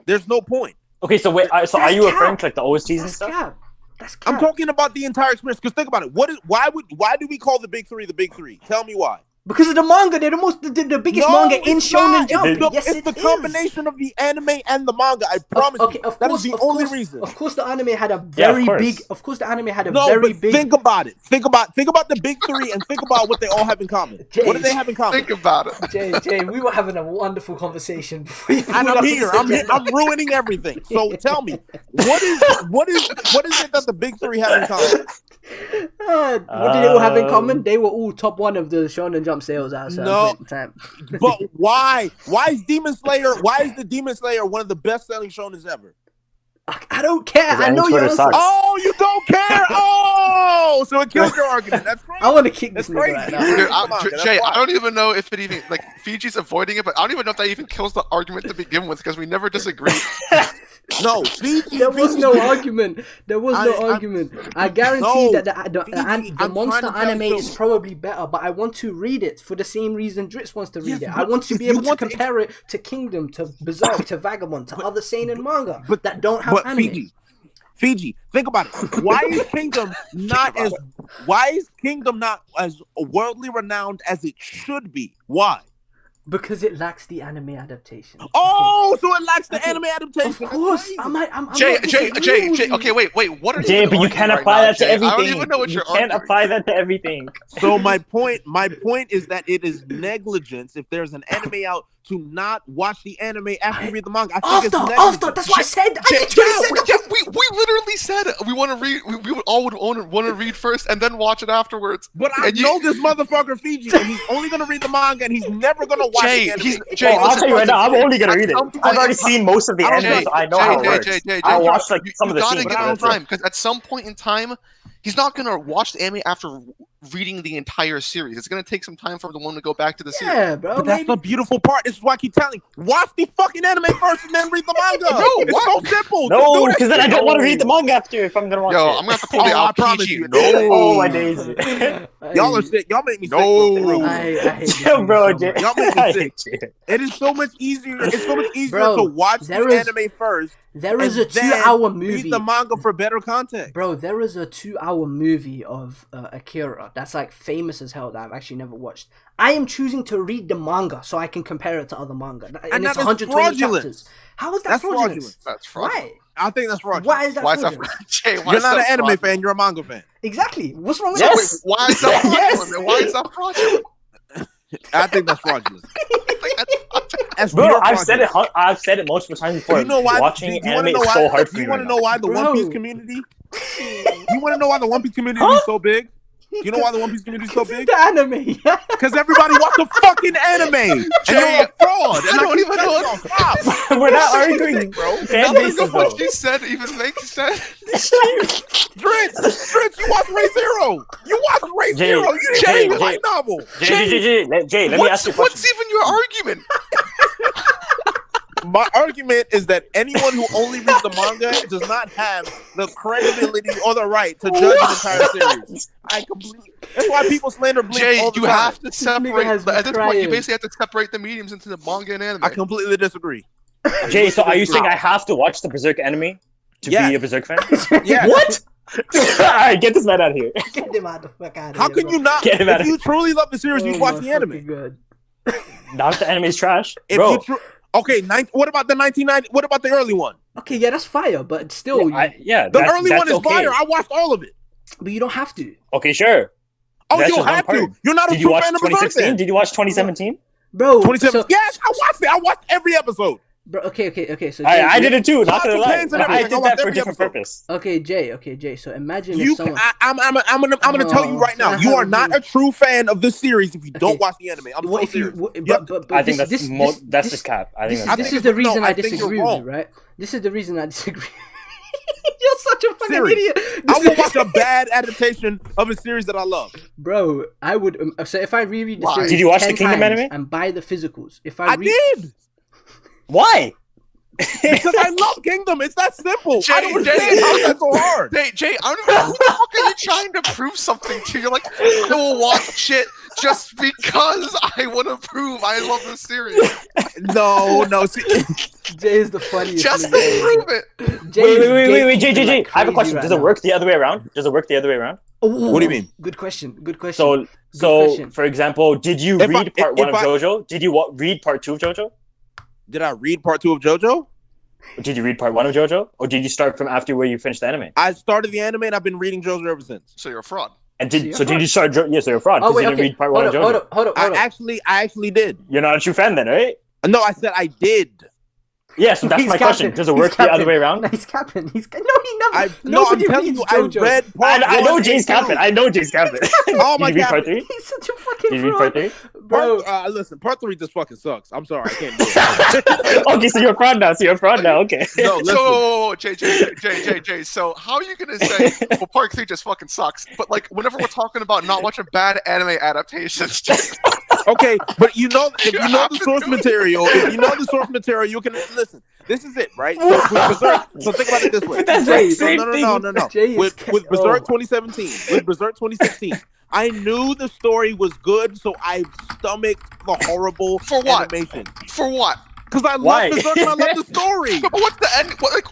[SPEAKER 4] There's no point.
[SPEAKER 3] Okay, so wait. So are
[SPEAKER 1] That's
[SPEAKER 3] you
[SPEAKER 1] cap.
[SPEAKER 3] referring to like the OSTs and
[SPEAKER 1] That's
[SPEAKER 3] stuff?
[SPEAKER 1] cap. That's cap.
[SPEAKER 4] I'm talking about the entire experience. Because think about it. Why do we call the big three the big three? Tell me why.
[SPEAKER 1] Because of the manga, they're the biggest manga in Shonen Jump.
[SPEAKER 4] It's the combination of the anime and the manga. I promise you. That is the only reason.
[SPEAKER 1] Of course, the anime had a very big. Of course, the anime had a very big.
[SPEAKER 4] Think about it. Think about the big three and think about what they all have in common. What do they have in common?
[SPEAKER 2] Think about it.
[SPEAKER 1] Jay, we were having a wonderful conversation.
[SPEAKER 4] And I'm here. I'm ruining everything. So tell me, what is it that the big three have in common?
[SPEAKER 1] What did they all have in common? They were all top 1 of the Shonen Jump sales at a certain point in time.
[SPEAKER 4] But why? Why is Demon Slayer? Why is the Demon Slayer one of the best-selling shonens ever?
[SPEAKER 1] I don't care. I know your answer.
[SPEAKER 4] Oh, you don't care? Oh, so it kills your argument. That's crazy.
[SPEAKER 1] I want to kick this nigga right now.
[SPEAKER 2] Dude, Jay, I don't even know if it even like Fiji's avoiding it, but I don't even know if that even kills the argument to begin with because we never disagree.
[SPEAKER 4] No,
[SPEAKER 1] there was no argument. There was no argument. I guarantee that the monster anime is probably better, but I want to read it for the same reason Dritz wants to read it. I want to be able to compare it to Kingdom, to Berserk, to Vagabond, to other seinen manga that don't have anime.
[SPEAKER 4] Fiji, think about it. Why is Kingdom not as worldly renowned as it should be? Why?
[SPEAKER 1] Because it lacks the anime adaptation.
[SPEAKER 4] Oh, so it lacks the anime adaptation.
[SPEAKER 1] Of course.
[SPEAKER 2] Jay. Okay, wait. What are you?
[SPEAKER 3] Jay, but you can't apply that to everything.
[SPEAKER 2] I don't even know what you're
[SPEAKER 3] arguing. You can't apply that to everything.
[SPEAKER 4] So my point is that it is negligence if there's an anime out to not watch the anime after you read the manga. I think it's negligence.
[SPEAKER 1] That's what I said.
[SPEAKER 2] We literally said we want to read. We would all want to read first and then watch it afterwards.
[SPEAKER 4] But I know this motherfucker Fiji, and he's only gonna read the manga, and he's never gonna watch the anime.
[SPEAKER 3] I'll tell you right now, I'm only gonna read it. I've already seen most of the anime, so I know how it works. I watched like some of the scenes.
[SPEAKER 2] You gotta give him time because at some point in time, he's not gonna watch the anime after reading the entire series. It's gonna take some time for the one to go back to the series.
[SPEAKER 1] Yeah, bro.
[SPEAKER 4] But that's the beautiful part. This is why I keep telling you, watch the fucking anime first and then read the manga.
[SPEAKER 2] No,
[SPEAKER 4] it's so simple.
[SPEAKER 3] No, because then I don't want to read the manga after if I'm gonna watch it.
[SPEAKER 2] I'm gonna have to pull the
[SPEAKER 4] I promise
[SPEAKER 2] RPG.
[SPEAKER 4] you.
[SPEAKER 2] No.
[SPEAKER 3] Oh my days.
[SPEAKER 4] Y'all are sick. Y'all make me sick.
[SPEAKER 2] No.
[SPEAKER 1] I hate
[SPEAKER 3] Bro,
[SPEAKER 4] y'all make me sick. It is so much easier. It's so much easier to watch the anime first.
[SPEAKER 1] There is a 2-hour movie.
[SPEAKER 4] Read the manga for better context.
[SPEAKER 1] Bro, there is a 2-hour movie of Akira that's like famous as hell that I've actually never watched. I am choosing to read the manga so I can compare it to other manga. And it's 120 chapters. How is that fraudulent?
[SPEAKER 2] That's fraudulent.
[SPEAKER 1] Why?
[SPEAKER 4] I think that's fraudulent.
[SPEAKER 1] Why is that fraudulent?
[SPEAKER 4] You're not an anime fan, you're a manga fan.
[SPEAKER 1] Exactly. What's wrong with
[SPEAKER 3] that?
[SPEAKER 1] Wait,
[SPEAKER 2] why is that fraudulent? Why is that fraudulent?
[SPEAKER 4] I think that's fraudulent.
[SPEAKER 3] Bro, I've said it multiple times before.
[SPEAKER 4] You know why?
[SPEAKER 3] Watching anime is so hard for me.
[SPEAKER 4] Do you want to know why the One Piece community? You want to know why the One Piece community is so big? Do you know why the One Piece community is so big?
[SPEAKER 1] The anime.
[SPEAKER 4] Because everybody watched the fucking anime. And you're a fraud.
[SPEAKER 2] I don't even know what.
[SPEAKER 3] We're not arguing, bro.
[SPEAKER 2] Nothing of what you said even makes sense.
[SPEAKER 4] Dritz, you watched Ray Zero. You watched Ray Zero. You didn't read the light novel.
[SPEAKER 3] Jay, let me ask you a question.
[SPEAKER 2] What's even your argument?
[SPEAKER 4] My argument is that anyone who only reads the manga does not have the credibility or the right to judge the entire series. That's why people slander Bleach all the time.
[SPEAKER 2] You have to separate. At this point, you basically have to separate the mediums into the manga and anime.
[SPEAKER 4] I completely disagree.
[SPEAKER 3] Jay, so are you saying I have to watch the Berserk anime to be a Berserk fan?
[SPEAKER 4] Yeah.
[SPEAKER 3] What? Alright, get this man out of here.
[SPEAKER 1] Get him out the fuck out of here.
[SPEAKER 4] How can you not? If you truly love the series, you watch the anime.
[SPEAKER 1] Good.
[SPEAKER 3] Now the anime is trash.
[SPEAKER 4] Okay, what about the 1990? What about the early one?
[SPEAKER 1] Okay, yeah, that's fire, but still,
[SPEAKER 4] the early one is fire. I watched all of it.
[SPEAKER 1] But you don't have to.
[SPEAKER 3] Okay, sure.
[SPEAKER 4] Oh, you don't have to. You're not a true fan of Berserk.
[SPEAKER 3] Did you watch 2017?
[SPEAKER 1] Bro,
[SPEAKER 4] 2017. Yes, I watched it. I watched every episode.
[SPEAKER 1] Bro, okay. So
[SPEAKER 3] I did it too. Not gonna lie. I did that for a different purpose.
[SPEAKER 1] Okay, Jay. So imagine if someone.
[SPEAKER 4] I'm gonna tell you right now. You are not a true fan of this series if you don't watch the anime. I'm so serious.
[SPEAKER 3] I think that's the cap.
[SPEAKER 1] This is the reason I disagree with you, right? This is the reason I disagree. You're such a fucking idiot.
[SPEAKER 4] I will watch a bad adaptation of a series that I love.
[SPEAKER 1] Bro, I would. So if I reread the series,
[SPEAKER 3] did you watch the Kingdom anime
[SPEAKER 1] and buy the physicals?
[SPEAKER 4] I did.
[SPEAKER 3] Why?
[SPEAKER 4] Because I love Kingdom. It's that simple. I don't understand how that's so hard.
[SPEAKER 2] Jay, I don't know. Who the fuck are you trying to prove something to? You're like, I will watch it just because I want to prove I love this series.
[SPEAKER 4] No. See,
[SPEAKER 1] Jay is the funniest.
[SPEAKER 2] Just to prove it.
[SPEAKER 3] Wait, Jay. I have a question. Does it work the other way around?
[SPEAKER 1] Ooh,
[SPEAKER 4] What do you mean?
[SPEAKER 1] Good question. Good question.
[SPEAKER 3] So
[SPEAKER 1] question.
[SPEAKER 3] for example, did you
[SPEAKER 4] If I-
[SPEAKER 3] read part
[SPEAKER 4] if
[SPEAKER 3] 1 of
[SPEAKER 4] I-
[SPEAKER 3] JoJo? Did you read part 2 of JoJo?
[SPEAKER 4] Did I read part 2 of JoJo?
[SPEAKER 3] Did you read part 1 of JoJo? Or did you start from after where you finished the anime?
[SPEAKER 4] I started the anime and I've been reading JoJo ever since.
[SPEAKER 2] So you're a fraud.
[SPEAKER 3] And
[SPEAKER 1] So
[SPEAKER 3] did
[SPEAKER 1] you're
[SPEAKER 3] so
[SPEAKER 1] a fraud.
[SPEAKER 3] did you start? Yes, so you're a fraud
[SPEAKER 1] Oh
[SPEAKER 3] because
[SPEAKER 1] wait,
[SPEAKER 3] you didn't
[SPEAKER 1] okay.
[SPEAKER 3] read part 1 of JoJo.
[SPEAKER 1] Hold up.
[SPEAKER 4] I actually did.
[SPEAKER 3] You're not a true fan then, right?
[SPEAKER 4] No, I said I did.
[SPEAKER 3] Yeah, so that's
[SPEAKER 1] He's
[SPEAKER 3] my
[SPEAKER 1] capping.
[SPEAKER 3] question. Does it
[SPEAKER 1] He's
[SPEAKER 3] work the other
[SPEAKER 1] capping.
[SPEAKER 3] way around?
[SPEAKER 1] No, he's capping. No, he never.
[SPEAKER 4] I'm
[SPEAKER 1] Nobody
[SPEAKER 4] telling
[SPEAKER 1] reads
[SPEAKER 4] you,
[SPEAKER 1] JoJo.
[SPEAKER 4] I read part
[SPEAKER 3] I
[SPEAKER 4] 1
[SPEAKER 3] know
[SPEAKER 4] and
[SPEAKER 3] Jay's
[SPEAKER 4] 2.
[SPEAKER 3] capping. I know Jay's capping.
[SPEAKER 4] Oh my
[SPEAKER 3] Did you read part
[SPEAKER 4] god.
[SPEAKER 3] 3?
[SPEAKER 1] He's such a fucking
[SPEAKER 3] Did you read part 3?
[SPEAKER 1] bro.
[SPEAKER 4] Listen, part 3 just fucking sucks. I'm sorry, I can't do it.
[SPEAKER 3] Okay, so you're a fraud now. Okay.
[SPEAKER 4] No, listen.
[SPEAKER 2] So Jay. So how are you gonna say well part 3 just fucking sucks? But like whenever we're talking about not watching bad anime adaptations,
[SPEAKER 4] Okay, but if you know
[SPEAKER 2] have
[SPEAKER 4] the
[SPEAKER 2] to
[SPEAKER 4] source
[SPEAKER 2] do it.
[SPEAKER 4] material, you can listen. This is it, right? So, with Berserk, so think about it this way.
[SPEAKER 3] That's
[SPEAKER 1] Jay,
[SPEAKER 3] the same
[SPEAKER 4] No.
[SPEAKER 1] Jay is
[SPEAKER 4] With Berserk
[SPEAKER 1] oh.
[SPEAKER 4] 2017, with Berserk 2016, I knew the story was good, so I stomached the horrible
[SPEAKER 2] For what?
[SPEAKER 4] animation.
[SPEAKER 2] for what?
[SPEAKER 4] Because I
[SPEAKER 3] Why?
[SPEAKER 4] love Berserk and I love the story.
[SPEAKER 2] But what's the end? What, like,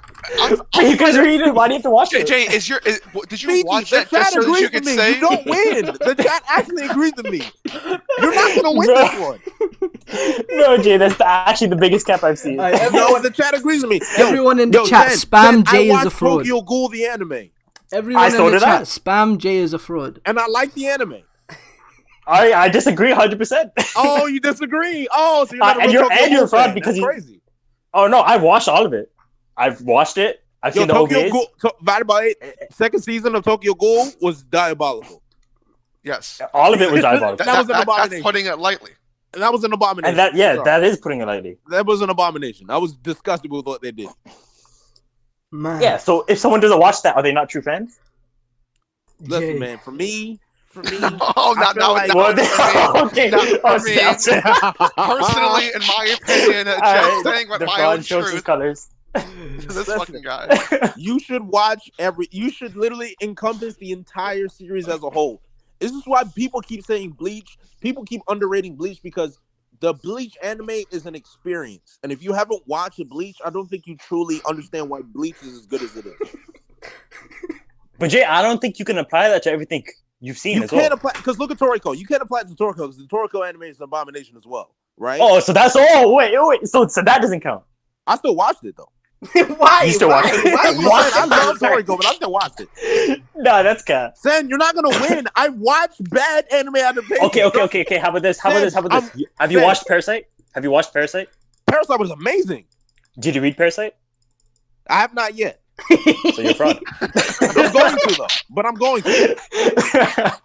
[SPEAKER 3] Because read it. Why do you have to watch it?
[SPEAKER 2] Jay, did you
[SPEAKER 4] Fiji,
[SPEAKER 2] watch
[SPEAKER 4] the
[SPEAKER 2] that just
[SPEAKER 4] chat
[SPEAKER 2] so that
[SPEAKER 4] agrees
[SPEAKER 2] you
[SPEAKER 4] with
[SPEAKER 2] could
[SPEAKER 4] me.
[SPEAKER 2] say?
[SPEAKER 4] You don't win. The chat actually agrees with me. You're not gonna win
[SPEAKER 3] Bro.
[SPEAKER 4] this one.
[SPEAKER 3] No, Jay, that's actually the biggest cap I've seen.
[SPEAKER 1] Alright,
[SPEAKER 4] No, the chat agrees with me.
[SPEAKER 1] Everyone in the chat,
[SPEAKER 4] Zen,
[SPEAKER 1] spam Jay
[SPEAKER 4] I
[SPEAKER 1] is a
[SPEAKER 4] watched
[SPEAKER 1] fraud.
[SPEAKER 4] Tokyo Ghoul the anime,
[SPEAKER 1] Everyone
[SPEAKER 3] so
[SPEAKER 1] in the
[SPEAKER 3] did I.
[SPEAKER 1] chat, spam Jay is a fraud.
[SPEAKER 4] and I like the anime.
[SPEAKER 3] I disagree 100%.
[SPEAKER 4] Oh, you disagree? Oh, so you're not a
[SPEAKER 3] And
[SPEAKER 4] real
[SPEAKER 3] you're-
[SPEAKER 4] Tokyo
[SPEAKER 3] and you're
[SPEAKER 4] Ghoul
[SPEAKER 3] a fraud
[SPEAKER 4] fan.
[SPEAKER 3] because
[SPEAKER 4] That's
[SPEAKER 3] you-
[SPEAKER 4] crazy.
[SPEAKER 3] Oh no, I watched all of it. I've watched it. I've
[SPEAKER 4] Yo,
[SPEAKER 3] seen the
[SPEAKER 4] Tokyo
[SPEAKER 3] OVAs.
[SPEAKER 4] Ghoul, divided by 8, second season of Tokyo Ghoul was diabolical.
[SPEAKER 2] Yes.
[SPEAKER 3] All of it was diabolical.
[SPEAKER 4] That was an
[SPEAKER 2] That's
[SPEAKER 4] abomination.
[SPEAKER 2] putting it lightly.
[SPEAKER 4] And that was an abomination.
[SPEAKER 3] And
[SPEAKER 4] Sorry.
[SPEAKER 3] that is putting it lightly.
[SPEAKER 4] That was an abomination. I was disgusted with what they did.
[SPEAKER 1] Man.
[SPEAKER 3] Yeah, so if someone doesn't watch that, are they not true fans?
[SPEAKER 4] Listen,
[SPEAKER 1] Jay.
[SPEAKER 4] man, for me,
[SPEAKER 2] Oh,
[SPEAKER 4] I
[SPEAKER 2] not
[SPEAKER 4] feel
[SPEAKER 2] now.
[SPEAKER 4] like-
[SPEAKER 3] Well,
[SPEAKER 2] Not
[SPEAKER 3] okay.
[SPEAKER 2] for
[SPEAKER 3] Oh,
[SPEAKER 2] me.
[SPEAKER 3] snap.
[SPEAKER 2] Personally, in my opinion,
[SPEAKER 3] Alright,
[SPEAKER 2] just saying what
[SPEAKER 3] the
[SPEAKER 2] my
[SPEAKER 3] fraud
[SPEAKER 2] own
[SPEAKER 3] shows his
[SPEAKER 2] truth
[SPEAKER 3] colors.
[SPEAKER 2] to this
[SPEAKER 4] Listen.
[SPEAKER 2] fucking guy.
[SPEAKER 4] you should watch you should literally encompass the entire series as a whole. This is why people keep saying Bleach. People keep underrating Bleach because the Bleach anime is an experience. And if you haven't watched Bleach, I don't think you truly understand why Bleach is as good as it is.
[SPEAKER 3] But Jay, I don't think you can apply that to everything you've seen
[SPEAKER 4] You
[SPEAKER 3] as
[SPEAKER 4] can't
[SPEAKER 3] well.
[SPEAKER 4] apply because look at Toriko. You can't apply it to Toriko because the Toriko anime is an abomination as well, right?
[SPEAKER 3] Oh, so that's wait. So that doesn't count.
[SPEAKER 4] I still watched it though.
[SPEAKER 1] Why?
[SPEAKER 3] You still watch it?
[SPEAKER 1] Why?
[SPEAKER 4] You said I love Toriko, but I still watched it.
[SPEAKER 3] No, that's cap.
[SPEAKER 4] Sen, you're not gonna win. I watched bad anime adaptations.
[SPEAKER 3] Okay. How about this? Have you
[SPEAKER 4] Sam.
[SPEAKER 3] watched Parasite? Have you watched Parasite?
[SPEAKER 4] Parasite was amazing.
[SPEAKER 3] Did you read Parasite?
[SPEAKER 4] I have not yet.
[SPEAKER 3] So you're a fraud.
[SPEAKER 4] I'm going to though, but I'm going to.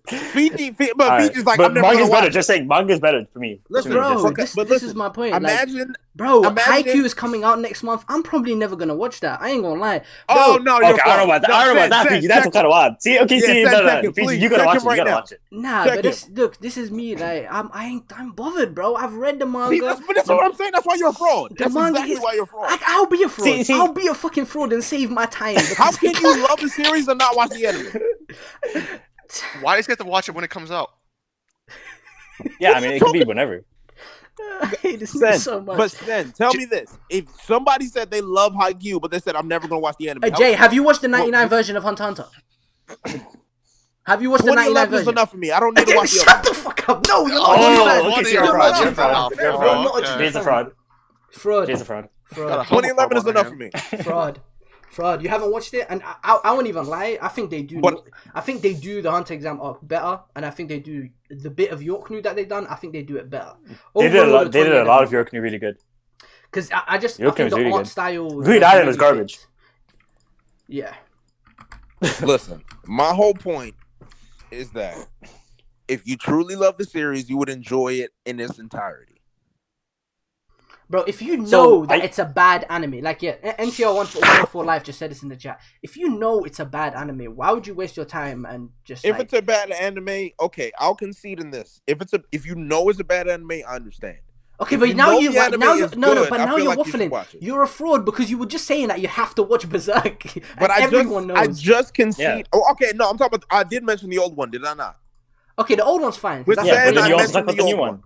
[SPEAKER 4] Fiji's like
[SPEAKER 3] But
[SPEAKER 4] I'm never gonna
[SPEAKER 3] manga's
[SPEAKER 4] watch.
[SPEAKER 3] better. Just saying, manga's better for me.
[SPEAKER 4] Listen,
[SPEAKER 1] Bro,
[SPEAKER 4] okay,
[SPEAKER 1] this,
[SPEAKER 4] but
[SPEAKER 1] this is
[SPEAKER 4] listen,
[SPEAKER 1] my point.
[SPEAKER 4] Imagine.
[SPEAKER 1] Bro,
[SPEAKER 4] imagine-
[SPEAKER 1] Haikyuu is coming out next month. I'm probably never gonna watch that. I ain't gonna lie.
[SPEAKER 4] Oh
[SPEAKER 1] Bro,
[SPEAKER 4] no,
[SPEAKER 3] Okay,
[SPEAKER 4] you're
[SPEAKER 3] I don't know about that. I don't know about that, Fiji. That's kind of wild. See, okay,
[SPEAKER 4] Yeah,
[SPEAKER 3] see,
[SPEAKER 4] Sam,
[SPEAKER 3] no,
[SPEAKER 4] check it,
[SPEAKER 3] Fiji,
[SPEAKER 4] please.
[SPEAKER 3] you gotta
[SPEAKER 4] Check
[SPEAKER 3] watch
[SPEAKER 4] him
[SPEAKER 3] it. You
[SPEAKER 4] right
[SPEAKER 3] gotta
[SPEAKER 4] now.
[SPEAKER 3] watch it.
[SPEAKER 1] Nah,
[SPEAKER 4] Check
[SPEAKER 1] but this is me. Like, I'm bothered, bro. I've read the manga.
[SPEAKER 4] See, but that's what I'm saying. That's why you're a fraud.
[SPEAKER 1] The
[SPEAKER 4] That's
[SPEAKER 1] manga
[SPEAKER 4] exactly
[SPEAKER 1] is-
[SPEAKER 4] why you're a fraud.
[SPEAKER 1] I'll be a fraud.
[SPEAKER 3] See-
[SPEAKER 1] I'll be a fucking fraud and save my time.
[SPEAKER 4] How
[SPEAKER 1] because-
[SPEAKER 4] can you love the series and not watch the anime?
[SPEAKER 2] Why does he have to watch it when it comes out?
[SPEAKER 3] Yeah, I mean, it could be whenever.
[SPEAKER 1] I hate this
[SPEAKER 4] Sen,
[SPEAKER 1] so much.
[SPEAKER 4] but Sen, tell me this: if somebody said they love Haikyuu, but they said I'm never gonna watch the anime,
[SPEAKER 1] Jay, have you watched the 99 version of Hunter x Hunter? Have you watched the 99
[SPEAKER 4] 2011 is
[SPEAKER 1] version?
[SPEAKER 4] enough for me. I don't need to
[SPEAKER 1] Jay,
[SPEAKER 4] watch the
[SPEAKER 1] shut
[SPEAKER 4] other.
[SPEAKER 1] the fuck up. No, you're
[SPEAKER 3] Oh,
[SPEAKER 1] not a true fan.
[SPEAKER 3] okay, so
[SPEAKER 1] You're
[SPEAKER 3] you're a
[SPEAKER 1] not
[SPEAKER 3] fraud.
[SPEAKER 1] a
[SPEAKER 3] You're a
[SPEAKER 1] true
[SPEAKER 3] fraud.
[SPEAKER 1] fan.
[SPEAKER 3] You're a
[SPEAKER 1] You're
[SPEAKER 3] fraud.
[SPEAKER 1] not a
[SPEAKER 2] Okay.
[SPEAKER 1] true
[SPEAKER 3] Jay's a
[SPEAKER 1] fan.
[SPEAKER 3] fraud.
[SPEAKER 1] Fraud.
[SPEAKER 3] Jay's a fraud.
[SPEAKER 1] Fraud.
[SPEAKER 4] 2011 is enough for me.
[SPEAKER 1] Fraud. You haven't watched it, and I won't even lie. I think they do.
[SPEAKER 4] But-
[SPEAKER 1] I think they do the Hunter exam arc better, and I think they do the bit of Yorknu that they done. I think they do it better.
[SPEAKER 3] They did a lot of Yorknu really good.
[SPEAKER 1] Because I just
[SPEAKER 3] Yorknu
[SPEAKER 1] I think
[SPEAKER 3] was
[SPEAKER 1] the
[SPEAKER 3] really
[SPEAKER 1] art
[SPEAKER 3] good.
[SPEAKER 1] style.
[SPEAKER 3] Green Island was garbage.
[SPEAKER 1] fits. Yeah.
[SPEAKER 4] Listen, my whole point is that if you truly love the series, you would enjoy it in its entirety.
[SPEAKER 1] Bro, if you know
[SPEAKER 3] So,
[SPEAKER 1] that it's a bad anime, like NTR1 for Life just said this in the chat. If you know it's a bad anime, why would you waste your time and just
[SPEAKER 4] If
[SPEAKER 1] like,
[SPEAKER 4] it's a bad anime, okay, I'll concede in this. If you know it's a bad anime, I understand.
[SPEAKER 1] okay,
[SPEAKER 4] if
[SPEAKER 1] but
[SPEAKER 4] you
[SPEAKER 1] now
[SPEAKER 4] know
[SPEAKER 1] you
[SPEAKER 4] the anime
[SPEAKER 1] now you're
[SPEAKER 4] is
[SPEAKER 1] no,
[SPEAKER 4] good,
[SPEAKER 1] but
[SPEAKER 4] I
[SPEAKER 1] now
[SPEAKER 4] feel
[SPEAKER 1] you're
[SPEAKER 4] like you should
[SPEAKER 1] waffling.
[SPEAKER 4] watch it.
[SPEAKER 1] You're a fraud because you were just saying that you have to watch Berserk.
[SPEAKER 4] But
[SPEAKER 1] and everyone knows.
[SPEAKER 4] I just concede.
[SPEAKER 3] Yeah.
[SPEAKER 4] Oh, okay, no, I'm talking about. I did mention the old one, did I not?
[SPEAKER 1] Okay, the old one's fine.
[SPEAKER 4] With
[SPEAKER 1] That's
[SPEAKER 3] Yeah,
[SPEAKER 4] Sam,
[SPEAKER 3] but then
[SPEAKER 4] I
[SPEAKER 3] you also
[SPEAKER 4] mentioned
[SPEAKER 3] talk about
[SPEAKER 4] the
[SPEAKER 3] the new
[SPEAKER 4] old
[SPEAKER 3] one.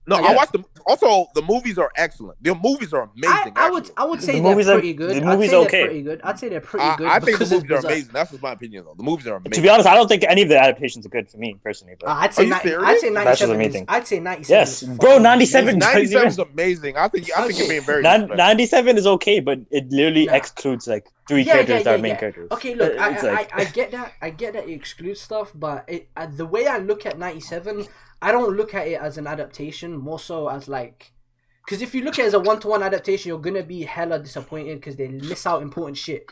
[SPEAKER 4] No,
[SPEAKER 1] Yeah.
[SPEAKER 4] I watched the. Also, the movies are excellent. The movies are amazing.
[SPEAKER 1] I would say
[SPEAKER 3] The
[SPEAKER 1] they're
[SPEAKER 3] movies are-
[SPEAKER 1] pretty good.
[SPEAKER 3] the
[SPEAKER 1] I'd
[SPEAKER 3] movies
[SPEAKER 1] say
[SPEAKER 3] are
[SPEAKER 1] they're
[SPEAKER 3] okay.
[SPEAKER 1] pretty good. I'd say they're pretty good.
[SPEAKER 4] I think the
[SPEAKER 1] because it's
[SPEAKER 4] movies are
[SPEAKER 1] Berserk.
[SPEAKER 4] amazing. That's just my opinion, though. The movies are amazing.
[SPEAKER 3] To be honest, I don't think any of the adaptations are good for me personally. But
[SPEAKER 1] I'd
[SPEAKER 4] Are
[SPEAKER 1] say
[SPEAKER 4] you
[SPEAKER 1] 90,
[SPEAKER 4] serious?
[SPEAKER 1] I'd say
[SPEAKER 3] That's
[SPEAKER 1] 97.
[SPEAKER 3] amazing.
[SPEAKER 1] I'd say 97.
[SPEAKER 3] yes,
[SPEAKER 1] is
[SPEAKER 3] bro,
[SPEAKER 1] fucking
[SPEAKER 3] 97.
[SPEAKER 4] 97 is amazing. I think you're being very.
[SPEAKER 3] 97 is okay, but it literally
[SPEAKER 1] Nah.
[SPEAKER 3] excludes like three characters that are main characters.
[SPEAKER 1] Okay, look,
[SPEAKER 3] It's like-
[SPEAKER 1] I get that. I get that it excludes stuff, but the way I look at 97, I don't look at it as an adaptation, more so as like, because if you look at it as a 1-to-1 adaptation, you're gonna be hella disappointed because they miss out important shit.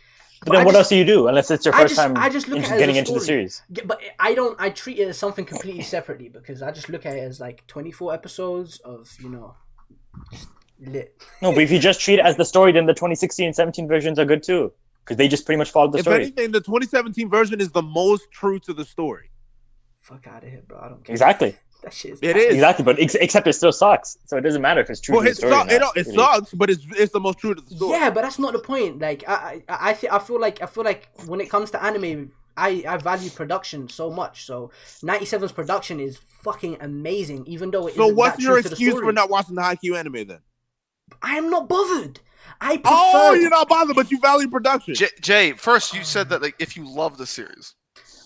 [SPEAKER 3] But then what else do you do unless it's your first time
[SPEAKER 1] I just look at it as
[SPEAKER 3] getting
[SPEAKER 1] a
[SPEAKER 3] into the
[SPEAKER 1] story.
[SPEAKER 3] series?
[SPEAKER 1] Yeah, but I treat it as something completely separately because I just look at it as like 24 episodes of, just lit.
[SPEAKER 3] No, but if you just treat it as the story, then the 2016 and 17 versions are good too, because they just pretty much followed the
[SPEAKER 4] If
[SPEAKER 3] story.
[SPEAKER 4] anything, the 2017 version is the most true to the story.
[SPEAKER 1] Fuck out of here, bro. I don't care.
[SPEAKER 3] Exactly,
[SPEAKER 1] That shit is
[SPEAKER 4] It is.
[SPEAKER 3] exactly. But except it still sucks, so it doesn't matter if it's true
[SPEAKER 4] Well,
[SPEAKER 3] to the
[SPEAKER 4] it,
[SPEAKER 3] story. or not,
[SPEAKER 4] it
[SPEAKER 3] really.
[SPEAKER 4] sucks, but it's the most true to the story.
[SPEAKER 1] Yeah, but that's not the point. Like I feel like when it comes to anime, I value production so much. So 97's production is fucking amazing, even though it
[SPEAKER 4] So
[SPEAKER 1] isn't
[SPEAKER 4] what's
[SPEAKER 1] that
[SPEAKER 4] your
[SPEAKER 1] true to the
[SPEAKER 4] excuse
[SPEAKER 1] story.
[SPEAKER 4] for not watching the Haikyuu anime then?
[SPEAKER 1] I am not bothered. I prefer.
[SPEAKER 4] Oh, you're not bothered, but you value production.
[SPEAKER 2] Jay, first you said that like if you love the series.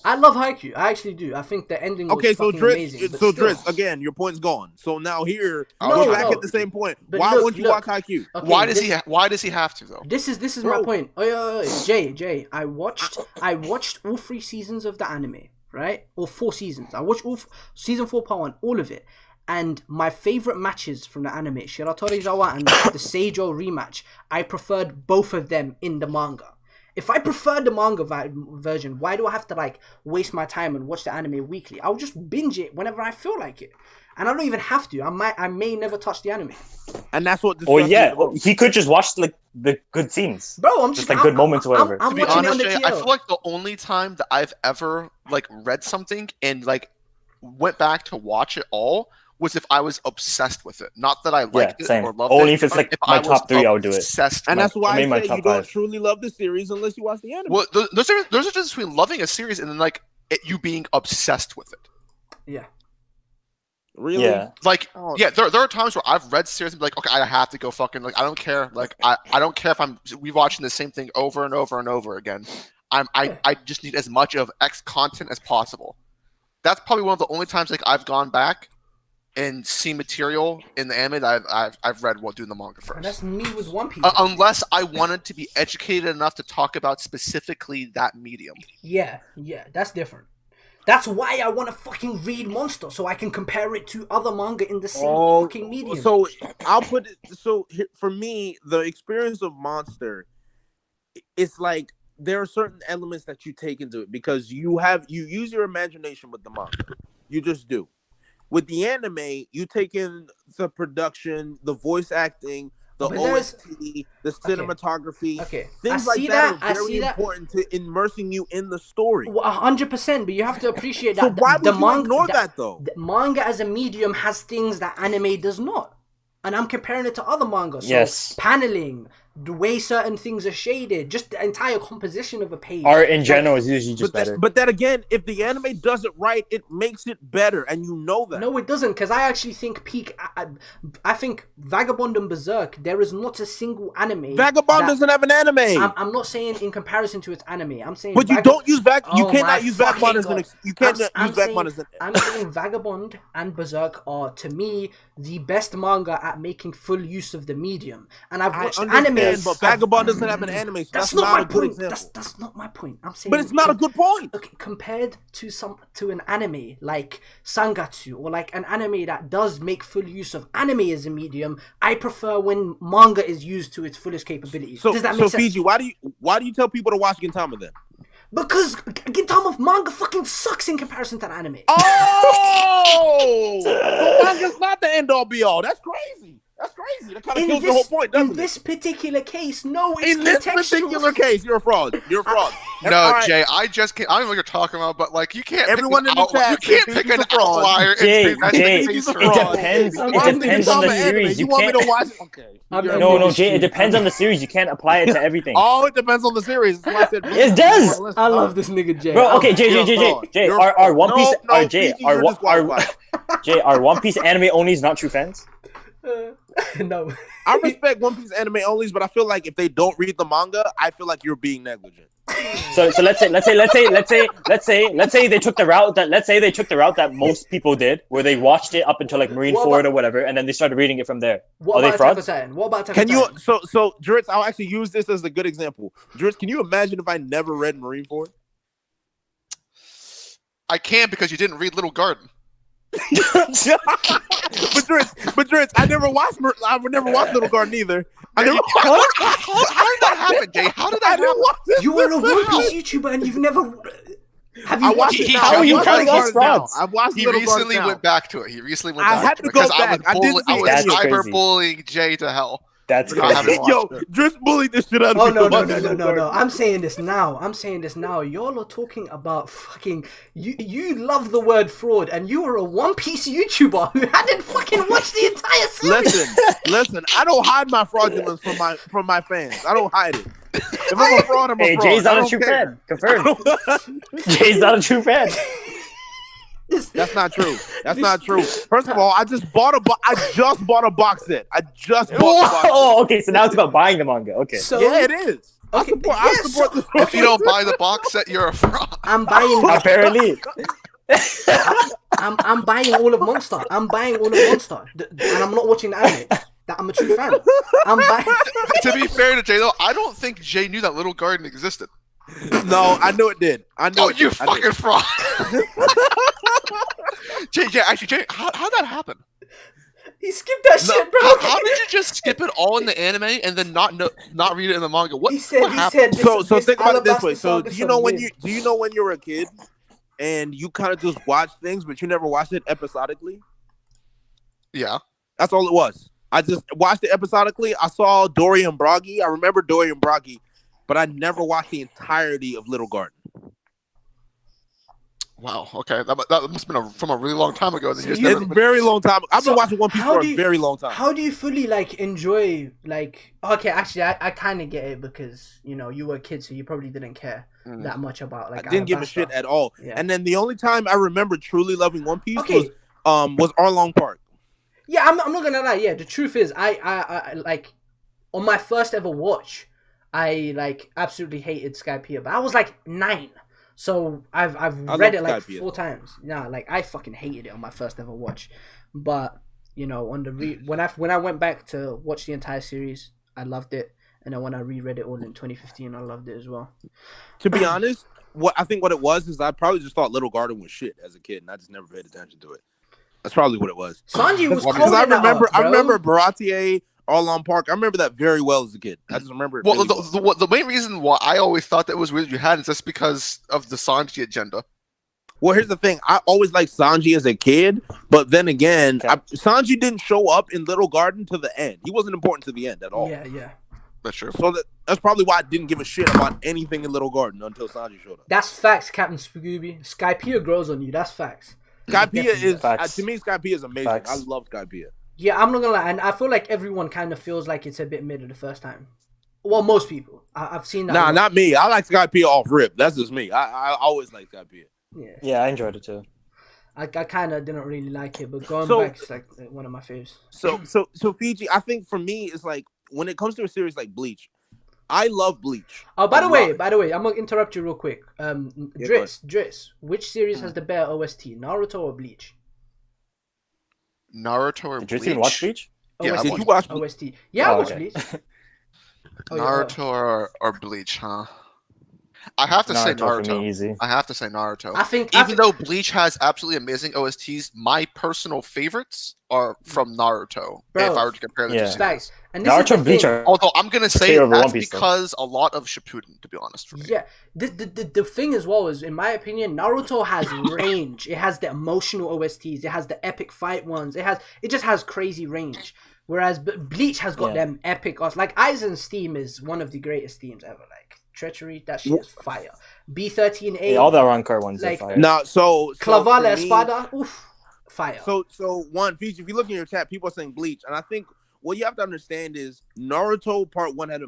[SPEAKER 1] I love Haikyuu. I actually do. I think the ending was
[SPEAKER 4] Okay, so
[SPEAKER 1] fucking amazing.
[SPEAKER 4] Driz,
[SPEAKER 1] but
[SPEAKER 4] so
[SPEAKER 1] still.
[SPEAKER 4] Driz, again, your point's gone. So now here,
[SPEAKER 1] No,
[SPEAKER 4] we're back
[SPEAKER 1] no.
[SPEAKER 4] at the same point.
[SPEAKER 1] But
[SPEAKER 4] Why
[SPEAKER 1] look,
[SPEAKER 4] wouldn't you
[SPEAKER 1] look.
[SPEAKER 4] watch Haikyuu?
[SPEAKER 1] Okay,
[SPEAKER 2] Why does he have to though?
[SPEAKER 1] This is
[SPEAKER 4] Bro.
[SPEAKER 1] my point. Oh, Jay. I watched all 3 seasons of the anime, right? Or 4 seasons. I watched season 4 part 1, all of it. And my favorite matches from the anime, Shiratorizawa and the Seijo rematch, I preferred both of them in the manga. If I prefer the manga version, why do I have to like waste my time and watch the anime weekly? I'll just binge it whenever I feel like it. And I don't even have to. I may never touch the anime.
[SPEAKER 4] And that's what.
[SPEAKER 3] Oh yeah,
[SPEAKER 4] disgusts me.
[SPEAKER 3] he could just watch like the good scenes.
[SPEAKER 1] Bro, I'm
[SPEAKER 3] Just like good moments or whatever.
[SPEAKER 1] I'm
[SPEAKER 2] To be
[SPEAKER 1] watching
[SPEAKER 2] honest,
[SPEAKER 1] it on
[SPEAKER 2] Jay,
[SPEAKER 1] the
[SPEAKER 2] I
[SPEAKER 1] TL.
[SPEAKER 2] feel like the only time that I've ever like read something and like went back to watch it all was if I was obsessed with it. Not that I liked it
[SPEAKER 3] same.
[SPEAKER 2] or loved
[SPEAKER 3] Only
[SPEAKER 2] it.
[SPEAKER 3] if it's like
[SPEAKER 2] if
[SPEAKER 3] my
[SPEAKER 2] I was
[SPEAKER 3] top 3, I would do it.
[SPEAKER 2] obsessed
[SPEAKER 4] And
[SPEAKER 2] with
[SPEAKER 4] that's why
[SPEAKER 3] made my
[SPEAKER 4] I say
[SPEAKER 3] top
[SPEAKER 4] you don't
[SPEAKER 3] 5.
[SPEAKER 4] truly love the series unless you watch the anime.
[SPEAKER 2] Well, there's a difference between loving a series and then like you being obsessed with it.
[SPEAKER 1] Yeah.
[SPEAKER 4] Really?
[SPEAKER 3] Yeah.
[SPEAKER 2] Like,
[SPEAKER 4] Oh.
[SPEAKER 2] yeah, there are times where I've read series and be like, okay, I have to go fucking like I don't care. Like I don't care if I'm rewatching the same thing over and over and over again. I just need as much of X content as possible. That's probably one of the only times like I've gone back and seen material in the anime that I've read while doing the manga
[SPEAKER 1] And that's
[SPEAKER 2] first.
[SPEAKER 1] me with One Piece.
[SPEAKER 2] Unless I wanted to be educated enough to talk about specifically that medium.
[SPEAKER 1] Yeah, that's different. That's why I want to fucking read Monster, so I can compare it to other manga in the same fucking medium.
[SPEAKER 4] So I'll put it. So for me, the experience of Monster, it's like there are certain elements that you take into it because you use your imagination with the manga. You just do. With the anime, you take in the production, the voice acting, the
[SPEAKER 1] But there's-
[SPEAKER 4] OST, the cinematography.
[SPEAKER 1] Okay,
[SPEAKER 4] Things
[SPEAKER 1] I
[SPEAKER 4] like
[SPEAKER 1] see
[SPEAKER 4] that
[SPEAKER 1] that.
[SPEAKER 4] are
[SPEAKER 1] I
[SPEAKER 4] very
[SPEAKER 1] see that.
[SPEAKER 4] important to immersing you in the story.
[SPEAKER 1] 100%, but you have to appreciate that.
[SPEAKER 4] So why would
[SPEAKER 1] the
[SPEAKER 4] you
[SPEAKER 1] manga,
[SPEAKER 4] ignore that though?
[SPEAKER 1] The manga as a medium has things that anime does not. And I'm comparing it to other manga. So
[SPEAKER 3] Yes.
[SPEAKER 1] paneling, the way certain things are shaded, just the entire composition of a page.
[SPEAKER 3] Art in general is usually just
[SPEAKER 4] But
[SPEAKER 3] better.
[SPEAKER 4] but then again, if the anime does it right, it makes it better, and you know that.
[SPEAKER 1] No, it doesn't, because I actually think I think Vagabond and Berserk, there is not a single anime.
[SPEAKER 4] Vagabond doesn't have an anime.
[SPEAKER 1] I'm not saying in comparison to its anime. I'm saying.
[SPEAKER 4] But you don't use you
[SPEAKER 1] Oh
[SPEAKER 4] cannot
[SPEAKER 1] my
[SPEAKER 4] use Vagabond as
[SPEAKER 1] fucking
[SPEAKER 4] an.
[SPEAKER 1] God.
[SPEAKER 4] You can't
[SPEAKER 1] I'm
[SPEAKER 4] use Vagabond as an.
[SPEAKER 1] I'm saying Vagabond and Berserk are, to me, the best manga at making full use of the medium. And I've
[SPEAKER 4] I
[SPEAKER 1] watched
[SPEAKER 4] understand,
[SPEAKER 1] anime.
[SPEAKER 4] but Vagabond doesn't have an anime, so that's
[SPEAKER 1] not
[SPEAKER 4] not
[SPEAKER 1] my
[SPEAKER 4] a good
[SPEAKER 1] point.
[SPEAKER 4] example.
[SPEAKER 1] That's not my point. I'm saying.
[SPEAKER 4] But it's not a good point.
[SPEAKER 1] Okay, compared to an anime like Sangatsu or like an anime that does make full use of anime as a medium, I prefer when manga is used to its fullest capability.
[SPEAKER 4] So,
[SPEAKER 1] Does that
[SPEAKER 4] so
[SPEAKER 1] make sense?
[SPEAKER 4] Fiji, why do you tell people to watch Gintama then?
[SPEAKER 1] Because Gintama manga fucking sucks in comparison to an anime.
[SPEAKER 4] Oh, so manga's not the end all be all. That's crazy. That's crazy. That kind of kills the whole point, doesn't
[SPEAKER 1] in
[SPEAKER 4] it?
[SPEAKER 1] this particular case, no, it's
[SPEAKER 4] In this
[SPEAKER 1] contextual.
[SPEAKER 4] particular case, you're a fraud. You're a fraud.
[SPEAKER 2] No,
[SPEAKER 4] All right.
[SPEAKER 2] Jay, I just can't. I don't know what you're talking about, but like you can't.
[SPEAKER 4] Everyone
[SPEAKER 2] pick
[SPEAKER 4] in the
[SPEAKER 2] an outlier.
[SPEAKER 4] chat
[SPEAKER 2] You can't
[SPEAKER 4] said
[SPEAKER 2] pick
[SPEAKER 4] Fiji's
[SPEAKER 2] an
[SPEAKER 4] a fraud.
[SPEAKER 2] outlier. and
[SPEAKER 3] Jay,
[SPEAKER 2] say that's
[SPEAKER 3] Jay,
[SPEAKER 2] the
[SPEAKER 4] Fiji's a
[SPEAKER 2] case
[SPEAKER 3] it
[SPEAKER 4] fraud.
[SPEAKER 3] depends.
[SPEAKER 1] I'm
[SPEAKER 3] It
[SPEAKER 1] watching
[SPEAKER 3] depends on the
[SPEAKER 4] Gintama anime.
[SPEAKER 3] series.
[SPEAKER 4] You
[SPEAKER 3] You
[SPEAKER 4] want me to
[SPEAKER 3] can't.
[SPEAKER 4] watch? Okay.
[SPEAKER 1] I'm
[SPEAKER 4] You're-
[SPEAKER 3] No, Jay. It depends on the series. You can't apply it to everything.
[SPEAKER 4] Oh, it depends on the series. That's why I said
[SPEAKER 3] It does.
[SPEAKER 1] I love this nigga Jay.
[SPEAKER 3] Bro, okay,
[SPEAKER 4] You're a fraud.
[SPEAKER 3] Jay,
[SPEAKER 4] You're a
[SPEAKER 3] are One
[SPEAKER 4] fraud.
[SPEAKER 3] Piece,
[SPEAKER 4] No,
[SPEAKER 3] Jay,
[SPEAKER 4] Fiji, you're disqualified.
[SPEAKER 3] Jay, are One Piece anime onlys not true fans?
[SPEAKER 1] No.
[SPEAKER 4] I respect One Piece anime onlys, but I feel like if they don't read the manga, I feel like you're being negligent.
[SPEAKER 3] So let's say they took the route that most people did, where they watched it up until like Marineford or whatever, and then they started reading it from there.
[SPEAKER 1] What
[SPEAKER 3] Are they
[SPEAKER 1] about
[SPEAKER 3] frauds?
[SPEAKER 1] Attack on Titan? What about Attack
[SPEAKER 4] Can
[SPEAKER 1] on
[SPEAKER 4] you
[SPEAKER 1] Titan?
[SPEAKER 4] so Dritz, I'll actually use this as a good example. Dritz, can you imagine if I never read Marineford?
[SPEAKER 2] I can because you didn't read Little Garden.
[SPEAKER 4] but Dritz, I never watched Little Garden either.
[SPEAKER 2] How did that happen, Jay? How did that happen?
[SPEAKER 4] watch it.
[SPEAKER 1] You are a One Piece YouTuber and you've never. Have you
[SPEAKER 4] I
[SPEAKER 1] watched
[SPEAKER 4] watched
[SPEAKER 1] it?
[SPEAKER 4] it.
[SPEAKER 3] How are you calling us
[SPEAKER 4] Little Garden now.
[SPEAKER 3] frauds?
[SPEAKER 4] I've watched
[SPEAKER 2] He
[SPEAKER 4] Little
[SPEAKER 2] recently
[SPEAKER 4] Garden
[SPEAKER 2] went back to it.
[SPEAKER 4] I had to go back. I didn't see
[SPEAKER 2] I was
[SPEAKER 3] That's
[SPEAKER 2] cyberbullying Jay to hell.
[SPEAKER 3] That's
[SPEAKER 2] I haven't
[SPEAKER 3] crazy.
[SPEAKER 2] watched
[SPEAKER 4] Yo,
[SPEAKER 2] it.
[SPEAKER 4] Dritz bullied this shit out of
[SPEAKER 1] Oh
[SPEAKER 4] me.
[SPEAKER 1] no! I'm saying this now. Y'all are talking about fucking. You love the word fraud, and you are a One Piece YouTuber who hadn't fucking watched the entire series.
[SPEAKER 4] Listen. I don't hide my fraudulence from my fans. I don't hide it. If I'm a fraud, I'm a
[SPEAKER 3] Hey,
[SPEAKER 4] fraud.
[SPEAKER 3] Jay's
[SPEAKER 4] I
[SPEAKER 3] not a
[SPEAKER 4] don't
[SPEAKER 3] true
[SPEAKER 4] care.
[SPEAKER 3] fan. Confirmed. Jay's not a true fan.
[SPEAKER 4] That's not true. That's not true. First of all, I just bought a box set. I just bought the box set.
[SPEAKER 3] Oh, okay. So now it's about buying the manga. Okay.
[SPEAKER 1] So
[SPEAKER 4] Yeah, it is.
[SPEAKER 1] Okay,
[SPEAKER 4] I support this.
[SPEAKER 2] If you don't buy the box set, you're a fraud.
[SPEAKER 1] I'm buying.
[SPEAKER 3] Apparently.
[SPEAKER 1] I'm buying all of Monster. And I'm not watching the anime. That I'm a true fan. I'm buying.
[SPEAKER 2] To be fair to Jay, though, I don't think Jay knew that Little Garden existed.
[SPEAKER 4] No, I knew it did. I knew
[SPEAKER 2] Oh,
[SPEAKER 4] it
[SPEAKER 2] you
[SPEAKER 4] did. I did.
[SPEAKER 2] fucking fraud! Jay, how'd that happen?
[SPEAKER 1] He skipped that shit, bro.
[SPEAKER 2] How did you just skip it all in the anime and then not read it in the manga? What
[SPEAKER 1] He said.
[SPEAKER 2] happened?
[SPEAKER 1] This,
[SPEAKER 4] So
[SPEAKER 1] this
[SPEAKER 4] think about it this way.
[SPEAKER 1] Alabaster
[SPEAKER 4] So
[SPEAKER 1] Saga
[SPEAKER 4] do you know when
[SPEAKER 1] weird.
[SPEAKER 4] you were a kid and you kind of just watched things, but you never watched it episodically?
[SPEAKER 2] Yeah.
[SPEAKER 4] That's all it was. I just watched it episodically. I saw Dory and Broggy. I remember Dory and Broggy, but I never watched the entirety of Little Garden.
[SPEAKER 2] Wow. Okay. That must have been from a really long time ago. Then
[SPEAKER 1] So
[SPEAKER 2] you just
[SPEAKER 1] you-
[SPEAKER 2] never-
[SPEAKER 4] It's a very long time. I've been
[SPEAKER 1] So
[SPEAKER 4] watching One Piece
[SPEAKER 1] how
[SPEAKER 4] for
[SPEAKER 1] do
[SPEAKER 4] a
[SPEAKER 1] you-
[SPEAKER 4] very long time.
[SPEAKER 1] How do you fully like enjoy like? Okay, actually, I kind of get it because you were a kid, so you probably didn't care that much about like.
[SPEAKER 4] I didn't give a shit at all.
[SPEAKER 1] Yeah.
[SPEAKER 4] And then the only time I remember truly loving One Piece
[SPEAKER 1] Okay.
[SPEAKER 4] was Arlong Park.
[SPEAKER 1] Yeah, I'm not gonna lie. Yeah, the truth is, I like on my first ever watch, I like absolutely hated Skypiea, but I was like 9, so I've read it like
[SPEAKER 4] Skypiea.
[SPEAKER 1] 4 times. Nah, like I fucking hated it on my first ever watch, but on the when I went back to watch the entire series, I loved it, and then when I reread it all in 2015, I loved it as well.
[SPEAKER 4] To be honest, what it was is I probably just thought Little Garden was shit as a kid, and I just never paid attention to it. That's probably what it was.
[SPEAKER 1] Sanji was
[SPEAKER 4] Because I remember
[SPEAKER 1] bro.
[SPEAKER 4] Baratier, Arlong Park. I remember that very well as a kid. I just remember it.
[SPEAKER 2] Well,
[SPEAKER 4] really well.
[SPEAKER 2] the main reason why I always thought that was weird you had is just because of the Sanji agenda.
[SPEAKER 4] Well, here's the thing. I always liked Sanji as a kid, but then again, Sanji didn't show up in Little Garden to the end. He wasn't important to the end at all.
[SPEAKER 1] Yeah.
[SPEAKER 2] That's true.
[SPEAKER 4] So that's probably why I didn't give a shit about anything in Little Garden until Sanji showed up.
[SPEAKER 1] That's facts, Captain Scooby. Skypiea grows on you. That's facts.
[SPEAKER 4] Skypiea is
[SPEAKER 3] Facts.
[SPEAKER 4] to me. Skypiea is amazing.
[SPEAKER 3] Facts.
[SPEAKER 4] I love Skypiea.
[SPEAKER 1] Yeah, I'm not gonna lie, and I feel like everyone kind of feels like it's a bit mid the first time. Well, most people. I've seen that.
[SPEAKER 4] Nah, not me. I like Skypiea off rip. That's just me. I always like Skypiea.
[SPEAKER 1] Yeah,
[SPEAKER 3] Yeah, I enjoyed it too.
[SPEAKER 1] I kind of didn't really like it, but going
[SPEAKER 4] So-
[SPEAKER 1] back, it's like one of my faves.
[SPEAKER 4] So Fiji, I think for me, it's like when it comes to a series like Bleach, I love Bleach.
[SPEAKER 1] Oh, by the
[SPEAKER 4] A
[SPEAKER 1] way,
[SPEAKER 4] lot.
[SPEAKER 1] I'm gonna interrupt you real quick.
[SPEAKER 4] Yeah,
[SPEAKER 1] Driss, which series has the better OST, Naruto or Bleach?
[SPEAKER 2] Naruto or
[SPEAKER 3] Did you
[SPEAKER 2] Bleach?
[SPEAKER 3] even watch Bleach?
[SPEAKER 2] Yeah, I
[SPEAKER 1] OST.
[SPEAKER 4] Did you watch?
[SPEAKER 1] OST? Yeah, I
[SPEAKER 3] Oh,
[SPEAKER 1] watched
[SPEAKER 3] okay.
[SPEAKER 1] Bleach. Oh, yeah,
[SPEAKER 2] Naruto or Bleach, huh? I have to say
[SPEAKER 3] For
[SPEAKER 2] Naruto.
[SPEAKER 3] me, easy.
[SPEAKER 2] I have to say Naruto.
[SPEAKER 1] I think
[SPEAKER 2] Even though Bleach has absolutely amazing OSTs, my personal favorites are from Naruto.
[SPEAKER 1] Bro.
[SPEAKER 2] If I were to compare them
[SPEAKER 3] Yeah.
[SPEAKER 2] to series.
[SPEAKER 1] facts, and this is
[SPEAKER 3] Naruto
[SPEAKER 1] the
[SPEAKER 3] and Bleach
[SPEAKER 1] thing.
[SPEAKER 3] are
[SPEAKER 2] Although I'm gonna say
[SPEAKER 3] Clear over
[SPEAKER 2] that's
[SPEAKER 3] One Piece, though.
[SPEAKER 2] because a lot of Shippuden, to be honest, for me.
[SPEAKER 1] Yeah, the thing as well is, in my opinion, Naruto has range. It has the emotional OSTs. It has the epic fight ones. It just has crazy range. Whereas Bleach has got
[SPEAKER 3] Yeah.
[SPEAKER 1] them epic. Like Aizen's theme is one of the greatest themes ever. Like Treachery, that shit is fire. B13A,
[SPEAKER 3] all the Rancor ones.
[SPEAKER 1] Like-
[SPEAKER 3] Like,
[SPEAKER 4] No, so
[SPEAKER 1] Clavala
[SPEAKER 4] for me-
[SPEAKER 1] Espada, oof, fire.
[SPEAKER 4] So one, Fiji, if you look in your chat, people are saying Bleach, and I think what you have to understand is Naruto Part 1 had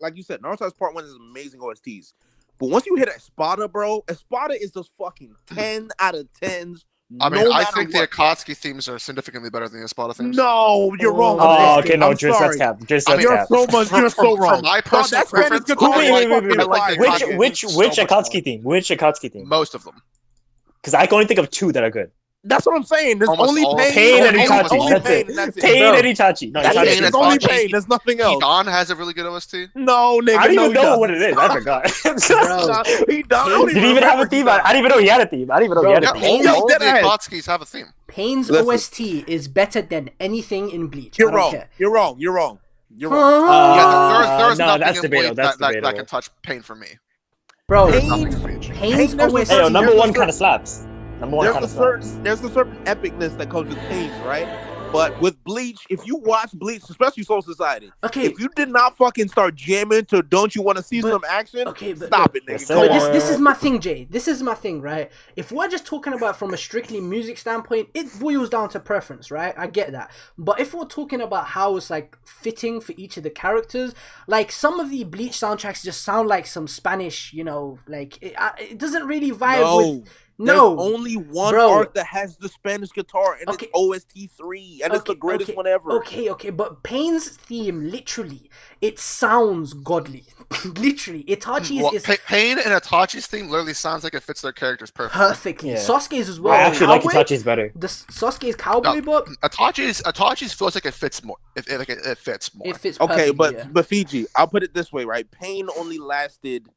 [SPEAKER 4] like you said, Naruto's Part 1 is amazing OSTs. But once you hit Espada, bro, Espada is just fucking 10 out of 10s
[SPEAKER 2] I mean,
[SPEAKER 4] No
[SPEAKER 2] I
[SPEAKER 4] matter
[SPEAKER 2] think the
[SPEAKER 4] what.
[SPEAKER 2] Akatsuki themes are significantly better than the Espada themes.
[SPEAKER 4] No, you're wrong.
[SPEAKER 3] Oh,
[SPEAKER 1] Okay,
[SPEAKER 3] okay, no,
[SPEAKER 4] I'm
[SPEAKER 3] Driz, that's
[SPEAKER 4] sorry.
[SPEAKER 3] cap. Driz,
[SPEAKER 2] I
[SPEAKER 3] that's
[SPEAKER 2] mean,
[SPEAKER 3] cap.
[SPEAKER 4] You're so wrong.
[SPEAKER 2] For my
[SPEAKER 4] Dog,
[SPEAKER 2] personal
[SPEAKER 4] that Spanish
[SPEAKER 2] preference,
[SPEAKER 4] guitar
[SPEAKER 3] Wait,
[SPEAKER 4] is
[SPEAKER 3] wait, wait,
[SPEAKER 4] fucking
[SPEAKER 3] wait,
[SPEAKER 4] fire.
[SPEAKER 3] wait.
[SPEAKER 2] Akatsuki
[SPEAKER 3] Which
[SPEAKER 2] so
[SPEAKER 3] Akatsuki
[SPEAKER 2] much
[SPEAKER 3] theme? Which Akatsuki theme?
[SPEAKER 2] Most of them.
[SPEAKER 3] Because I can only think of 2 that are good.
[SPEAKER 4] That's what I'm saying. There's
[SPEAKER 2] Almost
[SPEAKER 4] only
[SPEAKER 2] all-
[SPEAKER 4] Pain
[SPEAKER 3] Pain and
[SPEAKER 4] only
[SPEAKER 3] Itachi. That's
[SPEAKER 4] Pain,
[SPEAKER 3] it.
[SPEAKER 4] and that's it.
[SPEAKER 3] Pain
[SPEAKER 1] Bro.
[SPEAKER 3] and Itachi. No,
[SPEAKER 4] That's
[SPEAKER 3] Itachi.
[SPEAKER 4] it.
[SPEAKER 2] Pain
[SPEAKER 4] It's only
[SPEAKER 2] Itachi.
[SPEAKER 4] Pain. There's nothing else.
[SPEAKER 2] Hidan has a really good OST.
[SPEAKER 4] No, nigga.
[SPEAKER 3] I don't
[SPEAKER 4] no,
[SPEAKER 3] even
[SPEAKER 4] he
[SPEAKER 3] know what it
[SPEAKER 4] doesn't.
[SPEAKER 3] is. I forgot.
[SPEAKER 1] Bro.
[SPEAKER 4] He don't.
[SPEAKER 3] Did he even have a theme? I didn't even know he had a theme. I didn't even know he had a
[SPEAKER 2] Yeah,
[SPEAKER 3] theme.
[SPEAKER 2] all
[SPEAKER 4] Yo,
[SPEAKER 2] the
[SPEAKER 4] deadass.
[SPEAKER 2] Akatsukis have a theme.
[SPEAKER 1] Pain's
[SPEAKER 4] Listen.
[SPEAKER 1] OST is better than anything in Bleach.
[SPEAKER 4] You're
[SPEAKER 1] I don't
[SPEAKER 4] wrong.
[SPEAKER 1] care.
[SPEAKER 4] You're wrong. You're wrong. You're wrong.
[SPEAKER 2] There's
[SPEAKER 3] no,
[SPEAKER 2] nothing
[SPEAKER 3] that's
[SPEAKER 2] in
[SPEAKER 3] debatable.
[SPEAKER 2] Bleach
[SPEAKER 3] That's
[SPEAKER 2] that
[SPEAKER 3] debatable.
[SPEAKER 2] can touch Pain for me.
[SPEAKER 1] Bro,
[SPEAKER 2] There's
[SPEAKER 4] Pain-
[SPEAKER 2] nothing in Bleach.
[SPEAKER 1] Pain's
[SPEAKER 4] Pain doesn't
[SPEAKER 1] OST.
[SPEAKER 3] Hey, yo, number
[SPEAKER 4] There's
[SPEAKER 3] one
[SPEAKER 4] a
[SPEAKER 3] kind of slaps. Number one kind of slaps.
[SPEAKER 4] There's a certain epicness that comes with Pain, right? But with Bleach, if you watch Bleach, especially Soul Society,
[SPEAKER 1] Okay,
[SPEAKER 4] if you did not fucking start jamming to "Don't You Want to See
[SPEAKER 1] But-
[SPEAKER 4] Some Action,"
[SPEAKER 1] okay, but
[SPEAKER 4] stop
[SPEAKER 1] look,
[SPEAKER 4] it, nigga.
[SPEAKER 3] Yes,
[SPEAKER 4] Come
[SPEAKER 1] but
[SPEAKER 3] sir.
[SPEAKER 4] on.
[SPEAKER 1] this is my thing, Jay. This is my thing, right? If we're just talking about from a strictly music standpoint, it boils down to preference, right? I get that. But if we're talking about how it's like fitting for each of the characters, like some of the Bleach soundtracks just sound like some Spanish, you know, like it doesn't really vibe with. No,
[SPEAKER 4] There's only one
[SPEAKER 1] bro.
[SPEAKER 4] arc that has the Spanish guitar, and
[SPEAKER 1] Okay.
[SPEAKER 4] it's OST 3, and it's the greatest one ever.
[SPEAKER 1] Okay, but Pain's theme, literally, it sounds godly. Literally, Itachi's
[SPEAKER 2] Well,
[SPEAKER 1] is
[SPEAKER 2] Pain and Itachi's theme literally sounds like it fits their characters perfectly.
[SPEAKER 1] perfectly.
[SPEAKER 3] Yeah.
[SPEAKER 1] Sasuke's as well.
[SPEAKER 3] I actually like
[SPEAKER 1] Cowboy,
[SPEAKER 3] Itachi's better.
[SPEAKER 1] the Sasuke's cowboy book.
[SPEAKER 2] Itachi's feels like it fits more. It fits more.
[SPEAKER 1] It fits
[SPEAKER 4] Okay,
[SPEAKER 1] perfectly, yeah.
[SPEAKER 4] but Fiji, I'll put it this way, right? Pain only lasted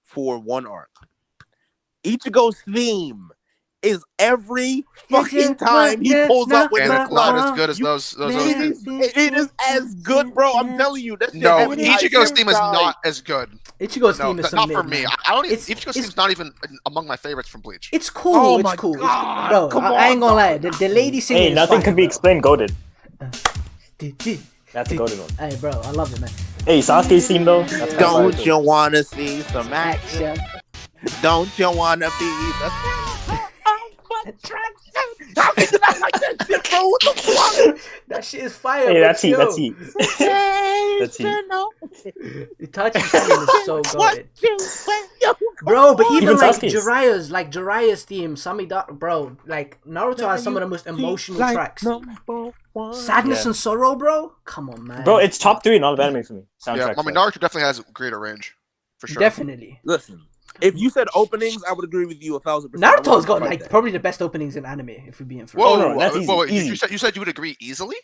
[SPEAKER 4] for one arc. Ichigo's theme is every fucking time he pulls up with
[SPEAKER 2] And
[SPEAKER 4] his
[SPEAKER 2] it's not
[SPEAKER 4] club.
[SPEAKER 2] as good as those OSTs.
[SPEAKER 4] It is as good, bro. I'm telling you. That shit
[SPEAKER 2] No,
[SPEAKER 4] has me
[SPEAKER 2] Ichigo's theme is
[SPEAKER 4] hyped.
[SPEAKER 2] not as good.
[SPEAKER 1] Ichigo's
[SPEAKER 2] No,
[SPEAKER 1] theme is
[SPEAKER 2] not
[SPEAKER 1] some
[SPEAKER 2] for
[SPEAKER 1] mid,
[SPEAKER 2] me.
[SPEAKER 1] man.
[SPEAKER 2] I don't.
[SPEAKER 1] It's-
[SPEAKER 2] Ichigo's
[SPEAKER 1] it's-
[SPEAKER 2] theme's not even among my favorites from Bleach.
[SPEAKER 1] It's cool.
[SPEAKER 4] Oh
[SPEAKER 1] it's
[SPEAKER 4] my
[SPEAKER 1] cool. It's
[SPEAKER 4] God,
[SPEAKER 1] cool. Bro,
[SPEAKER 4] come
[SPEAKER 1] I ain't
[SPEAKER 4] on,
[SPEAKER 1] gonna lie. The lady singing.
[SPEAKER 3] Hey,
[SPEAKER 1] is
[SPEAKER 3] nothing
[SPEAKER 1] fire,
[SPEAKER 3] can be
[SPEAKER 1] bro.
[SPEAKER 3] explained goaded.
[SPEAKER 1] That's
[SPEAKER 3] That's a goaded one.
[SPEAKER 1] Hey, bro, I love it, man.
[SPEAKER 3] Hey, Sasuke's theme though. That's kinda fire,
[SPEAKER 4] Don't
[SPEAKER 3] too.
[SPEAKER 4] you wanna see some action?
[SPEAKER 1] Action.
[SPEAKER 4] Don't you wanna be the How can you not like that shit, bro? What the fuck?
[SPEAKER 1] That shit is fire.
[SPEAKER 3] Hey,
[SPEAKER 1] but
[SPEAKER 3] that's heat.
[SPEAKER 1] yo,
[SPEAKER 3] That's heat. That's heat.
[SPEAKER 1] Itachi's theme is so
[SPEAKER 4] What
[SPEAKER 1] good.
[SPEAKER 4] you yo,
[SPEAKER 1] Bro, but even
[SPEAKER 3] Even
[SPEAKER 1] like
[SPEAKER 3] Sasuke's.
[SPEAKER 1] Jiraiya's theme, bro, like Naruto has some of the most emotional tracks. Sadness
[SPEAKER 3] Yeah.
[SPEAKER 1] and Sorrow, bro. Come on, man.
[SPEAKER 3] Bro, it's top 3 in all of anime for me.
[SPEAKER 2] Yeah,
[SPEAKER 3] Soundtrack.
[SPEAKER 2] I mean Naruto definitely has greater range, for sure.
[SPEAKER 1] Definitely.
[SPEAKER 4] Listen, if you said openings, I would agree with you 1,000%.
[SPEAKER 1] Naruto's got
[SPEAKER 4] Fight
[SPEAKER 1] like
[SPEAKER 4] that.
[SPEAKER 1] probably the best openings in anime, if we're being fair.
[SPEAKER 2] Whoa,
[SPEAKER 3] Oh, no, that's
[SPEAKER 2] whoa,
[SPEAKER 3] easy.
[SPEAKER 2] you said you would agree easily,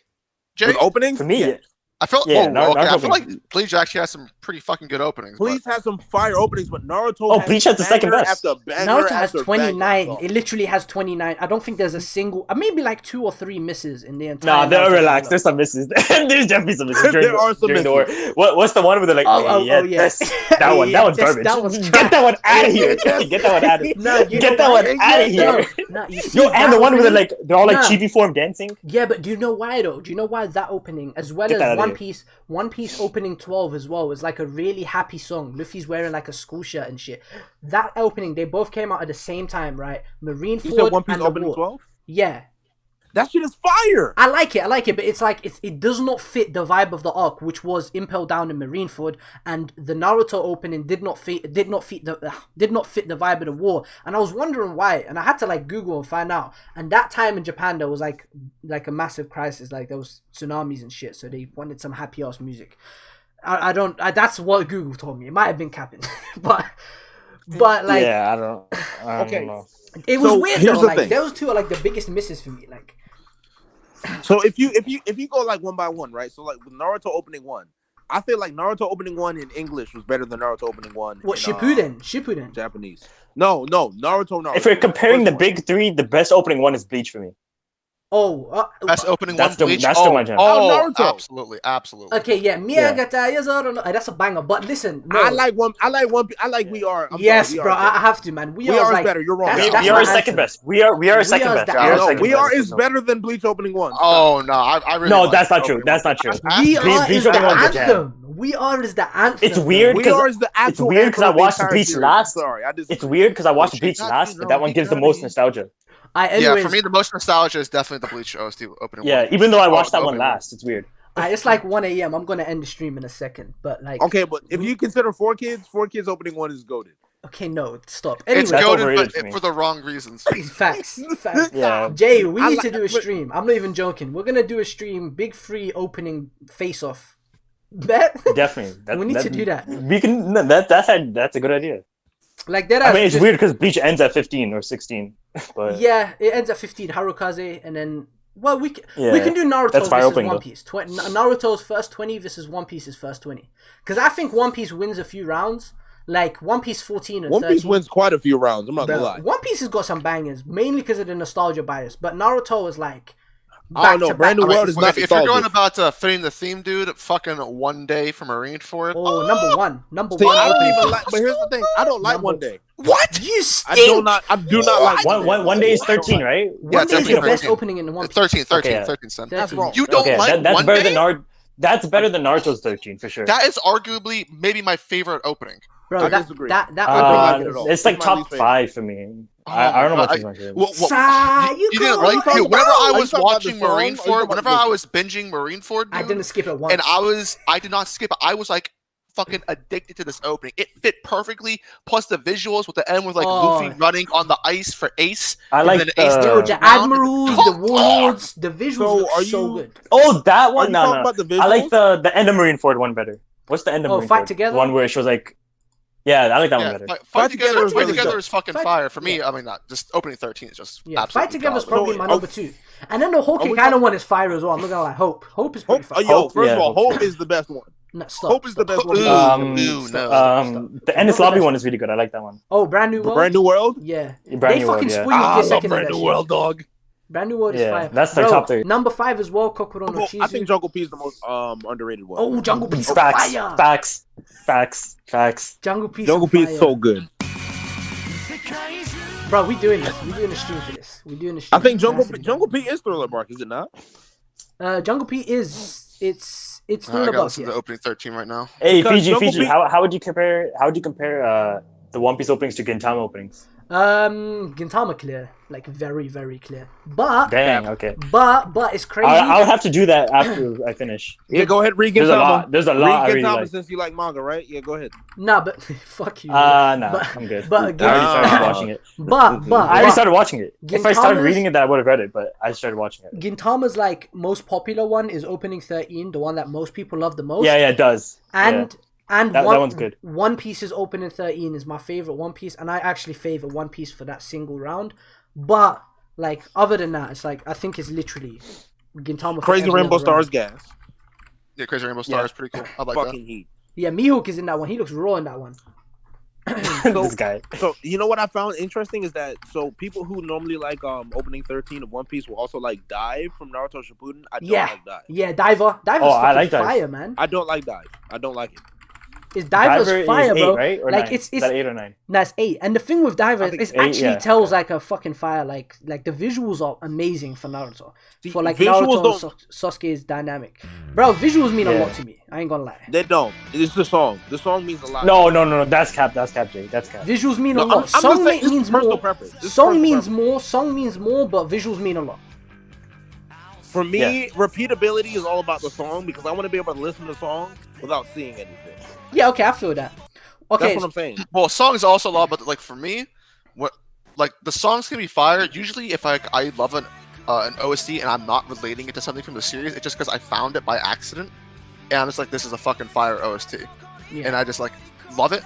[SPEAKER 2] Jay?
[SPEAKER 4] With openings
[SPEAKER 3] For me,
[SPEAKER 4] yeah.
[SPEAKER 3] yeah.
[SPEAKER 2] I felt.
[SPEAKER 3] Yeah,
[SPEAKER 2] okay. I
[SPEAKER 3] Naruto
[SPEAKER 2] feel like
[SPEAKER 3] openings.
[SPEAKER 2] Bleach actually has some pretty fucking good openings. but-
[SPEAKER 4] Bleach has some fire openings, but Naruto.
[SPEAKER 3] Oh,
[SPEAKER 4] has
[SPEAKER 3] Bleach has the second
[SPEAKER 4] banger
[SPEAKER 3] best.
[SPEAKER 4] After banger
[SPEAKER 1] Naruto has
[SPEAKER 4] after
[SPEAKER 1] 29.
[SPEAKER 4] banger.
[SPEAKER 1] It literally has 29. I don't think there's a single, maybe like 2 or 3 misses in the entire.
[SPEAKER 3] Nah, they're
[SPEAKER 1] Naruto
[SPEAKER 3] relaxed.
[SPEAKER 1] catalog.
[SPEAKER 3] There's some misses. There's definitely some misses during,
[SPEAKER 4] There are some
[SPEAKER 3] during the war. What's the one where they're like,
[SPEAKER 1] Oh,
[SPEAKER 3] yeah,
[SPEAKER 1] yeah.
[SPEAKER 3] that's- that one,
[SPEAKER 1] Yeah,
[SPEAKER 3] that one's
[SPEAKER 1] that's-
[SPEAKER 3] garbage.
[SPEAKER 1] that one's
[SPEAKER 3] Get that one out of here.
[SPEAKER 4] Yes.
[SPEAKER 3] Get that one out of here.
[SPEAKER 1] Nah, you
[SPEAKER 3] Get
[SPEAKER 1] know
[SPEAKER 3] that
[SPEAKER 1] why?
[SPEAKER 3] one out of here.
[SPEAKER 1] No, you see
[SPEAKER 3] Yo, and
[SPEAKER 1] that
[SPEAKER 3] the one where
[SPEAKER 1] opening?
[SPEAKER 3] they're all like
[SPEAKER 1] Nah.
[SPEAKER 3] chibi form dancing.
[SPEAKER 1] Yeah, but do you know why though? Do you know why that opening, as well
[SPEAKER 3] Get that
[SPEAKER 1] as
[SPEAKER 3] outta here.
[SPEAKER 1] One Piece opening 12 as well, is like a really happy song. Luffy's wearing like a school shirt and shit. That opening, they both came out at the same time, right? Marineford
[SPEAKER 4] You said One Piece
[SPEAKER 1] and the
[SPEAKER 4] opening
[SPEAKER 1] war.
[SPEAKER 4] 12?
[SPEAKER 1] Yeah,
[SPEAKER 4] That shit is fire.
[SPEAKER 1] I like it, but it's like it does not fit the vibe of the arc, which was Impel Down in Marineford, and the Naruto opening did not fit the vibe of the war. And I was wondering why, and I had to like Google and find out. And that time in Japan, there was like a massive crisis, like there was tsunamis and shit, so they wanted some happy ass music. I don't. That's what Google told me. It might have been capping, but like
[SPEAKER 3] Yeah, I don't
[SPEAKER 4] Okay.
[SPEAKER 3] know.
[SPEAKER 1] it was
[SPEAKER 4] So,
[SPEAKER 1] weird
[SPEAKER 4] here's
[SPEAKER 1] though.
[SPEAKER 4] the
[SPEAKER 1] Like
[SPEAKER 4] thing.
[SPEAKER 1] those two are like the biggest misses for me. Like.
[SPEAKER 4] So if you go like one by one, right? So like with Naruto opening 1, I feel like Naruto opening 1 in English was better than Naruto opening 1
[SPEAKER 1] What
[SPEAKER 4] in
[SPEAKER 1] Shippuden?
[SPEAKER 4] Japanese. No, Naruto.
[SPEAKER 3] If we're comparing the
[SPEAKER 4] First one.
[SPEAKER 3] big 3, the best opening one is Bleach for me.
[SPEAKER 1] Oh,
[SPEAKER 2] Best opening
[SPEAKER 3] That's
[SPEAKER 2] one.
[SPEAKER 3] the-
[SPEAKER 2] Bleach.
[SPEAKER 3] that's
[SPEAKER 2] oh,
[SPEAKER 3] the one, Jen.
[SPEAKER 2] oh,
[SPEAKER 4] Naruto.
[SPEAKER 2] absolutely.
[SPEAKER 1] okay, yeah, Miyagata Yazoro. That's a banger. But listen, no.
[SPEAKER 4] I like one. We are. I'm
[SPEAKER 1] yes,
[SPEAKER 4] sorry, We
[SPEAKER 1] bro,
[SPEAKER 4] Are
[SPEAKER 1] I have to, man.
[SPEAKER 4] We are
[SPEAKER 1] like,
[SPEAKER 4] better. You're wrong.
[SPEAKER 1] that's-
[SPEAKER 3] We,
[SPEAKER 1] that's
[SPEAKER 3] we
[SPEAKER 1] my
[SPEAKER 3] are second
[SPEAKER 1] anthem.
[SPEAKER 3] best. We are second
[SPEAKER 1] are
[SPEAKER 3] best.
[SPEAKER 1] the
[SPEAKER 3] We are
[SPEAKER 1] anthem.
[SPEAKER 4] No,
[SPEAKER 3] second
[SPEAKER 4] we
[SPEAKER 3] best.
[SPEAKER 4] are is better than Bleach opening 1.
[SPEAKER 2] Oh no, I really.
[SPEAKER 3] No,
[SPEAKER 2] like
[SPEAKER 3] that's not
[SPEAKER 2] opening
[SPEAKER 3] true. That's
[SPEAKER 2] one.
[SPEAKER 3] not true.
[SPEAKER 1] We
[SPEAKER 3] Bleach-
[SPEAKER 1] are
[SPEAKER 3] Bleach
[SPEAKER 1] is the
[SPEAKER 3] opening one's a jam.
[SPEAKER 1] anthem. We are is the anthem.
[SPEAKER 3] It's weird.
[SPEAKER 4] We
[SPEAKER 3] because-
[SPEAKER 4] are is the actual.
[SPEAKER 3] weird 'cause I
[SPEAKER 4] anthem of the
[SPEAKER 3] watched
[SPEAKER 4] entire
[SPEAKER 3] Bleach
[SPEAKER 4] series.
[SPEAKER 3] last.
[SPEAKER 4] Sorry, I disagree.
[SPEAKER 3] It's weird because I watched
[SPEAKER 2] Bleach
[SPEAKER 3] Bleach
[SPEAKER 2] is
[SPEAKER 3] last,
[SPEAKER 2] not
[SPEAKER 3] but that one gives the most nostalgia.
[SPEAKER 1] Anyways,
[SPEAKER 2] Yeah, for me, the most nostalgia is definitely the Bleach OST opening.
[SPEAKER 3] Yeah,
[SPEAKER 2] one.
[SPEAKER 3] even though I watched that one
[SPEAKER 2] opening one.
[SPEAKER 3] last, it's weird.
[SPEAKER 1] it's like 1 a.m. I'm gonna end the stream in a second, but like,
[SPEAKER 4] Okay, but if you consider 4 Kids opening 1 is goated.
[SPEAKER 1] Okay, no, stop.
[SPEAKER 2] It's
[SPEAKER 1] Anyway,
[SPEAKER 2] goated,
[SPEAKER 3] overrated to
[SPEAKER 2] but
[SPEAKER 3] me.
[SPEAKER 2] for the wrong reasons.
[SPEAKER 1] facts.
[SPEAKER 3] Yeah.
[SPEAKER 1] Jay, we
[SPEAKER 4] I
[SPEAKER 1] need
[SPEAKER 4] like-
[SPEAKER 1] to do a stream. I'm not even joking. We're gonna do a stream, big free opening face off. Bet?
[SPEAKER 3] Definitely.
[SPEAKER 1] We need to do that.
[SPEAKER 3] We can. That's a good idea.
[SPEAKER 1] Like that.
[SPEAKER 3] I mean, it's weird because Bleach ends at 15 or 16. But
[SPEAKER 1] Yeah, it ends at 15. Harukaze, and then we can
[SPEAKER 3] Yeah,
[SPEAKER 1] do Naruto
[SPEAKER 3] that's fire
[SPEAKER 1] versus
[SPEAKER 3] opening,
[SPEAKER 1] One
[SPEAKER 3] though.
[SPEAKER 1] Piece. Naruto's first 20 versus One Piece's first 20. Because I think One Piece wins a few rounds. Like One Piece 14 and
[SPEAKER 4] One
[SPEAKER 1] 13.
[SPEAKER 4] Piece wins quite a few rounds. I'm not
[SPEAKER 1] Bro,
[SPEAKER 4] gonna lie.
[SPEAKER 1] One Piece has got some bangers, mainly because of the nostalgia bias. But Naruto is like
[SPEAKER 4] I don't know.
[SPEAKER 1] back to
[SPEAKER 4] Brand
[SPEAKER 1] back.
[SPEAKER 4] New World is not
[SPEAKER 2] If you're going
[SPEAKER 4] nostalgic.
[SPEAKER 2] about fitting the theme, dude, fucking One Day from Marineford.
[SPEAKER 1] Oh, number one.
[SPEAKER 4] See, I don't
[SPEAKER 1] opening.
[SPEAKER 4] even like. But here's the thing: I don't like
[SPEAKER 1] Number-
[SPEAKER 4] One Day.
[SPEAKER 2] What?
[SPEAKER 1] You stink.
[SPEAKER 4] I do not like
[SPEAKER 3] one day is 13, right?
[SPEAKER 1] One
[SPEAKER 2] it's
[SPEAKER 1] Day is the
[SPEAKER 2] definitely
[SPEAKER 1] best
[SPEAKER 2] 13.
[SPEAKER 1] opening in the One Piece.
[SPEAKER 2] 13,
[SPEAKER 3] Okay,
[SPEAKER 2] 13, son.
[SPEAKER 4] That's
[SPEAKER 1] 13.
[SPEAKER 4] wrong.
[SPEAKER 2] You don't
[SPEAKER 3] Okay,
[SPEAKER 2] like
[SPEAKER 3] that's
[SPEAKER 2] One
[SPEAKER 3] better
[SPEAKER 2] Day?
[SPEAKER 3] than That's better than Naruto's 13 for sure.
[SPEAKER 2] That is arguably maybe my favorite opening.
[SPEAKER 1] Bro,
[SPEAKER 4] I
[SPEAKER 1] that
[SPEAKER 4] disagree.
[SPEAKER 1] that
[SPEAKER 4] I don't like it at all.
[SPEAKER 3] It's like
[SPEAKER 4] It's my least
[SPEAKER 3] top
[SPEAKER 4] favorite.
[SPEAKER 3] 5 for me.
[SPEAKER 2] Oh
[SPEAKER 3] I don't know
[SPEAKER 2] my
[SPEAKER 3] what
[SPEAKER 2] God,
[SPEAKER 3] is my favorite.
[SPEAKER 2] You didn't
[SPEAKER 1] Are you
[SPEAKER 2] like
[SPEAKER 1] talking
[SPEAKER 2] it. Whenever I
[SPEAKER 4] about-
[SPEAKER 2] was
[SPEAKER 4] are you talking about
[SPEAKER 2] watching
[SPEAKER 4] the song? Are you
[SPEAKER 2] Marineford,
[SPEAKER 4] talking
[SPEAKER 2] whenever
[SPEAKER 4] about
[SPEAKER 2] I was binging Marineford,
[SPEAKER 1] I
[SPEAKER 2] dude,
[SPEAKER 1] didn't skip it once.
[SPEAKER 2] and I did not skip it. I was like fucking addicted to this opening. It fit perfectly. Plus the visuals with the end with like
[SPEAKER 1] Oh.
[SPEAKER 2] Luffy running on the ice for Ace.
[SPEAKER 3] I
[SPEAKER 2] and
[SPEAKER 3] like
[SPEAKER 2] then Ace
[SPEAKER 1] Yo,
[SPEAKER 2] turns
[SPEAKER 1] the
[SPEAKER 2] around.
[SPEAKER 1] admirals, the warlords, the visuals
[SPEAKER 4] So,
[SPEAKER 1] look
[SPEAKER 4] are
[SPEAKER 1] so
[SPEAKER 4] you-
[SPEAKER 1] good.
[SPEAKER 3] Oh, that
[SPEAKER 4] Are
[SPEAKER 3] one?
[SPEAKER 4] you
[SPEAKER 3] No,
[SPEAKER 4] talking
[SPEAKER 3] no.
[SPEAKER 4] about the visuals?
[SPEAKER 3] I like the end of Marineford one better. What's the end of
[SPEAKER 1] Oh,
[SPEAKER 3] Marineford?
[SPEAKER 1] Fight Together?
[SPEAKER 3] The one where it shows like... Yeah, I like that one
[SPEAKER 2] Yeah,
[SPEAKER 3] better.
[SPEAKER 2] Fight Together,
[SPEAKER 4] is really good.
[SPEAKER 2] is fucking
[SPEAKER 1] Fight-
[SPEAKER 2] fire for me. I mean, not just opening 13 is just
[SPEAKER 1] Yeah,
[SPEAKER 2] absolutely
[SPEAKER 1] Fight Together is
[SPEAKER 2] godly.
[SPEAKER 1] probably
[SPEAKER 4] So,
[SPEAKER 1] my
[SPEAKER 4] are-
[SPEAKER 1] number 2. And then the Whole
[SPEAKER 4] are we
[SPEAKER 1] Kikano
[SPEAKER 4] talk-
[SPEAKER 1] one is fire as well. I'm not gonna lie. Hope is pretty
[SPEAKER 4] Hope,
[SPEAKER 1] fire.
[SPEAKER 4] yo,
[SPEAKER 3] Hope,
[SPEAKER 4] first
[SPEAKER 3] yeah,
[SPEAKER 4] of all,
[SPEAKER 3] Hope.
[SPEAKER 4] Hope is the best one.
[SPEAKER 1] No, stop.
[SPEAKER 4] Hope is the best one.
[SPEAKER 2] Ooh,
[SPEAKER 3] Um,
[SPEAKER 2] no.
[SPEAKER 3] The Endless Lobby one is really good. I like that one.
[SPEAKER 1] Oh, Brand New World.
[SPEAKER 4] Brand New World.
[SPEAKER 1] Yeah,
[SPEAKER 3] Brand
[SPEAKER 1] they
[SPEAKER 3] New
[SPEAKER 1] fucking
[SPEAKER 3] World, yeah.
[SPEAKER 1] spoil you
[SPEAKER 4] I
[SPEAKER 1] a
[SPEAKER 4] love
[SPEAKER 1] second of
[SPEAKER 4] Brand
[SPEAKER 1] that
[SPEAKER 4] New
[SPEAKER 1] shit.
[SPEAKER 4] World, dog.
[SPEAKER 1] Brand New World is
[SPEAKER 3] Yeah,
[SPEAKER 1] fire.
[SPEAKER 3] that's their
[SPEAKER 1] Bro,
[SPEAKER 3] top 3.
[SPEAKER 1] Number 5 as well. Kokoro no
[SPEAKER 4] I
[SPEAKER 1] Chizu.
[SPEAKER 4] think Jungle P is the most underrated one.
[SPEAKER 1] Oh, Jungle Piece on
[SPEAKER 3] Facts.
[SPEAKER 1] fire.
[SPEAKER 3] Facts.
[SPEAKER 1] Jungle Piece.
[SPEAKER 4] Jungle
[SPEAKER 1] on
[SPEAKER 4] P
[SPEAKER 1] fire.
[SPEAKER 4] is so good.
[SPEAKER 1] Bro, we doing this. We doing a stream for this. We doing a stream.
[SPEAKER 4] I think
[SPEAKER 1] It has to be done.
[SPEAKER 4] Jungle P is Thriller Bark, is it not?
[SPEAKER 1] Jungle P is it's
[SPEAKER 2] I
[SPEAKER 1] Thriller
[SPEAKER 2] gotta
[SPEAKER 1] Bark.
[SPEAKER 2] listen to
[SPEAKER 1] Yeah.
[SPEAKER 2] opening 13 right now.
[SPEAKER 3] Hey,
[SPEAKER 4] Because
[SPEAKER 3] Fiji,
[SPEAKER 4] Jungle P-
[SPEAKER 3] how would you compare the One Piece openings to Gintama openings?
[SPEAKER 1] Gintama clear, like very very clear. But
[SPEAKER 3] Dang, okay.
[SPEAKER 1] it's crazy.
[SPEAKER 3] I'll have to do that after I finish.
[SPEAKER 4] Yeah, go ahead, read
[SPEAKER 3] There's a
[SPEAKER 4] Gintama.
[SPEAKER 3] lot. There's a lot I
[SPEAKER 4] Read
[SPEAKER 3] really
[SPEAKER 4] Gintama
[SPEAKER 3] like.
[SPEAKER 4] since you like manga, right? Yeah, go ahead.
[SPEAKER 1] Nah, but fuck you.
[SPEAKER 3] Nah,
[SPEAKER 1] But-
[SPEAKER 3] I'm good.
[SPEAKER 1] but
[SPEAKER 3] I
[SPEAKER 1] again-
[SPEAKER 3] already started watching it.
[SPEAKER 1] but
[SPEAKER 3] I already started watching it. If I started
[SPEAKER 1] Gintama's-
[SPEAKER 3] reading it, then I would have read it, but I started watching it.
[SPEAKER 1] Gintama's like most popular one is opening 13, the one that most people love the most.
[SPEAKER 3] Yeah, it does.
[SPEAKER 1] And
[SPEAKER 3] That one's good.
[SPEAKER 1] One Piece's opening 13 is my favorite One Piece, and I actually favor One Piece for that single round. But like other than that, it's like I think it's literally Gintama. for
[SPEAKER 4] Crazy
[SPEAKER 1] every
[SPEAKER 4] Rainbow
[SPEAKER 1] other round.
[SPEAKER 4] Stars gas.
[SPEAKER 2] Yeah, Crazy Rainbow Star
[SPEAKER 1] Yeah.
[SPEAKER 2] is pretty cool. I like
[SPEAKER 4] Fucking heat.
[SPEAKER 1] Yeah, Mihawk is in that one. He looks raw in that one.
[SPEAKER 3] This guy.
[SPEAKER 4] So you know what I found interesting is that people who normally like opening 13 of One Piece will also like Dive from Naruto Shippuden. I don't
[SPEAKER 1] Yeah.
[SPEAKER 4] like Dive.
[SPEAKER 1] Yeah, Diver. Diver's
[SPEAKER 3] Oh, I
[SPEAKER 1] fucking
[SPEAKER 3] like Dive.
[SPEAKER 1] fire, man.
[SPEAKER 4] I don't like Dive. I don't like it.
[SPEAKER 1] It's Diver's
[SPEAKER 3] Diver
[SPEAKER 1] fire,
[SPEAKER 3] is 8,
[SPEAKER 1] bro.
[SPEAKER 3] right? Or
[SPEAKER 1] Like
[SPEAKER 3] 9?
[SPEAKER 1] it's
[SPEAKER 3] Is that 8 or 9?
[SPEAKER 1] that's 8. And the thing with Diver
[SPEAKER 4] I
[SPEAKER 1] is
[SPEAKER 4] think
[SPEAKER 1] it
[SPEAKER 3] eight,
[SPEAKER 1] actually
[SPEAKER 3] yeah.
[SPEAKER 1] tells like a fucking fire. Like the visuals are amazing for Naruto.
[SPEAKER 4] See,
[SPEAKER 1] For like
[SPEAKER 4] visuals
[SPEAKER 1] Naruto and
[SPEAKER 4] don't-
[SPEAKER 1] Sasuke's dynamic. Bro, visuals mean a
[SPEAKER 3] Yeah.
[SPEAKER 1] lot to me. I ain't gonna lie.
[SPEAKER 4] They don't. It's the song. The song means a lot.
[SPEAKER 3] No. That's cap, Jay. That's cap.
[SPEAKER 1] Visuals mean
[SPEAKER 4] No,
[SPEAKER 1] a lot.
[SPEAKER 4] I'm just
[SPEAKER 1] Song
[SPEAKER 4] saying, this
[SPEAKER 1] means
[SPEAKER 4] is personal
[SPEAKER 1] more.
[SPEAKER 4] preference. This is
[SPEAKER 1] Song
[SPEAKER 4] personal
[SPEAKER 1] means
[SPEAKER 4] preference.
[SPEAKER 1] more. Song means more, but visuals mean a lot.
[SPEAKER 4] For me, repeatability is all about the song because I want to be able to listen to the song without seeing anything.
[SPEAKER 1] Yeah, okay, I feel that. Okay,
[SPEAKER 4] That's what I'm saying.
[SPEAKER 2] Well, songs also a lot, but like for me, what like the songs can be fire. Usually, if I love an OST and I'm not relating it to something from the series, it's just because I found it by accident, and I'm just like, this is a fucking fire OST,
[SPEAKER 1] yeah.
[SPEAKER 2] and I just like love it.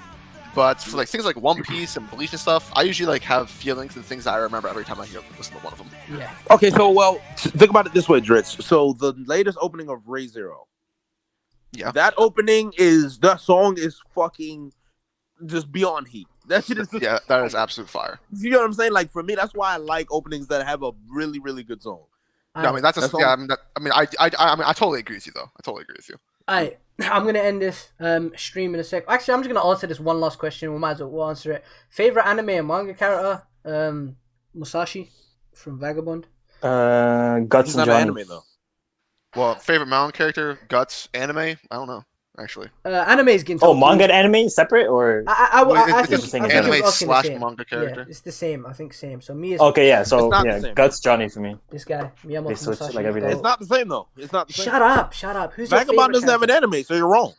[SPEAKER 2] But for like things like One Piece and Bleach and stuff, I usually like have feelings and things that I remember every time I listen to one of them.
[SPEAKER 1] yeah.
[SPEAKER 4] Okay, so think about it this way, Dritz. So the latest opening of Ray Zero.
[SPEAKER 2] Yeah.
[SPEAKER 4] That song is fucking just beyond heat. That shit is just,
[SPEAKER 2] Yeah, that is absolute fire.
[SPEAKER 4] you know what I'm saying? Like for me, that's why I like openings that have a really, really good song.
[SPEAKER 2] No, I mean that's
[SPEAKER 4] That's
[SPEAKER 2] yeah.
[SPEAKER 4] all-
[SPEAKER 2] I mean I totally agree with you though. I totally agree with you.
[SPEAKER 1] Alright, I'm gonna end this stream in a sec. Actually, I'm just gonna answer this one last question. We might as well answer it. Favorite anime and manga character? Musashi from Vagabond.
[SPEAKER 3] Guts
[SPEAKER 4] He's
[SPEAKER 3] and
[SPEAKER 4] not an
[SPEAKER 3] Johnny.
[SPEAKER 4] anime though.
[SPEAKER 2] Well, favorite mountain character, Guts, anime. I don't know actually.
[SPEAKER 1] Anime is Gintama.
[SPEAKER 3] Oh, manga and anime separate or?
[SPEAKER 1] I
[SPEAKER 2] It's
[SPEAKER 1] think
[SPEAKER 2] just
[SPEAKER 1] I think
[SPEAKER 2] anime
[SPEAKER 1] it was asking the
[SPEAKER 2] slash
[SPEAKER 1] same.
[SPEAKER 2] manga character.
[SPEAKER 1] Yeah, it's the same. I think same. So me is
[SPEAKER 3] Okay, yeah. So
[SPEAKER 4] It's not the
[SPEAKER 3] yeah,
[SPEAKER 4] same.
[SPEAKER 3] Guts Johnny for me.
[SPEAKER 1] this guy Miyamoto
[SPEAKER 3] They switch it,
[SPEAKER 1] Musashi.
[SPEAKER 3] like, every day.
[SPEAKER 4] It's not the same though. It's not the same.
[SPEAKER 1] Shut up! Shut up! Who's your
[SPEAKER 4] Vagabond
[SPEAKER 1] favorite
[SPEAKER 4] doesn't have an
[SPEAKER 1] character?
[SPEAKER 4] anime, so you're wrong.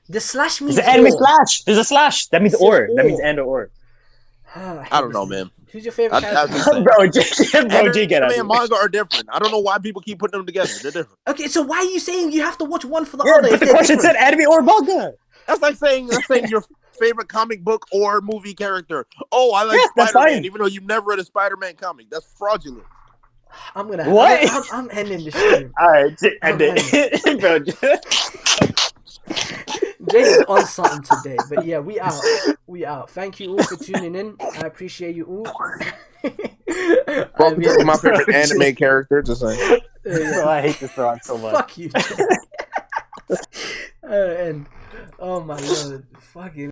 [SPEAKER 1] The slash means
[SPEAKER 3] There's an anime
[SPEAKER 1] or.
[SPEAKER 3] slash. There's a slash. That means
[SPEAKER 1] It says
[SPEAKER 3] or. That means
[SPEAKER 1] or.
[SPEAKER 3] and or.
[SPEAKER 4] I don't know, man.
[SPEAKER 1] Who's your favorite
[SPEAKER 4] I
[SPEAKER 1] character?
[SPEAKER 4] just say-
[SPEAKER 3] Bro, G, get out
[SPEAKER 4] Anime
[SPEAKER 3] of
[SPEAKER 4] and manga are different. I don't know why people keep putting them together. They're different.
[SPEAKER 1] Okay, so why are you saying you have to watch one for the
[SPEAKER 3] Yeah,
[SPEAKER 1] other?
[SPEAKER 3] but
[SPEAKER 1] If
[SPEAKER 3] the
[SPEAKER 1] they're
[SPEAKER 3] question
[SPEAKER 1] different?
[SPEAKER 3] said anime or manga.
[SPEAKER 4] That's like saying your favorite comic book or movie character. Oh, I like
[SPEAKER 3] Yeah, that's
[SPEAKER 4] Spider-Man,
[SPEAKER 3] fine.
[SPEAKER 4] even though you've never read a Spider-Man comic. That's fraudulent.
[SPEAKER 1] I'm gonna.
[SPEAKER 3] What?
[SPEAKER 1] I'm ending the stream.
[SPEAKER 3] All right,
[SPEAKER 1] I'm
[SPEAKER 3] end it. Bro,
[SPEAKER 1] Jay is on something today, but yeah, we out. We out. Thank you all for tuning in. I appreciate you all.
[SPEAKER 4] Welcome to my favorite anime character. Just saying.
[SPEAKER 3] bro, I hate this song so much.
[SPEAKER 1] Fuck you. Jay. And oh my lord, fucking.